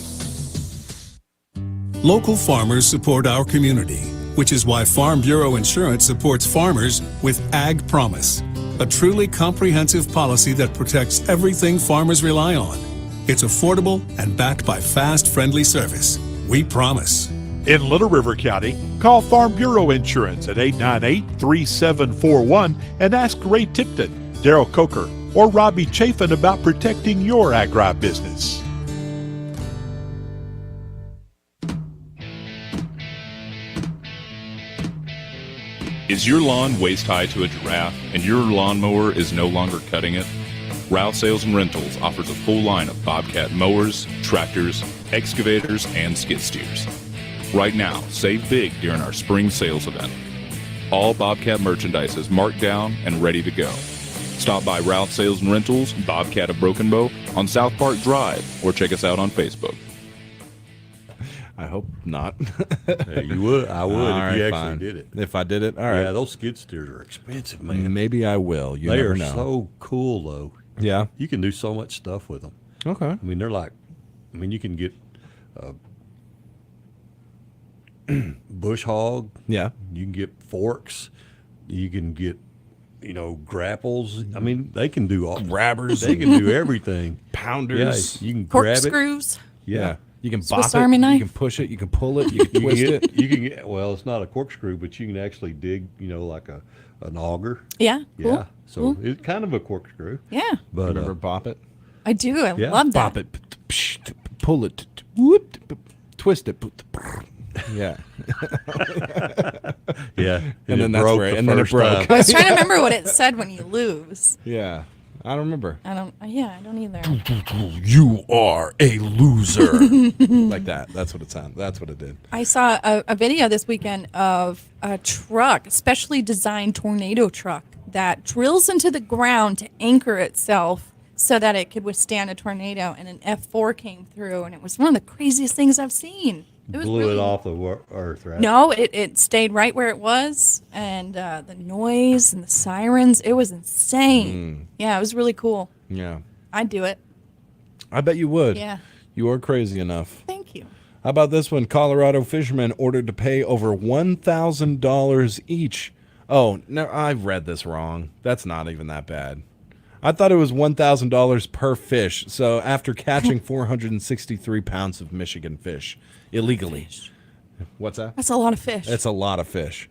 Speaker 21: Local farmers support our community, which is why Farm Bureau Insurance supports farmers with Ag Promise, a truly comprehensive policy that protects everything farmers rely on. It's affordable and backed by fast, friendly service. We promise.
Speaker 9: In Little River County, call Farm Bureau Insurance at 898-3741 and ask Ray Tipton, Daryl Coker, or Robbie Chafin about protecting your agribusiness.
Speaker 23: Is your lawn waist high to a giraffe and your lawnmower is no longer cutting it? Route Sales and Rentals offers a full line of Bobcat mowers, tractors, excavators, and skid steers. Right now, save big during our spring sales event. All Bobcat merchandise is marked down and ready to go. Stop by Route Sales and Rentals, Bobcat of Broken Bow on South Park Drive, or check us out on Facebook.
Speaker 1: I hope not.
Speaker 22: Yeah, you would. I would
Speaker 1: All
Speaker 22: if you
Speaker 1: right,
Speaker 22: actually
Speaker 1: fine.
Speaker 22: did it.
Speaker 1: If I did it, all right.
Speaker 22: Yeah, those skid steers are expensive, man.
Speaker 1: Maybe I will. You
Speaker 22: they
Speaker 1: never
Speaker 22: are
Speaker 1: know.
Speaker 22: so cool, though.
Speaker 1: Yeah.
Speaker 22: You can do so much stuff with them.
Speaker 1: Okay.
Speaker 22: I mean, they're like, you can get bush hog.
Speaker 1: Yeah.
Speaker 22: You can get forks. You can get, grapples. I mean, they can do all.
Speaker 1: Grabbers.
Speaker 22: They can do everything.
Speaker 1: Pounders.
Speaker 22: Yeah, you can grab it.
Speaker 2: Corkscrews.
Speaker 22: Yeah.
Speaker 1: You can
Speaker 2: Swiss
Speaker 1: bop
Speaker 2: Army
Speaker 1: it.
Speaker 2: knife.
Speaker 1: You can push it. You can pull it. You can twist it.
Speaker 22: You can get, well, it's not a corkscrew, but you can actually dig, like an auger.
Speaker 2: Yeah.
Speaker 22: Yeah.
Speaker 2: Cool.
Speaker 22: So
Speaker 2: Cool.
Speaker 22: it's kind of a corkscrew.
Speaker 2: Yeah.
Speaker 22: But
Speaker 1: Remember bop it?
Speaker 2: I do. I
Speaker 22: Yeah.
Speaker 2: love that.
Speaker 1: Bop it. Pull it. Whoop. Twist it. Yeah.
Speaker 22: yeah.
Speaker 1: And then that's where. And then it broke.
Speaker 2: I was trying to remember what it said when you lose.
Speaker 1: Yeah. I don't remember.
Speaker 2: I don't either.
Speaker 1: You are a loser. Like that. That's what it sounded. That's what it did.
Speaker 2: I saw a video this weekend of a truck, specially designed tornado truck that drills into the ground to anchor itself so that it could withstand a tornado. And an F4 came through, and it was one of the craziest things I've seen. It was
Speaker 22: Blew it off the earth, right?
Speaker 2: No, it stayed right where it was, and the noise and the sirens, it was insane. Yeah, it was really cool.
Speaker 1: Yeah.
Speaker 2: I'd do it.
Speaker 1: I bet you would.
Speaker 2: Yeah.
Speaker 1: You are crazy enough.
Speaker 2: Thank you.
Speaker 1: How about this one? Colorado fishermen ordered to pay over $1,000 each. Oh, no, I've read this wrong. That's not even that bad. I thought it was $1,000 per fish. So after catching 463 pounds of Michigan fish illegally. What's that?
Speaker 2: That's a lot of fish.
Speaker 1: It's a lot of fish.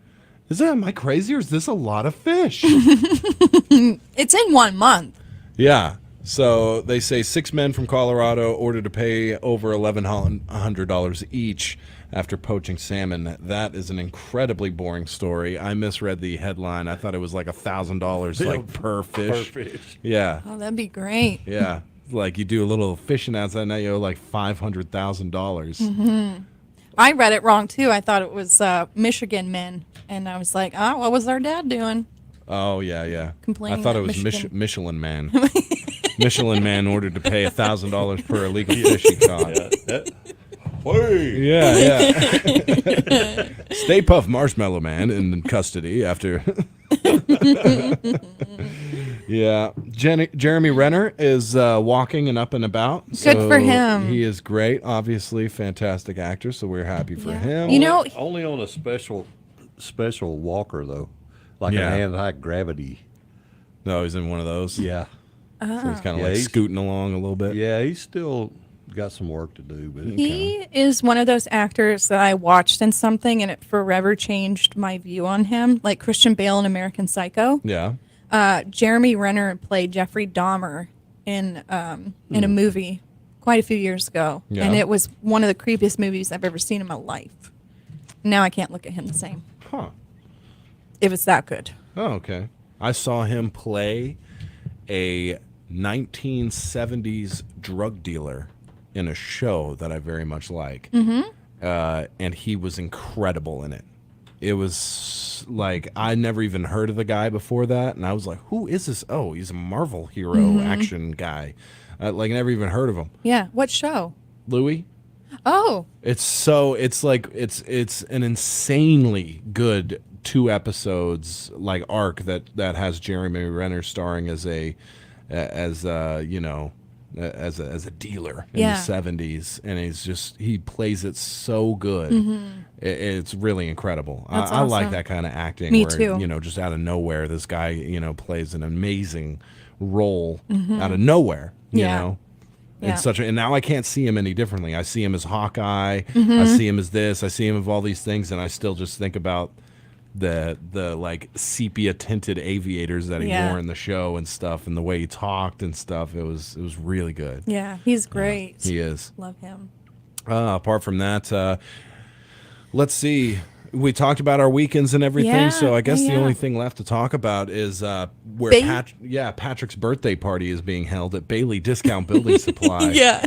Speaker 1: Am I crazy or is this a lot of fish?
Speaker 2: It's in 1 month.
Speaker 1: Yeah. So they say 6 men from Colorado ordered to pay over $1,100 each after poaching salmon. That is an incredibly boring story. I misread the headline. I thought it was like $1,000 like per fish.
Speaker 22: Per fish.
Speaker 1: Yeah.
Speaker 2: Oh, that'd be great.
Speaker 1: Yeah. Like you do a little fishing outside, now you owe like $500,000.
Speaker 2: I read it wrong too. I thought it was Michigan men, and I was like, "Oh, what was our dad doing?"
Speaker 1: Oh yeah.
Speaker 2: Complaining
Speaker 1: I thought it
Speaker 2: that
Speaker 1: was
Speaker 2: Michigan-
Speaker 1: Michelin Man. Michelin Man ordered to pay $1,000 per illegal fish he caught. Yeah. Stay Puft Marshmallow Man in custody after. Yeah. Jeremy Renner is walking and up and about.
Speaker 2: Good for him.
Speaker 1: He is great. Obviously, fantastic actor, so we're happy for him.
Speaker 2: You know,
Speaker 22: only on a special walker though, like an anti-gravity.
Speaker 1: No, he's in one of those.
Speaker 22: Yeah.
Speaker 1: So he's kind of like scooting along a little bit.
Speaker 22: Yeah, he's still got some work to do. But
Speaker 2: he is one of those actors that I watched in something, and it forever changed my view on him, like Christian Bale in American Psycho.
Speaker 1: Yeah.
Speaker 2: Jeremy Renner played Jeffrey Dahmer in a movie quite a few years ago, and it was one of the creepiest movies I've ever seen in my life. Now I can't look at him the same.
Speaker 1: Huh.
Speaker 2: It was that good.
Speaker 1: Oh, okay. I saw him play a 1970s drug dealer in a show that I very much like. And he was incredible in it. It was like, I never even heard of the guy before that. And I was like, who is this? Oh, he's a Marvel hero action guy. Like, never even heard of him.
Speaker 2: Yeah. What show?
Speaker 1: Louis.
Speaker 2: Oh.
Speaker 1: It's an insanely good 2 episodes like arc that has Jeremy Renner starring as a dealer in the 70s, and he plays it so good. It's really incredible. I like
Speaker 2: awesome.
Speaker 1: that kind of acting.
Speaker 2: Me
Speaker 1: where,
Speaker 2: too.
Speaker 1: just out of nowhere, this guy plays an amazing role out of nowhere. You know.
Speaker 2: Yeah.
Speaker 1: It's and now I can't see him any differently. I see him as Hawkeye. I see him as this. I see him of all these things, and I still just think about the like sepia tinted aviators that he wore in the show and stuff, and the way he talked and stuff. It was really good.
Speaker 2: Yeah, he's great.
Speaker 1: He is.
Speaker 2: Love him.
Speaker 1: Apart from that, let's see. We talked about our weekends and everything, so I guess the only thing left to talk about is where Patrick's birthday party is being held at Bailey Discount Building Supply.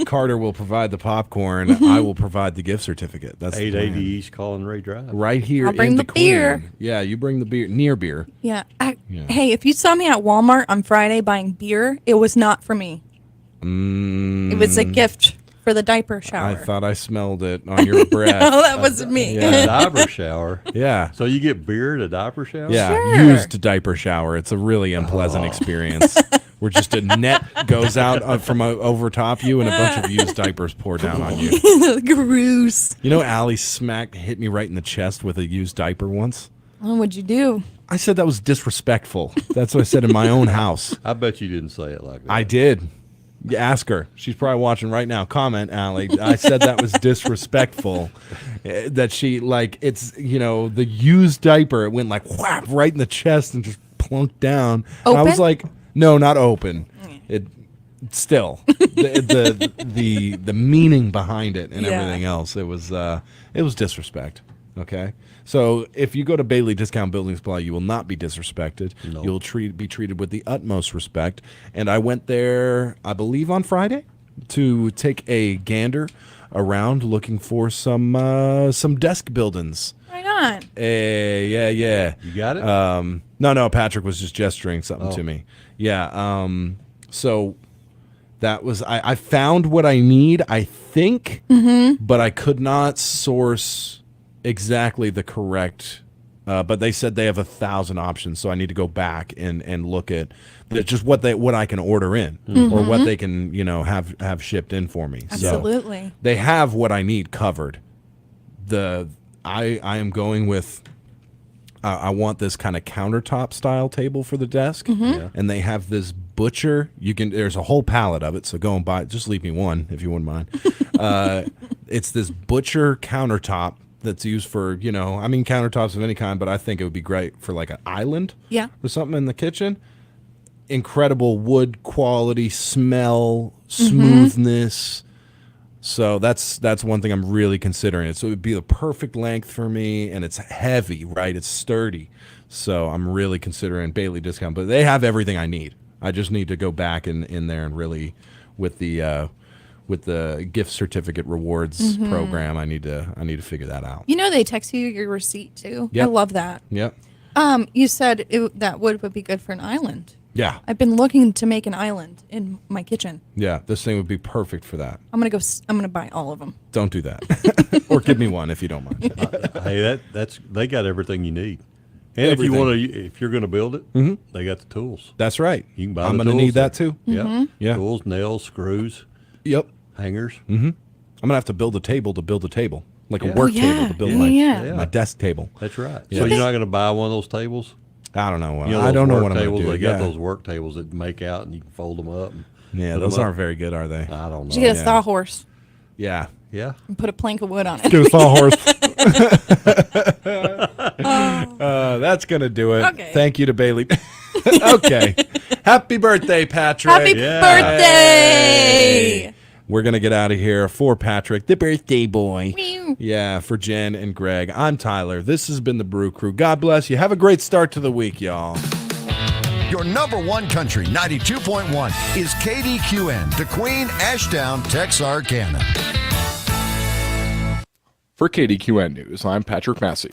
Speaker 1: Carter will provide the popcorn. I will provide the gift certificate. That's
Speaker 22: 880 East Colin Ray Drive.
Speaker 1: Right here.
Speaker 2: I'll bring
Speaker 1: in
Speaker 2: the
Speaker 1: Kdqn.
Speaker 2: beer.
Speaker 1: Yeah, you bring the beer. Near beer.
Speaker 2: Yeah. Hey, if you saw me at Walmart on Friday buying beer, it was not for me. It was a gift for the diaper shower.
Speaker 1: I thought I smelled it on your breath.
Speaker 2: No, that wasn't me.
Speaker 22: A diaper shower.
Speaker 1: Yeah.
Speaker 22: So you get beer at a diaper shower?
Speaker 1: Yeah,
Speaker 2: Sure.
Speaker 1: used diaper shower. It's a really unpleasant experience. Where just a net goes out from over top you and a bunch of used diapers pour down on you.
Speaker 2: Gross.
Speaker 1: You know, Allie hit me right in the chest with a used diaper once.
Speaker 2: Oh, what'd you do?
Speaker 1: I said that was disrespectful. That's what I said in my own house.
Speaker 22: I bet you didn't say it like that.
Speaker 1: I did. You ask her. She's probably watching right now. Comment, Allie. I said that was disrespectful. That she, it's, the used diaper, it went like whap right in the chest and just plunked down.
Speaker 2: Open?
Speaker 1: And I was like, no, not open. It still the meaning behind it and everything else. It was disrespect. Okay, so if you go to Bailey Discount Building Supply, you will not be disrespected.
Speaker 22: No.
Speaker 1: You'll be treated with the utmost respect. And I went there, I believe, on Friday to take a gander around, looking for some desk buildings.
Speaker 2: Right on.
Speaker 1: Yeah.
Speaker 22: You got it?
Speaker 1: No. Patrick was just gesturing something to me. Yeah. So that was I found what I need, I think, but I could not source exactly the correct. But they said they have 1,000 options, so I need to go back and look at just what I can order in or what they can have shipped in for me.
Speaker 2: Absolutely.
Speaker 1: So they have what I need covered. I am going with. I want this kind of countertop style table for the desk, and they have this butcher. There's a whole pallet of it, so go and buy it. Just leave me one if you wouldn't mind. It's this butcher countertop that's used for countertops of any kind, but I think it would be great for like an island, or something in the kitchen. Incredible wood quality, smell, smoothness. So that's one thing I'm really considering. So it would be the perfect length for me, and it's heavy, right? It's sturdy. So I'm really considering Bailey Discount, but they have everything I need. I just need to go back in there and really with the gift certificate rewards program. I need to figure that out.
Speaker 2: They text you your receipt too.
Speaker 1: Yep.
Speaker 2: I love that.
Speaker 1: Yep.
Speaker 2: You said that would be good for an island.
Speaker 1: Yeah.
Speaker 2: I've been looking to make an island in my kitchen.
Speaker 1: Yeah, this thing would be perfect for that.
Speaker 2: I'm gonna buy all of them.
Speaker 1: Don't do that, or give me one if you don't mind.
Speaker 22: Hey, they got everything you need. And
Speaker 1: Everything.
Speaker 22: if you're going to build it, they got the tools.
Speaker 1: That's right.
Speaker 22: You can buy.
Speaker 1: I'm
Speaker 22: going
Speaker 1: to
Speaker 22: to
Speaker 1: need that too.
Speaker 22: Yeah. Tools, nails, screws.
Speaker 1: Yep.
Speaker 22: Hangers.
Speaker 1: I'm gonna have to build a table to build a table, like a
Speaker 22: Yeah.
Speaker 1: work
Speaker 2: Oh, yeah.
Speaker 1: table to build
Speaker 2: Yeah.
Speaker 1: my desk table.
Speaker 22: That's right.
Speaker 1: Yeah.
Speaker 22: So you're not going to buy one of those tables?
Speaker 1: I don't know.
Speaker 22: You know,
Speaker 1: I don't know
Speaker 22: those
Speaker 1: what
Speaker 22: work
Speaker 1: I'm gonna
Speaker 22: tables,
Speaker 1: do.
Speaker 22: They got
Speaker 1: Yeah.
Speaker 22: those work tables that make out and you can fold them up.
Speaker 1: Yeah,
Speaker 22: put
Speaker 1: those
Speaker 22: them up.
Speaker 1: aren't very good, are they?
Speaker 22: I don't know.
Speaker 2: Did you get a sawhorse
Speaker 1: Yeah.
Speaker 22: Yeah.
Speaker 2: and put a plank of wood on it?
Speaker 1: Get a sawhorse. That's gonna do it.
Speaker 2: Okay.
Speaker 1: Thank you to Bailey. Okay. Happy birthday, Patrick.
Speaker 2: Happy birthday!
Speaker 1: Hey. We're gonna get out of here for Patrick, the birthday boy.
Speaker 2: Meow.
Speaker 1: Yeah, for Jen and Greg. I'm Tyler. This has been the Brew Crew. God bless you. Have a great start to the week, y'all.
Speaker 7: Your number one country, 92.1, is KDQN, Kdqn, Ashdown, Texarkana.
Speaker 4: For KDQN News, I'm Patrick Massey.